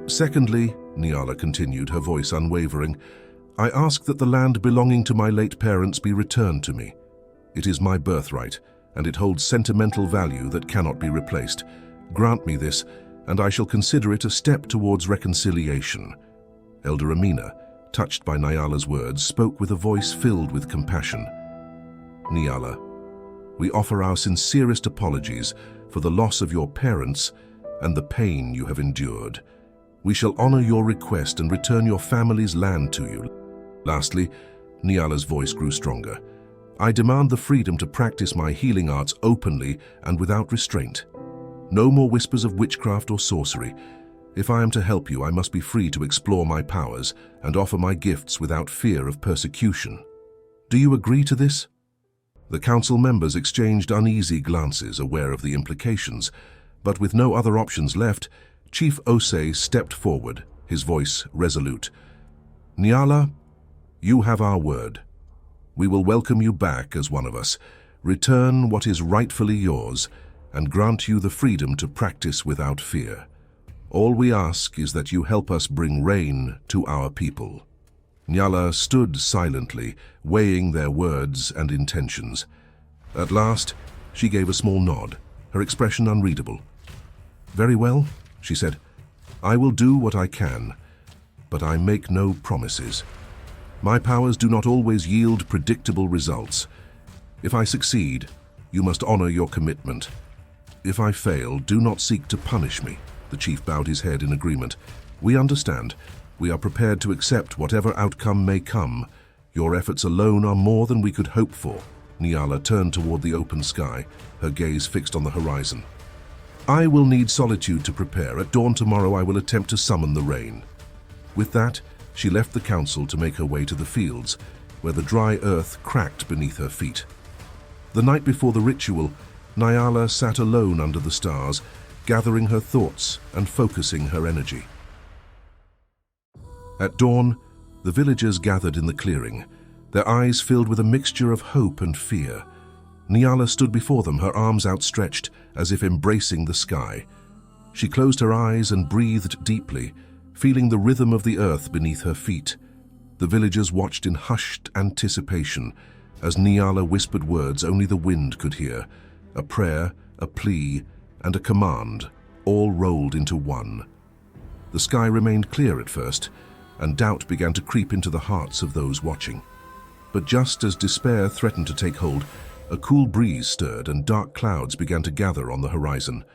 [SPEAKER 1] "Secondly," Nyala continued, her voice unwavering, "I ask that the land belonging to my late parents be returned to me. It is my birthright, and it holds sentimental value that cannot be replaced. Grant me this, and I shall consider it a step towards reconciliation." Elder Amina, touched by Nyala's words, spoke with a voice filled with compassion. "Nyala, we offer our sincerest apologies for the loss of your parents and the pain you have endured. We shall honor your request and return your family's land to you. Lastly," Nyala's voice grew stronger, "I demand the freedom to practice my healing arts openly and without restraint. No more whispers of witchcraft or sorcery. If I am to help you, I must be free to explore my powers and offer my gifts without fear of persecution. Do you agree to this?" The council members exchanged uneasy glances, aware of the implications, but with no other options left, Chief Osei stepped forward, his voice resolute. "Nyala, you have our word. We will welcome you back as one of us, return what is rightfully yours, and grant you the freedom to practice without fear. All we ask is that you help us bring rain to our people." Nyala stood silently, weighing their words and intentions. At last, she gave a small nod, her expression unreadable. "Very well," she said. "I will do what I can, but I make no promises. My powers do not always yield predictable results. If I succeed, you must honor your commitment. If I fail, do not seek to punish me." The chief bowed his head in agreement. "We understand. We are prepared to accept whatever outcome may come. Your efforts alone are more than we could hope for." Nyala turned toward the open sky, her gaze fixed on the horizon. "I will need solitude to prepare. At dawn tomorrow I will attempt to summon the rain." With that, she left the council to make her way to the fields, where the dry earth cracked beneath her feet. The night before the ritual, Nyala sat alone under the stars, gathering her thoughts and focusing her energy. At dawn, the villagers gathered in the clearing, their eyes filled with a mixture of hope and fear. Nyala stood before them, her arms outstretched, as if embracing the sky. She closed her eyes and breathed deeply, feeling the rhythm of the earth beneath her feet. The villagers watched in hushed anticipation, as Nyala whispered words only the wind could hear, a prayer, a plea, and a command, all rolled into one. The sky remained clear at first, and doubt began to creep into the hearts of those watching. But just as despair threatened to take hold, a cool breeze stirred and dark clouds began to gather on the horizon.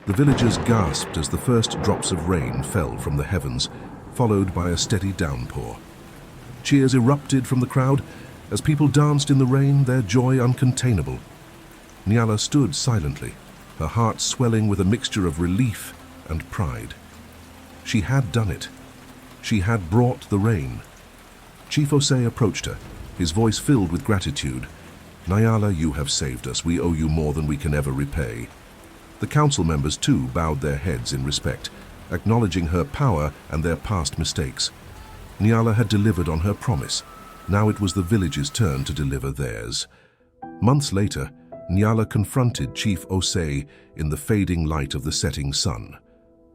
[SPEAKER 1] The villagers gasped as the first drops of rain fell from the heavens, followed by a steady downpour. Cheers erupted from the crowd as people danced in the rain, their joy uncontainable. Nyala stood silently, her heart swelling with a mixture of relief and pride. She had done it. She had brought the rain. Chief Osei approached her, his voice filled with gratitude. "Nyala, you have saved us. We owe you more than we can ever repay." The council members, too, bowed their heads in respect, acknowledging her power and their past mistakes. Nyala had delivered on her promise. Now it was the village's turn to deliver theirs. Months later, Nyala confronted Chief Osei in the fading light of the setting sun.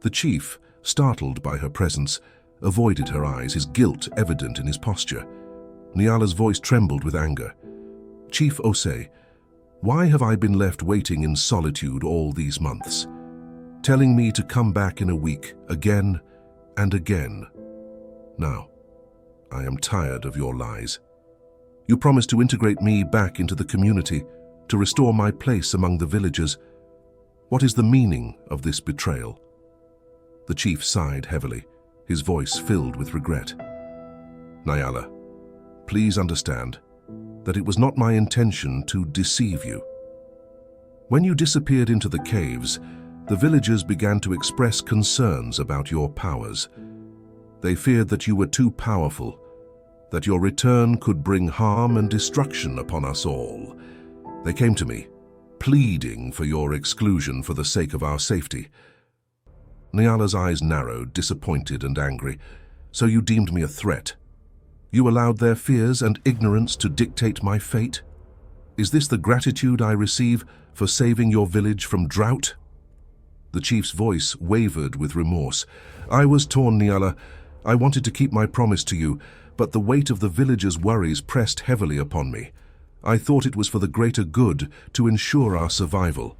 [SPEAKER 1] The chief, startled by her presence, avoided her eyes, his guilt evident in his posture. Nyala's voice trembled with anger. "Chief Osei, why have I been left waiting in solitude all these months? Telling me to come back in a week, again and again. Now, I am tired of your lies. You promised to integrate me back into the community, to restore my place among the villagers. What is the meaning of this betrayal?" The chief sighed heavily, his voice filled with regret. "Nyala, please understand that it was not my intention to deceive you. When you disappeared into the caves, the villagers began to express concerns about your powers. They feared that you were too powerful, that your return could bring harm and destruction upon us all. They came to me, pleading for your exclusion for the sake of our safety." Nyala's eyes narrowed, disappointed and angry. "So you deemed me a threat? You allowed their fears and ignorance to dictate my fate? Is this the gratitude I receive for saving your village from drought?" The chief's voice wavered with remorse. "I was torn, Nyala. I wanted to keep my promise to you, but the weight of the villagers' worries pressed heavily upon me. I thought it was for the greater good, to ensure our survival."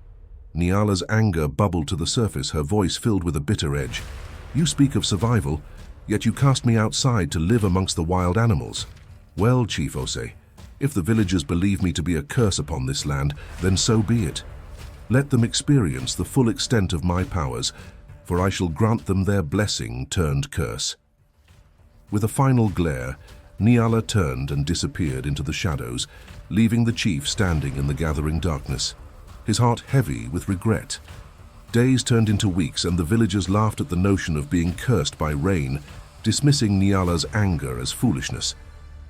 [SPEAKER 1] Nyala's anger bubbled to the surface, her voice filled with a bitter edge. "You speak of survival, yet you cast me outside to live amongst the wild animals. Well, Chief Osei, if the villagers believe me to be a curse upon this land, then so be it. Let them experience the full extent of my powers, for I shall grant them their blessing turned curse." With a final glare, Nyala turned and disappeared into the shadows, leaving the chief standing in the gathering darkness, his heart heavy with regret. Days turned into weeks, and the villagers laughed at the notion of being cursed by rain, dismissing Nyala's anger as foolishness.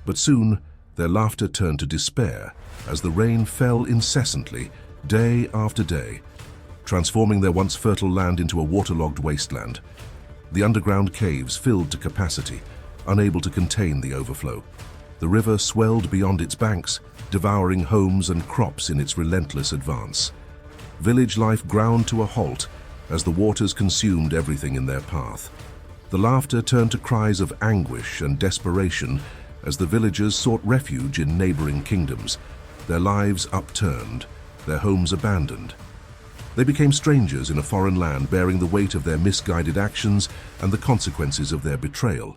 [SPEAKER 1] But soon, their laughter turned to despair as the rain fell incessantly, day after day, transforming their once fertile land into a waterlogged wasteland. The underground caves filled to capacity, unable to contain the overflow. The river swelled beyond its banks, devouring homes and crops in its relentless advance. Village life ground to a halt as the waters consumed everything in their path. The laughter turned to cries of anguish and desperation as the villagers sought refuge in neighboring kingdoms, their lives upturned, their homes abandoned. They became strangers in a foreign land, bearing the weight of their misguided actions and the consequences of their betrayal.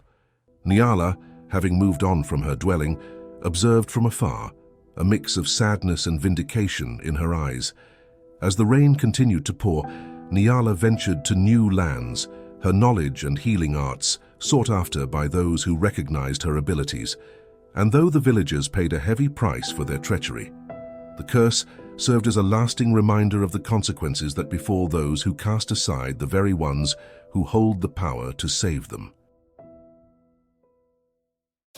[SPEAKER 1] Nyala, having moved on from her dwelling, observed from afar, a mix of sadness and vindication in her eyes. As the rain continued to pour, Nyala ventured to new lands, her knowledge and healing arts sought after by those who recognized her abilities. And though the villagers paid a heavy price for their treachery, the curse served as a lasting reminder of the consequences that befall those who cast aside the very ones who hold the power to save them.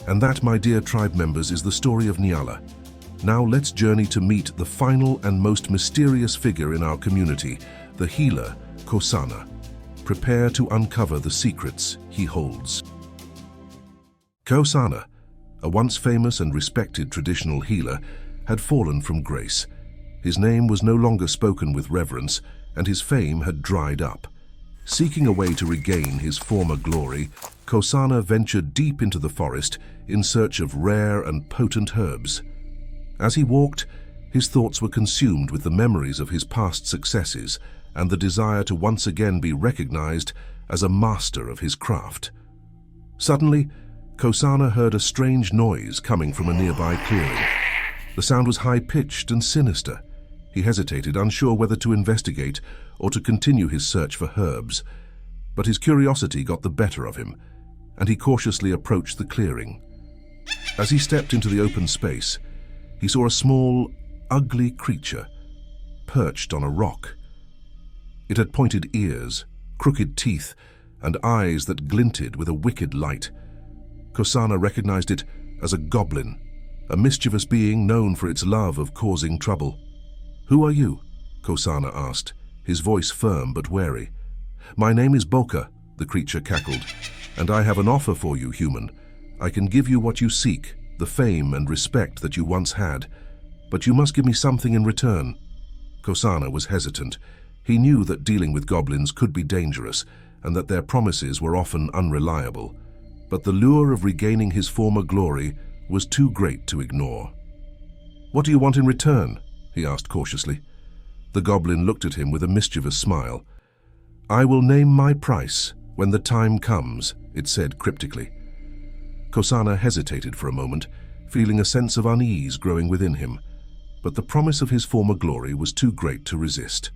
[SPEAKER 1] And that, my dear tribe members, is the story of Nyala. Now let's journey to meet the final and most mysterious figure in our community, the healer, Kosana. Prepare to uncover the secrets he holds. Kosana, a once famous and respected traditional healer, had fallen from grace. His name was no longer spoken with reverence, and his fame had dried up. Seeking a way to regain his former glory, Kosana ventured deep into the forest in search of rare and potent herbs. As he walked, his thoughts were consumed with the memories of his past successes and the desire to once again be recognized as a master of his craft. Suddenly, Kosana heard a strange noise coming from a nearby clearing. The sound was high-pitched and sinister. He hesitated, unsure whether to investigate or to continue his search for herbs. But his curiosity got the better of him, and he cautiously approached the clearing. As he stepped into the open space, he saw a small, ugly creature perched on a rock. It had pointed ears, crooked teeth, and eyes that glinted with a wicked light. Kosana recognized it as a goblin, a mischievous being known for its love of causing trouble. "Who are you?" Kosana asked, his voice firm but wary. "My name is Boka," the creature cackled, "and I have an offer for you, human. I can give you what you seek, the fame and respect that you once had, but you must give me something in return." Kosana was hesitant. He knew that dealing with goblins could be dangerous and that their promises were often unreliable, but the lure of regaining his former glory was too great to ignore. "What do you want in return?" he asked cautiously. The goblin looked at him with a mischievous smile. "I will name my price when the time comes," it said cryptically. Kosana hesitated for a moment, feeling a sense of unease growing within him, but the promise of his former glory was too great to resist.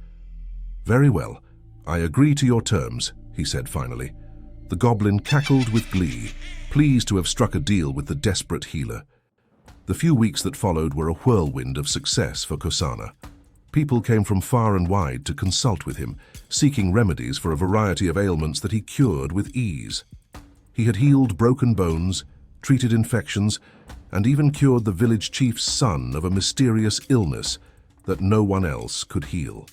[SPEAKER 1] "Very well, I agree to your terms," he said finally. The goblin cackled with glee, pleased to have struck a deal with the desperate healer. The few weeks that followed were a whirlwind of success for Kosana. People came from far and wide to consult with him, seeking remedies for a variety of ailments that he cured with ease. He had healed broken bones, treated infections, and even cured the village chief's son of a mysterious illness that no one else could heal.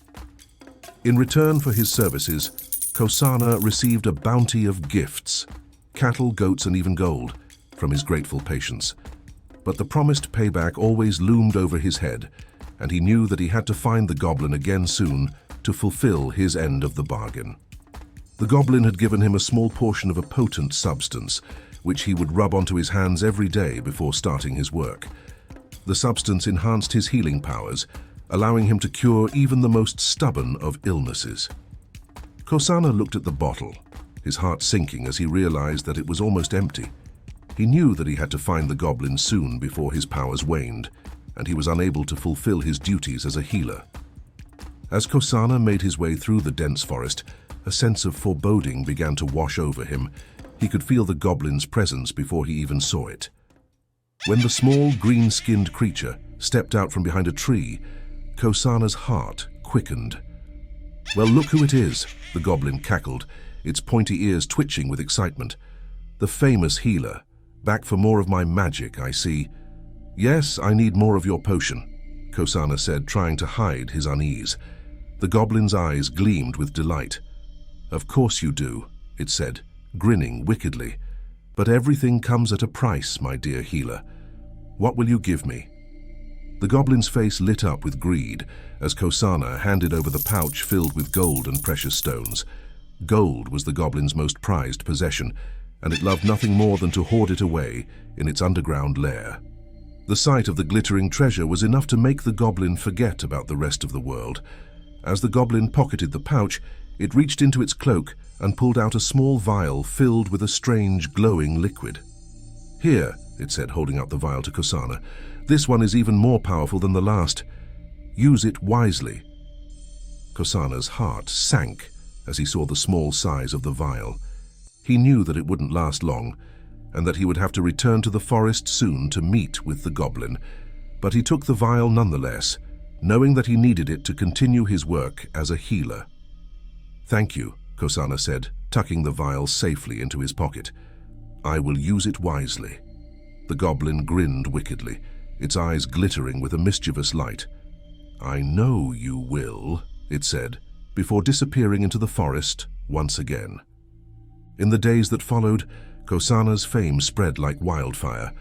[SPEAKER 1] In return for his services, Kosana received a bounty of gifts, cattle, goats, and even gold, from his grateful patients. But the promised payback always loomed over his head, and he knew that he had to find the goblin again soon to fulfill his end of the bargain. The goblin had given him a small portion of a potent substance, which he would rub onto his hands every day before starting his work. The substance enhanced his healing powers, allowing him to cure even the most stubborn of illnesses. Kosana looked at the bottle, his heart sinking as he realized that it was almost empty. He knew that he had to find the goblin soon before his powers waned, and he was unable to fulfill his duties as a healer. As Kosana made his way through the dense forest, a sense of foreboding began to wash over him. He could feel the goblin's presence before he even saw it. When the small, green-skinned creature stepped out from behind a tree, Kosana's heart quickened. "Well, look who it is," the goblin cackled, its pointy ears twitching with excitement. "The famous healer. Back for more of my magic, I see." "Yes, I need more of your potion," Kosana said, trying to hide his unease. The goblin's eyes gleamed with delight. "Of course you do," it said, grinning wickedly. "But everything comes at a price, my dear healer. What will you give me?" The goblin's face lit up with greed as Kosana handed over the pouch filled with gold and precious stones. Gold was the goblin's most prized possession, and it loved nothing more than to hoard it away in its underground lair. The sight of the glittering treasure was enough to make the goblin forget about the rest of the world. As the goblin pocketed the pouch, it reached into its cloak and pulled out a small vial filled with a strange, glowing liquid. "Here," it said, holding out the vial to Kosana. "This one is even more powerful than the last. Use it wisely." Kosana's heart sank as he saw the small size of the vial. He knew that it wouldn't last long, and that he would have to return to the forest soon to meet with the goblin. But he took the vial nonetheless, knowing that he needed it to continue his work as a healer. "Thank you," Kosana said, tucking the vial safely into his pocket. "I will use it wisely." The goblin grinned wickedly, its eyes glittering with a mischievous light. "I know you will," it said, before disappearing into the forest once again. In the days that followed, Kosana's fame spread like wildfire.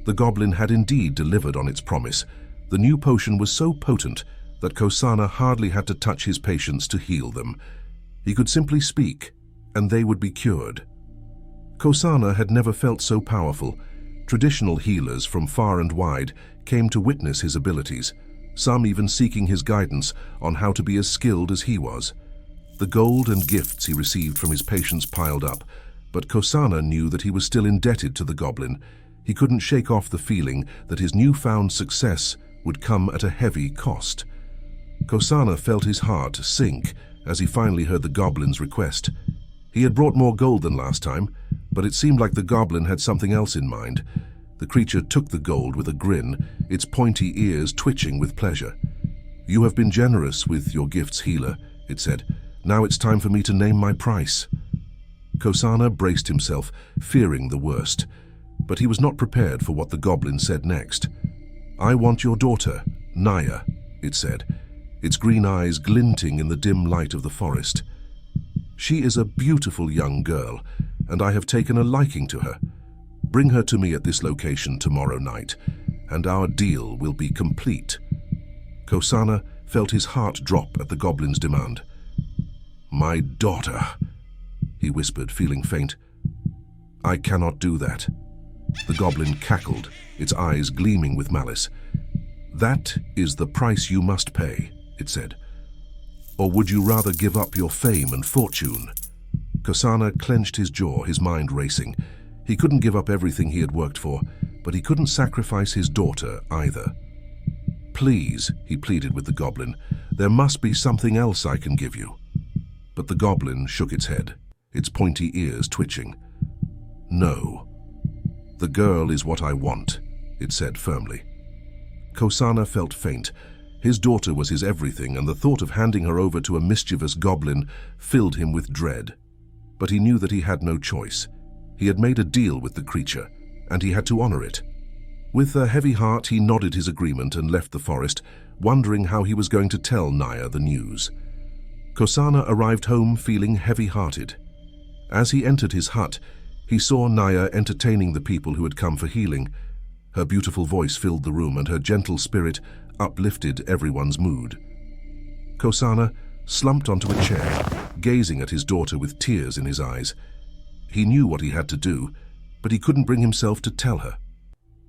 [SPEAKER 1] The goblin had indeed delivered on its promise. The new potion was so potent that Kosana hardly had to touch his patients to heal them. He could simply speak, and they would be cured. Kosana had never felt so powerful. Traditional healers from far and wide came to witness his abilities, some even seeking his guidance on how to be as skilled as he was. The gold and gifts he received from his patients piled up, but Kosana knew that he was still indebted to the goblin. He couldn't shake off the feeling that his newfound success would come at a heavy cost. Kosana felt his heart sink as he finally heard the goblin's request. He had brought more gold than last time, but it seemed like the goblin had something else in mind. The creature took the gold with a grin, its pointy ears twitching with pleasure. "You have been generous with your gifts, healer," it said. "Now it's time for me to name my price." Kosana braced himself, fearing the worst, but he was not prepared for what the goblin said next. "I want your daughter, Naya," it said, its green eyes glinting in the dim light of the forest. "She is a beautiful young girl, and I have taken a liking to her. Bring her to me at this location tomorrow night, and our deal will be complete." Kosana felt his heart drop at the goblin's demand. "My daughter," he whispered, feeling faint. "I cannot do that." The goblin cackled, its eyes gleaming with malice. "That is the price you must pay," it said. "Or would you rather give up your fame and fortune?" Kosana clenched his jaw, his mind racing. He couldn't give up everything he had worked for, but he couldn't sacrifice his daughter either. "Please," he pleaded with the goblin, "there must be something else I can give you." But the goblin shook its head, its pointy ears twitching. "No. The girl is what I want," it said firmly. Kosana felt faint. His daughter was his everything, and the thought of handing her over to a mischievous goblin filled him with dread. But he knew that he had no choice. He had made a deal with the creature, and he had to honor it. With a heavy heart, he nodded his agreement and left the forest, wondering how he was going to tell Naya the news. Kosana arrived home feeling heavy-hearted. As he entered his hut, he saw Naya entertaining the people who had come for healing. Her beautiful voice filled the room, and her gentle spirit uplifted everyone's mood. Kosana slumped onto a chair, gazing at his daughter with tears in his eyes. He knew what he had to do, but he couldn't bring himself to tell her.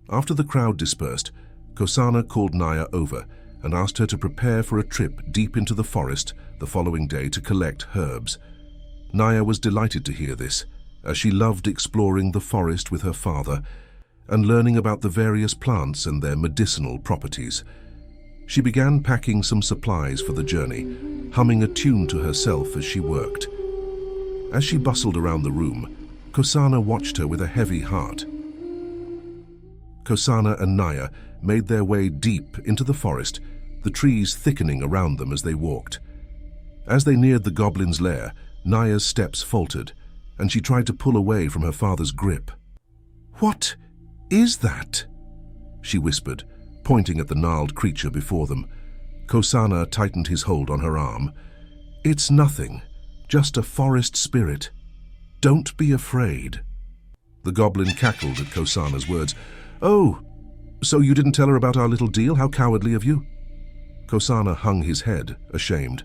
[SPEAKER 1] After the crowd dispersed, Kosana called Naya over and asked her to prepare for a trip deep into the forest the following day to collect herbs. Naya was delighted to hear this, as she loved exploring the forest with her father and learning about the various plants and their medicinal properties. She began packing some supplies for the journey, humming a tune to herself as she worked. As she bustled around the room, Kosana watched her with a heavy heart. Kosana and Naya made their way deep into the forest, the trees thickening around them as they walked. As they neared the goblin's lair, Naya's steps faltered, and she tried to pull away from her father's grip. "What is that?" she whispered, pointing at the gnarled creature before them. Kosana tightened his hold on her arm. "It's nothing, just a forest spirit. Don't be afraid." The goblin cackled at Kosana's words. "Oh, so you didn't tell her about our little deal? How cowardly of you." Kosana hung his head, ashamed.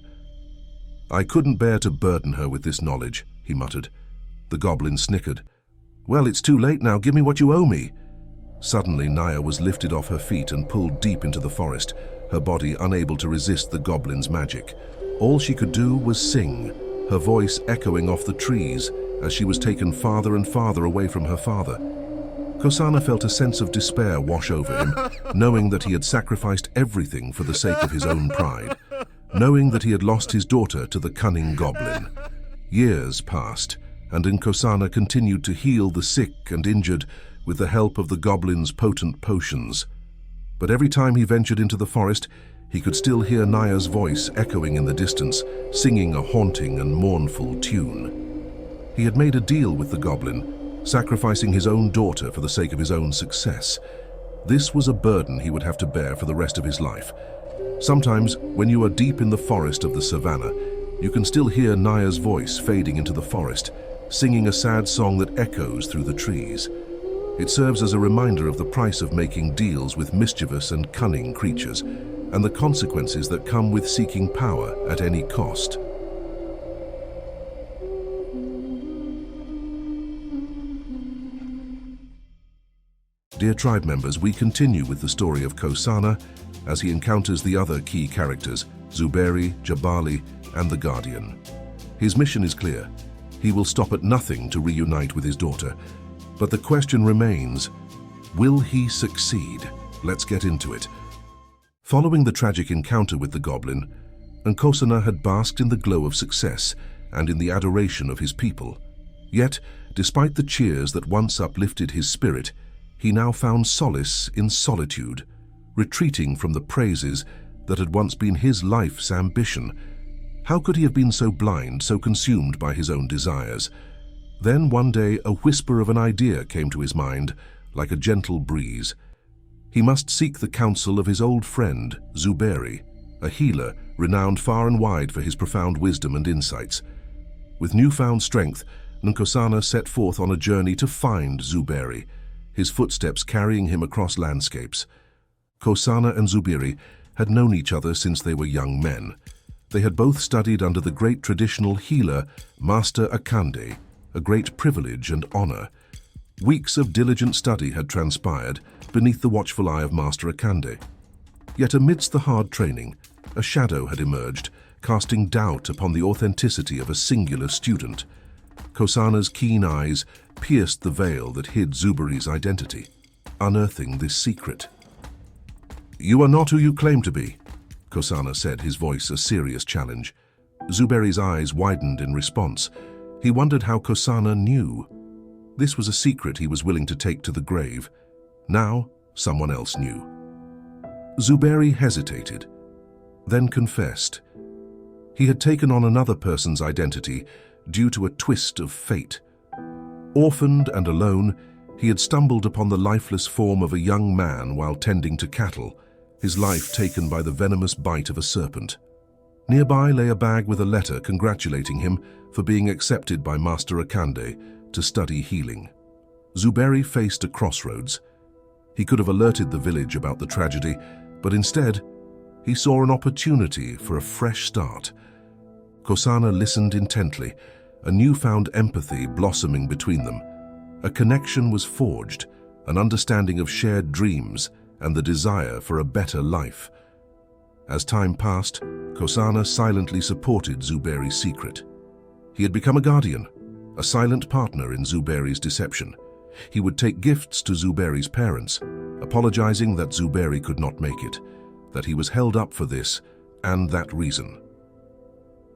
[SPEAKER 1] "I couldn't bear to burden her with this knowledge," he muttered. The goblin snickered. "Well, it's too late now. Give me what you owe me." Suddenly, Naya was lifted off her feet and pulled deep into the forest, her body unable to resist the goblin's magic. All she could do was sing, her voice echoing off the trees as she was taken farther and farther away from her father. Kosana felt a sense of despair wash over him, knowing that he had sacrificed everything for the sake of his own pride, knowing that he had lost his daughter to the cunning goblin. Years passed, and Kosana continued to heal the sick and injured with the help of the goblin's potent potions. But every time he ventured into the forest, he could still hear Naya's voice echoing in the distance, singing a haunting and mournful tune. He had made a deal with the goblin, sacrificing his own daughter for the sake of his own success. This was a burden he would have to bear for the rest of his life. Sometimes, when you are deep in the forest of the savannah, you can still hear Naya's voice fading into the forest, singing a sad song that echoes through the trees. It serves as a reminder of the price of making deals with mischievous and cunning creatures, and the consequences that come with seeking power at any cost. Dear tribe members, we continue with the story of Kosana as he encounters the other key characters, Zuberi, Jabali, and the Guardian. His mission is clear. He will stop at nothing to reunite with his daughter. But the question remains, will he succeed? Let's get into it. Following the tragic encounter with the goblin, Kosana had basked in the glow of success and in the adoration of his people. Yet, despite the cheers that once uplifted his spirit, he now found solace in solitude, retreating from the praises that had once been his life's ambition. How could he have been so blind, so consumed by his own desires? Then one day a whisper of an idea came to his mind, like a gentle breeze. He must seek the counsel of his old friend, Zuberi, a healer renowned far and wide for his profound wisdom and insights. With newfound strength, Kosana set forth on a journey to find Zuberi. his footsteps carrying him across landscapes. Kosana and Zuberi had known each other since they were young men. They had both studied under the great traditional healer, Master Akande, a great privilege and honor. Weeks of diligent study had transpired beneath the watchful eye of Master Akande. Yet amidst the hard training, a shadow had emerged, casting doubt upon the authenticity of a singular student. Kosana's keen eyes pierced the veil that hid Zuberi's identity, unearthing this secret. "You are not who you claim to be," Kosana said, his voice a serious challenge. Zuberi's eyes widened in response. He wondered how Kosana knew. This was a secret he was willing to take to the grave. Now, someone else knew. Zuberi hesitated, then confessed. He had taken on another person's identity due to a twist of fate. Orphaned and alone, he had stumbled upon the lifeless form of a young man while tending to cattle, his life taken by the venomous bite of a serpent. Nearby lay a bag with a letter congratulating him for being accepted by Master Akande to study healing. Zuberi faced a crossroads. He could have alerted the village about the tragedy, but instead, he saw an opportunity for a fresh start. Kosana listened intently, a newfound empathy blossoming between them. A connection was forged, an understanding of shared dreams and the desire for a better life. As time passed, Kosana silently supported Zuberi's secret. He had become a guardian, a silent partner in Zuberi's deception. He would take gifts to Zuberi's parents, apologizing that Zuberi could not make it, that he was held up for this and that reason.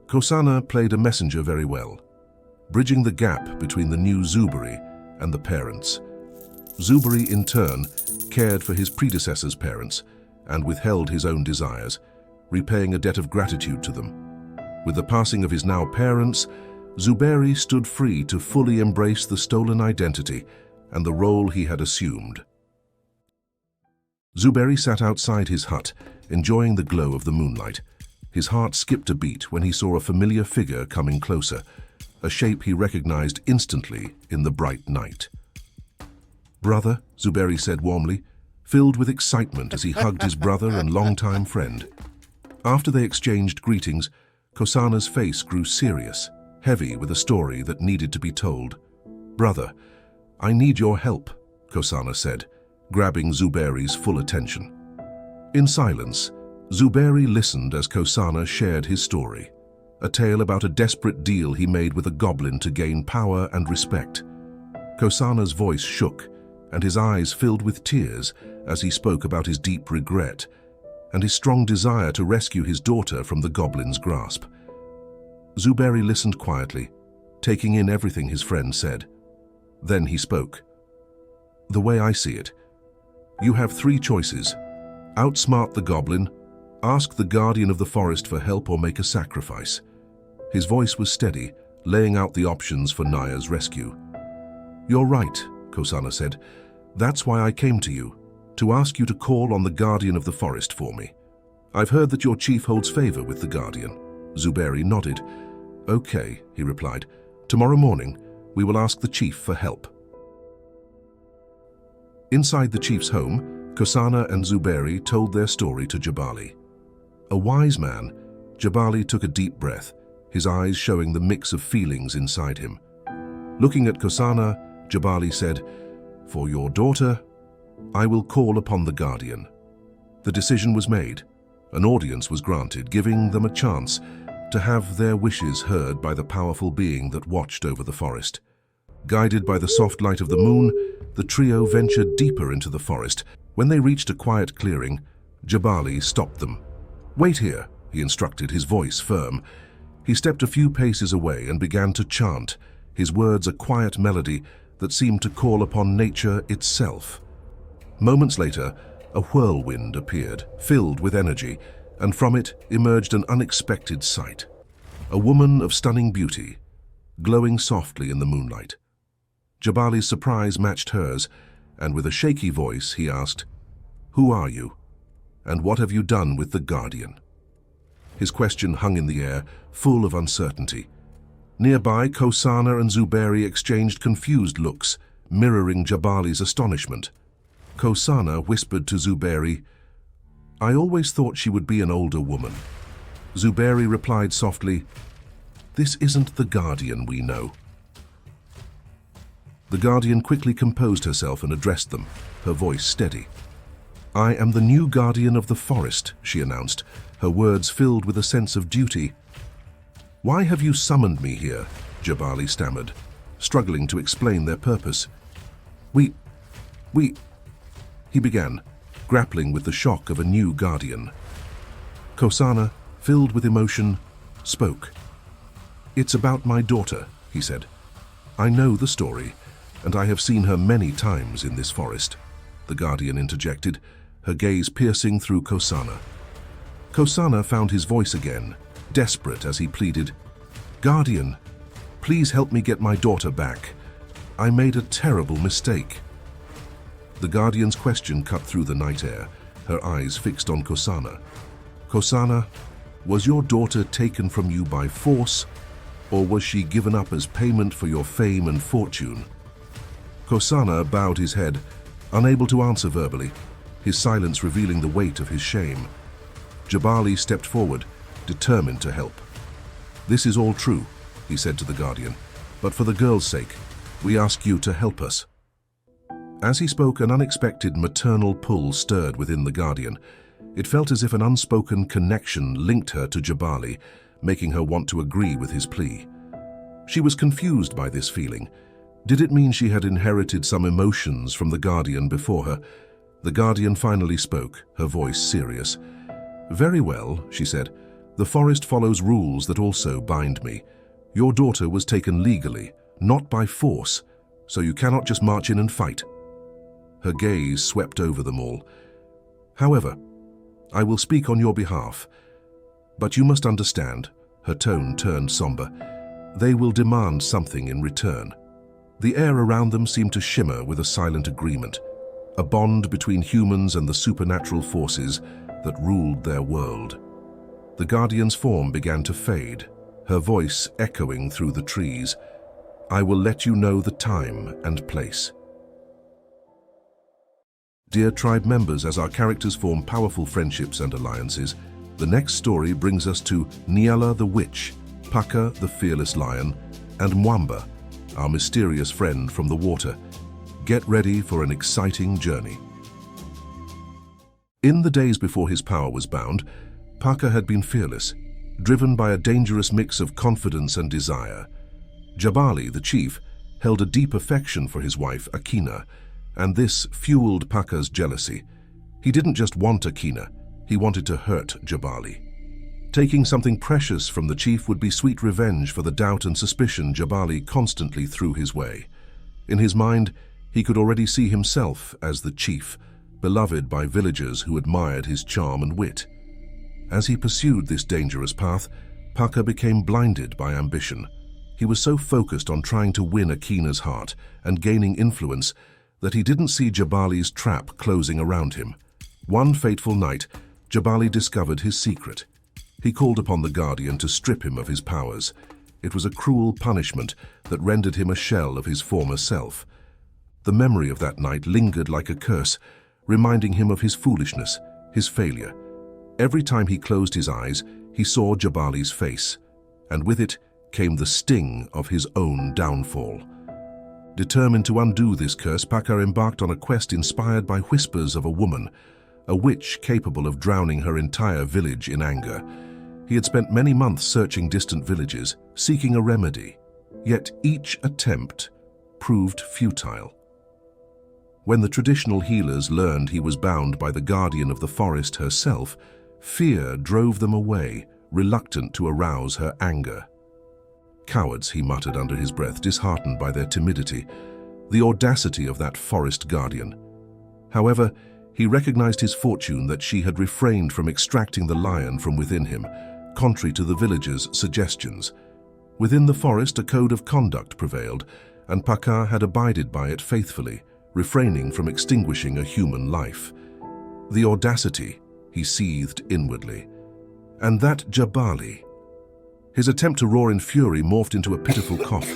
[SPEAKER 1] Kosana played a messenger very well, bridging the gap between the new Zuberi and the parents. Zuberi, in turn, cared for his predecessor's parents and withheld his own desires, repaying a debt of gratitude to them. With the passing of his now parents, Zuberi stood free to fully embrace the stolen identity and the role he had assumed. Zuberi sat outside his hut, enjoying the glow of the moonlight. His heart skipped a beat when he saw a familiar figure coming closer, a shape he recognized instantly in the bright night. "Brother," Zuberi said warmly, filled with excitement as he hugged his brother and longtime friend. After they exchanged greetings, Kosana's face grew serious, heavy with a story that needed to be told. "Brother, I need your help," Kosana said, grabbing Zuberi's full attention. In silence, Zuberi listened as Kosana shared his story, a tale about a desperate deal he made with a goblin to gain power and respect. Kosana's voice shook, and his eyes filled with tears as he spoke about his deep regret and his strong desire to rescue his daughter from the goblin's grasp. Zuberi listened quietly, taking in everything his friend said. Then he spoke. "The way I see it, you have three choices. Outsmart the goblin, ask the guardian of the forest for help, or make a sacrifice." His voice was steady, laying out the options for Naya's rescue. "You're right," Kosana said. "That's why I came to you, to ask you to call on the guardian of the forest for me. I've heard that your chief holds favor with the guardian." Zuberi nodded. "Okay," he replied. "Tomorrow morning, we will ask the chief for help." Inside the chief's home, Kosana and Zuberi told their story to Jabali. A wise man, Jabali took a deep breath, his eyes showing the mix of feelings inside him. Looking at Kosana, Jabali said, "For your daughter, I will call upon the guardian." The decision was made. An audience was granted, giving them a chance to have their wishes heard by the powerful being that watched over the forest. Guided by the soft light of the moon, the trio ventured deeper into the forest. When they reached a quiet clearing, Jabali stopped them. "Wait here," he instructed, his voice firm. He stepped a few paces away and began to chant, his words a quiet melody that seemed to call upon nature itself. Moments later, a whirlwind appeared, filled with energy, and from it emerged an unexpected sight. A woman of stunning beauty, glowing softly in the moonlight. Jabali's surprise matched hers, and with a shaky voice he asked, "Who are you? And what have you done with the guardian?" His question hung in the air, full of uncertainty. Nearby, Kosana and Zuberi exchanged confused looks, mirroring Jabali's astonishment. Kosana whispered to Zuberi, "I always thought she would be an older woman." Zuberi replied softly, "This isn't the Guardian we know." The Guardian quickly composed herself and addressed them, her voice steady. "I am the new Guardian of the forest," she announced, her words filled with a sense of duty. "Why have you summoned me here?" Jabali stammered, struggling to explain their purpose. We, he began, grappling with the shock of a new Guardian. Kosana, filled with emotion, spoke. "It's about my daughter," he said. "I know the story, and I have seen her many times in this forest," the Guardian interjected, her gaze piercing through Kosana. Kosana found his voice again, desperate as he pleaded, "Guardian, please help me get my daughter back. I made a terrible mistake." The Guardian's question cut through the night air, her eyes fixed on Kosana. "Kosana, was your daughter taken from you by force, or was she given up as payment for your fame and fortune?" Kosana bowed his head, unable to answer verbally, his silence revealing the weight of his shame. Jabali stepped forward, determined to help. "This is all true," he said to the Guardian, "but for the girl's sake, we ask you to help us." As he spoke, an unexpected maternal pull stirred within the Guardian. It felt as if an unspoken connection linked her to Jabali, making her want to agree with his plea. She was confused by this feeling. Did it mean she had inherited some emotions from the Guardian before her? The Guardian finally spoke, her voice serious. "Very well," she said. "The forest follows rules that also bind me. Your daughter was taken legally, not by force, so you cannot just march in and fight." Her gaze swept over them all. "However, I will speak on your behalf. But you must understand," her tone turned somber, "they will demand something in return." The air around them seemed to shimmer with a silent agreement, a bond between humans and the supernatural forces that ruled their world. The Guardian's form began to fade, her voice echoing through the trees. "I will let you know the time and place." Dear tribe members, as our characters form powerful friendships and alliances, the next story brings us to Nyala the Witch, Paka the Fearless Lion, and Mwamba, our mysterious friend from the water. Get ready for an exciting journey. In the days before his power was bound, Paka had been fearless, driven by a dangerous mix of confidence and desire. Jabali, the chief, held a deep affection for his wife, Akina, and this fueled Paka's jealousy. He didn't just want Akina, he wanted to hurt Jabali. Taking something precious from the chief would be sweet revenge for the doubt and suspicion Jabali constantly threw his way. In his mind, he could already see himself as the chief, beloved by villagers who admired his charm and wit. As he pursued this dangerous path, Paka became blinded by ambition. He was so focused on trying to win Akina's heart and gaining influence that he didn't see Jabali's trap closing around him. One fateful night, Jabali discovered his secret. He called upon the Guardian to strip him of his powers. It was a cruel punishment that rendered him a shell of his former self. The memory of that night lingered like a curse, reminding him of his foolishness, his failure. Every time he closed his eyes, he saw Jabali's face, and with it came the sting of his own downfall. Determined to undo this curse, Paka embarked on a quest inspired by whispers of a woman, a witch capable of drowning her entire village in anger. He had spent many months searching distant villages, seeking a remedy, yet each attempt proved futile. When the traditional healers learned he was bound by the Guardian of the forest herself, fear drove them away, reluctant to arouse her anger. "Cowards," he muttered under his breath, disheartened by their timidity, the audacity of that forest guardian. However, he recognized his fortune that she had refrained from extracting the lion from within him, contrary to the villagers' suggestions. Within the forest, a code of conduct prevailed, and Paka had abided by it faithfully, refraining from extinguishing a human life. The audacity, he seethed inwardly. And that Jabali. His attempt to roar in fury morphed into a pitiful cough.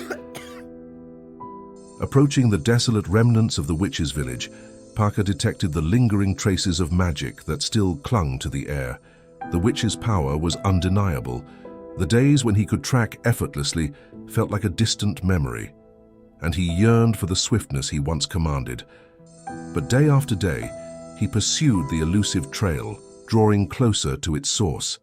[SPEAKER 1] Approaching the desolate remnants of the witch's village, Parker detected the lingering traces of magic that still clung to the air. The witch's power was undeniable. The days when he could track effortlessly felt like a distant memory, and he yearned for the swiftness he once commanded. But day after day, he pursued the elusive trail, drawing closer to its source.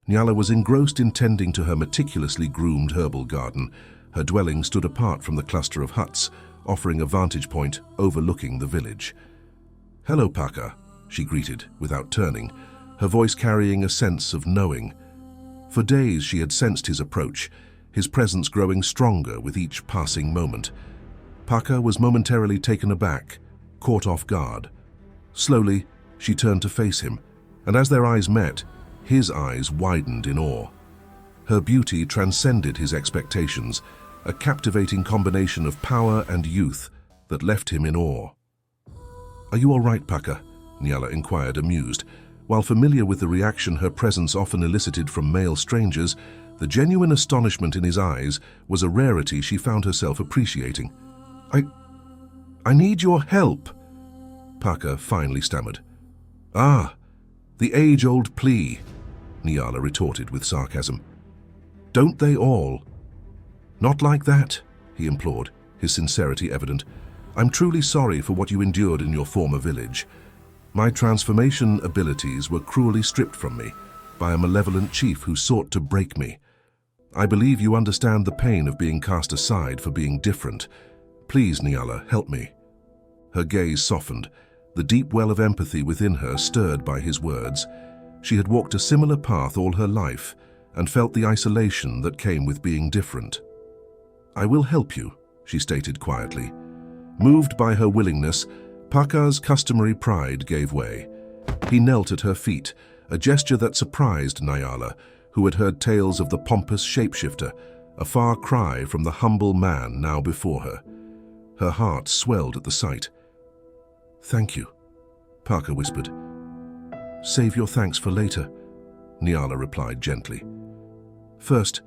[SPEAKER 1] Nyala was engrossed in tending to her meticulously groomed herbal garden. Her dwelling stood apart from the cluster of huts, offering a vantage point overlooking the village. "Hello, Parker," she greeted, without turning, her voice carrying a sense of knowing. For days she had sensed his approach, his presence growing stronger with each passing moment. Parker was momentarily taken aback, caught off guard. Slowly, she turned to face him, and as their eyes met, his eyes widened in awe. Her beauty transcended his expectations, a captivating combination of power and youth that left him in awe. "Are you all right, Parker?" Nyala inquired, amused. While familiar with the reaction her presence often elicited from male strangers, the genuine astonishment in his eyes was a rarity she found herself appreciating. I need your help," Parker finally stammered. "Ah, the age-old plea," Nyala retorted with sarcasm. "Don't they all?" "Not like that," he implored, his sincerity evident. "I'm truly sorry for what you endured in your former village. My transformation abilities were cruelly stripped from me by a malevolent chief who sought to break me. I believe you understand the pain of being cast aside for being different. Please, Nyala, help me." Her gaze softened, the deep well of empathy within her stirred by his words. She had walked a similar path all her life and felt the isolation that came with being different. "I will help you," she stated quietly. Moved by her willingness, Parker's customary pride gave way. He knelt at her feet, a gesture that surprised Nyala, who had heard tales of the pompous shapeshifter, a far cry from the humble man now before her. Her heart swelled at the sight. "Thank you," Parker whispered. "Save your thanks for later," Nyala replied gently. "First,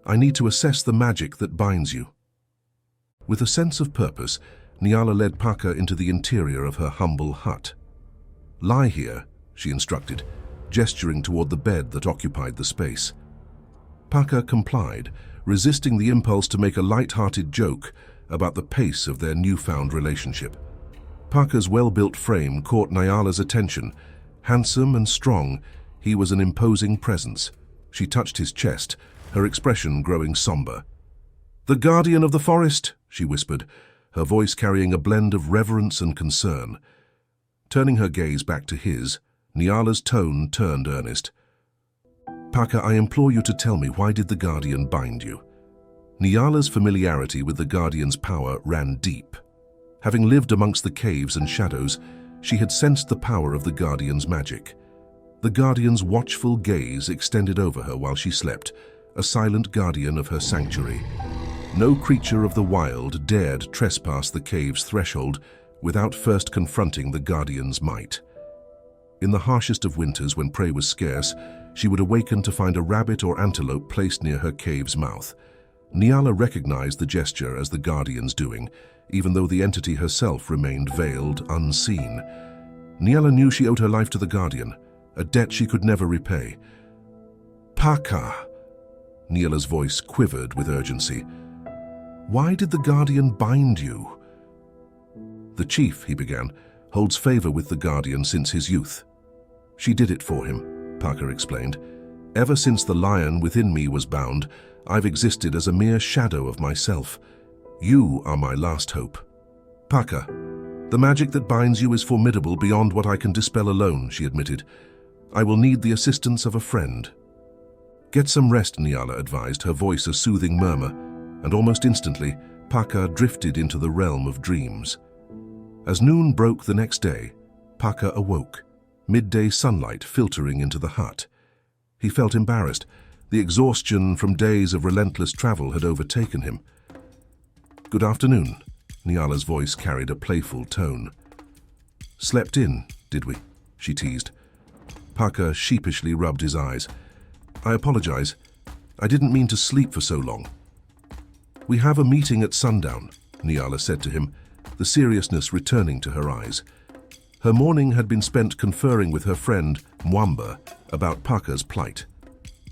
[SPEAKER 1] I need to assess the magic that binds you." With a sense of purpose, Nyala led Parker into the interior of her humble hut. "Lie here," she instructed, gesturing toward the bed that occupied the space. Parker complied, resisting the impulse to make a light-hearted joke about the pace of their newfound relationship. Parker's well-built frame caught Nyala's attention. Handsome and strong, he was an imposing presence. She touched his chest, her expression growing somber. "The guardian of the forest," she whispered, her voice carrying a blend of reverence and concern. Turning her gaze back to his, Nyala's tone turned earnest. "Parker, I implore you to tell me, why did the guardian bind you?" Nyala's familiarity with the guardian's power ran deep. Having lived amongst the caves and shadows, she had sensed the power of the guardian's magic. The guardian's watchful gaze extended over her while she slept, a silent guardian of her sanctuary. No creature of the wild dared trespass the cave's threshold without first confronting the guardian's might. In the harshest of winters, when prey was scarce, she would awaken to find a rabbit or antelope placed near her cave's mouth. Nyala recognized the gesture as the guardian's doing, even though the entity herself remained veiled, unseen. Nyala knew she owed her life to the guardian, a debt she could never repay. "Parker," Nyala's voice quivered with urgency. "Why did the guardian bind you?" "The chief," he began, "holds favor with the guardian since his youth." "She did it for him," Parker explained. "Ever since the lion within me was bound, I've existed as a mere shadow of myself. You are my last hope." "Parker, the magic that binds you is formidable beyond what I can dispel alone," she admitted. "I will need the assistance of a friend." "Get some rest," Nyala advised, her voice a soothing murmur, and almost instantly, Parker drifted into the realm of dreams. As noon broke the next day, Parker awoke, midday sunlight filtering into the hut. He felt embarrassed. The exhaustion from days of relentless travel had overtaken him. "Good afternoon," Nyala's voice carried a playful tone. "Slept in, did we?" she teased. Parker sheepishly rubbed his eyes. "I apologize. I didn't mean to sleep for so long." "We have a meeting at sundown," Nyala said to him, the seriousness returning to her eyes. Her morning had been spent conferring with her friend, Mwamba, about Paka's plight.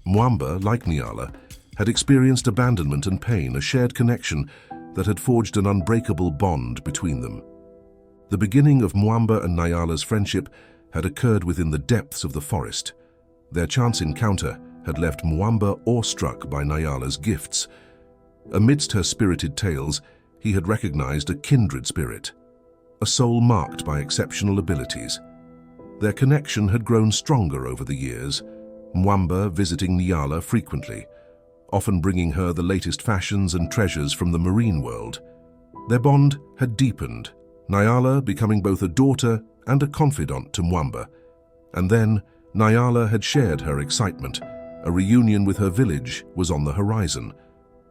[SPEAKER 1] Mwamba, like Nyala, had experienced abandonment and pain, a shared connection that had forged an unbreakable bond between them. The beginning of Mwamba and Nyala's friendship had occurred within the depths of the forest. Their chance encounter had left Mwamba awestruck by Nyala's gifts. Amidst her spirited tales, he had recognized a kindred spirit, a soul marked by exceptional abilities. Their connection had grown stronger over the years, Mwamba visiting Nyala frequently, often bringing her the latest fashions and treasures from the marine world. Their bond had deepened, Nyala becoming both a daughter and a confidant to Mwamba. And then, Nyala had shared her excitement. A reunion with her village was on the horizon.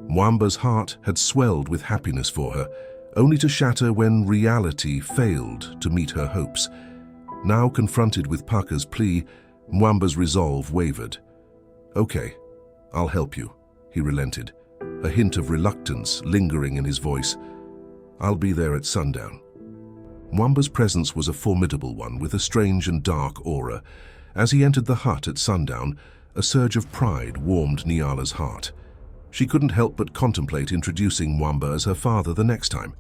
[SPEAKER 1] Mwamba's heart had swelled with happiness for her, only to shatter when reality failed to meet her hopes. Now confronted with Paka's plea, Mwamba's resolve wavered. "Okay, I'll help you," he relented, a hint of reluctance lingering in his voice. "I'll be there at sundown." Mwamba's presence was a formidable one, with a strange and dark aura. As he entered the hut at sundown, a surge of pride warmed Nyala's heart. She couldn't help but contemplate introducing Mwamba as her father the next time,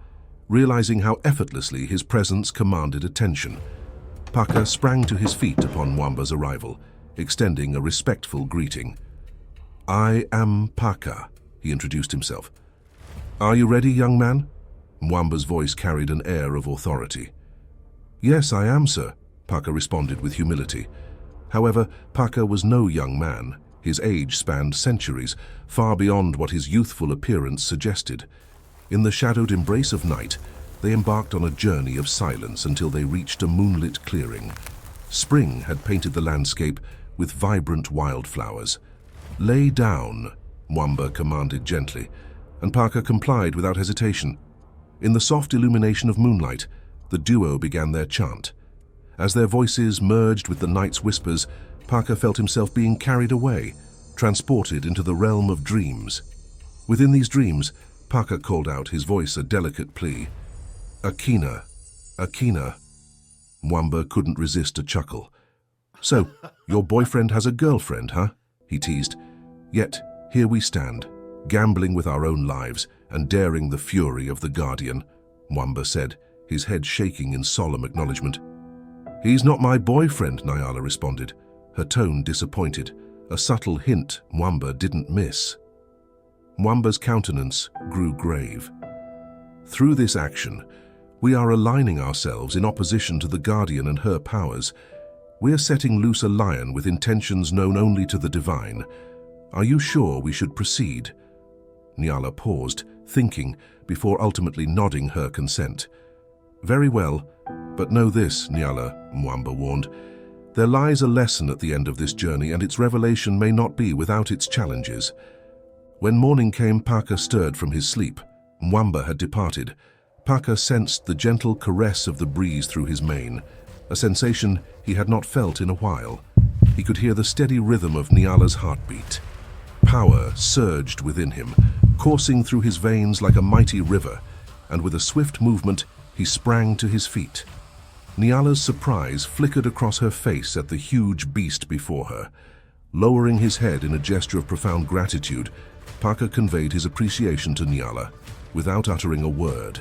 [SPEAKER 1] realizing how effortlessly his presence commanded attention. Paka sprang to his feet upon Mwamba's arrival, extending a respectful greeting. "I am Paka," he introduced himself. "Are you ready, young man?" Mwamba's voice carried an air of authority. "Yes, I am, sir," Paka responded with humility. However, Paka was no young man. His age spanned centuries, far beyond what his youthful appearance suggested. In the shadowed embrace of night, they embarked on a journey of silence until they reached a moonlit clearing. Spring had painted the landscape with vibrant wildflowers. "Lay down," Mwamba commanded gently, and Paka complied without hesitation. In the soft illumination of moonlight, the duo began their chant. As their voices merged with the night's whispers, Paka felt himself being carried away, transported into the realm of dreams. Within these dreams, Paka called out, his voice a delicate plea. "Akina, Akina." Mwamba couldn't resist a chuckle. "So, your boyfriend has a girlfriend, huh?" he teased. "Yet, here we stand, gambling with our own lives and daring the fury of the Guardian," Mwamba said, his head shaking in solemn acknowledgement. "He's not my boyfriend," Nyala responded, her tone disappointed, a subtle hint Mwamba didn't miss. Mwamba's countenance grew grave. "Through this action, we are aligning ourselves in opposition to the Guardian and her powers. We are setting loose a lion with intentions known only to the divine. Are you sure we should proceed?" Nyala paused, thinking, before ultimately nodding her consent. "Very well, but know this, Nyala," Mwamba warned. "There lies a lesson at the end of this journey, and its revelation may not be without its challenges." When morning came, Paka stirred from his sleep. Mwamba had departed. Paka sensed the gentle caress of the breeze through his mane, a sensation he had not felt in a while. He could hear the steady rhythm of Nyala's heartbeat. Power surged within him, coursing through his veins like a mighty river, and with a swift movement, he sprang to his feet. Nyala's surprise flickered across her face at the huge beast before her. Lowering his head in a gesture of profound gratitude, Paka conveyed his appreciation to Nyala, without uttering a word.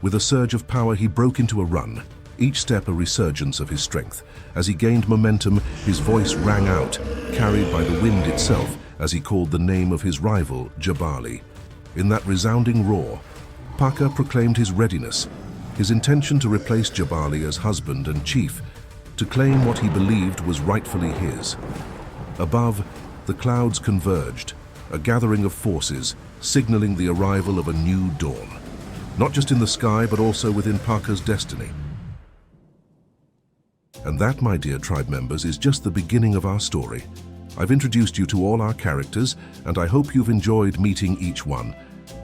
[SPEAKER 1] With a surge of power, he broke into a run, each step a resurgence of his strength. As he gained momentum, his voice rang out, carried by the wind itself, as he called the name of his rival, Jabali. In that resounding roar, Paka proclaimed his readiness, his intention to replace Jabali as husband and chief, to claim what he believed was rightfully his. Above, the clouds converged, a gathering of forces, signaling the arrival of a new dawn, not just in the sky, but also within Paka's destiny. And that, my dear tribe members, is just the beginning of our story. I've introduced you to all our characters, and I hope you've enjoyed meeting each one.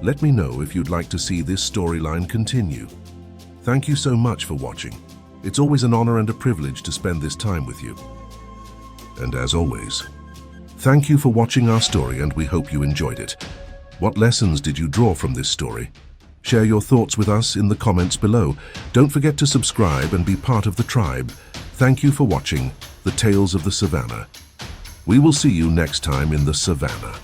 [SPEAKER 1] Let me know if you'd like to see this storyline continue. Thank you so much for watching. It's always an honor and a privilege to spend this time with you. And as always, thank you for watching our story, and we hope you enjoyed it. What lessons did you draw from this story? Share your thoughts with us in the comments below. Don't forget to subscribe and be part of the tribe. Thank you for watching The Tales of the Savannah. We will see you next time in the Savannah.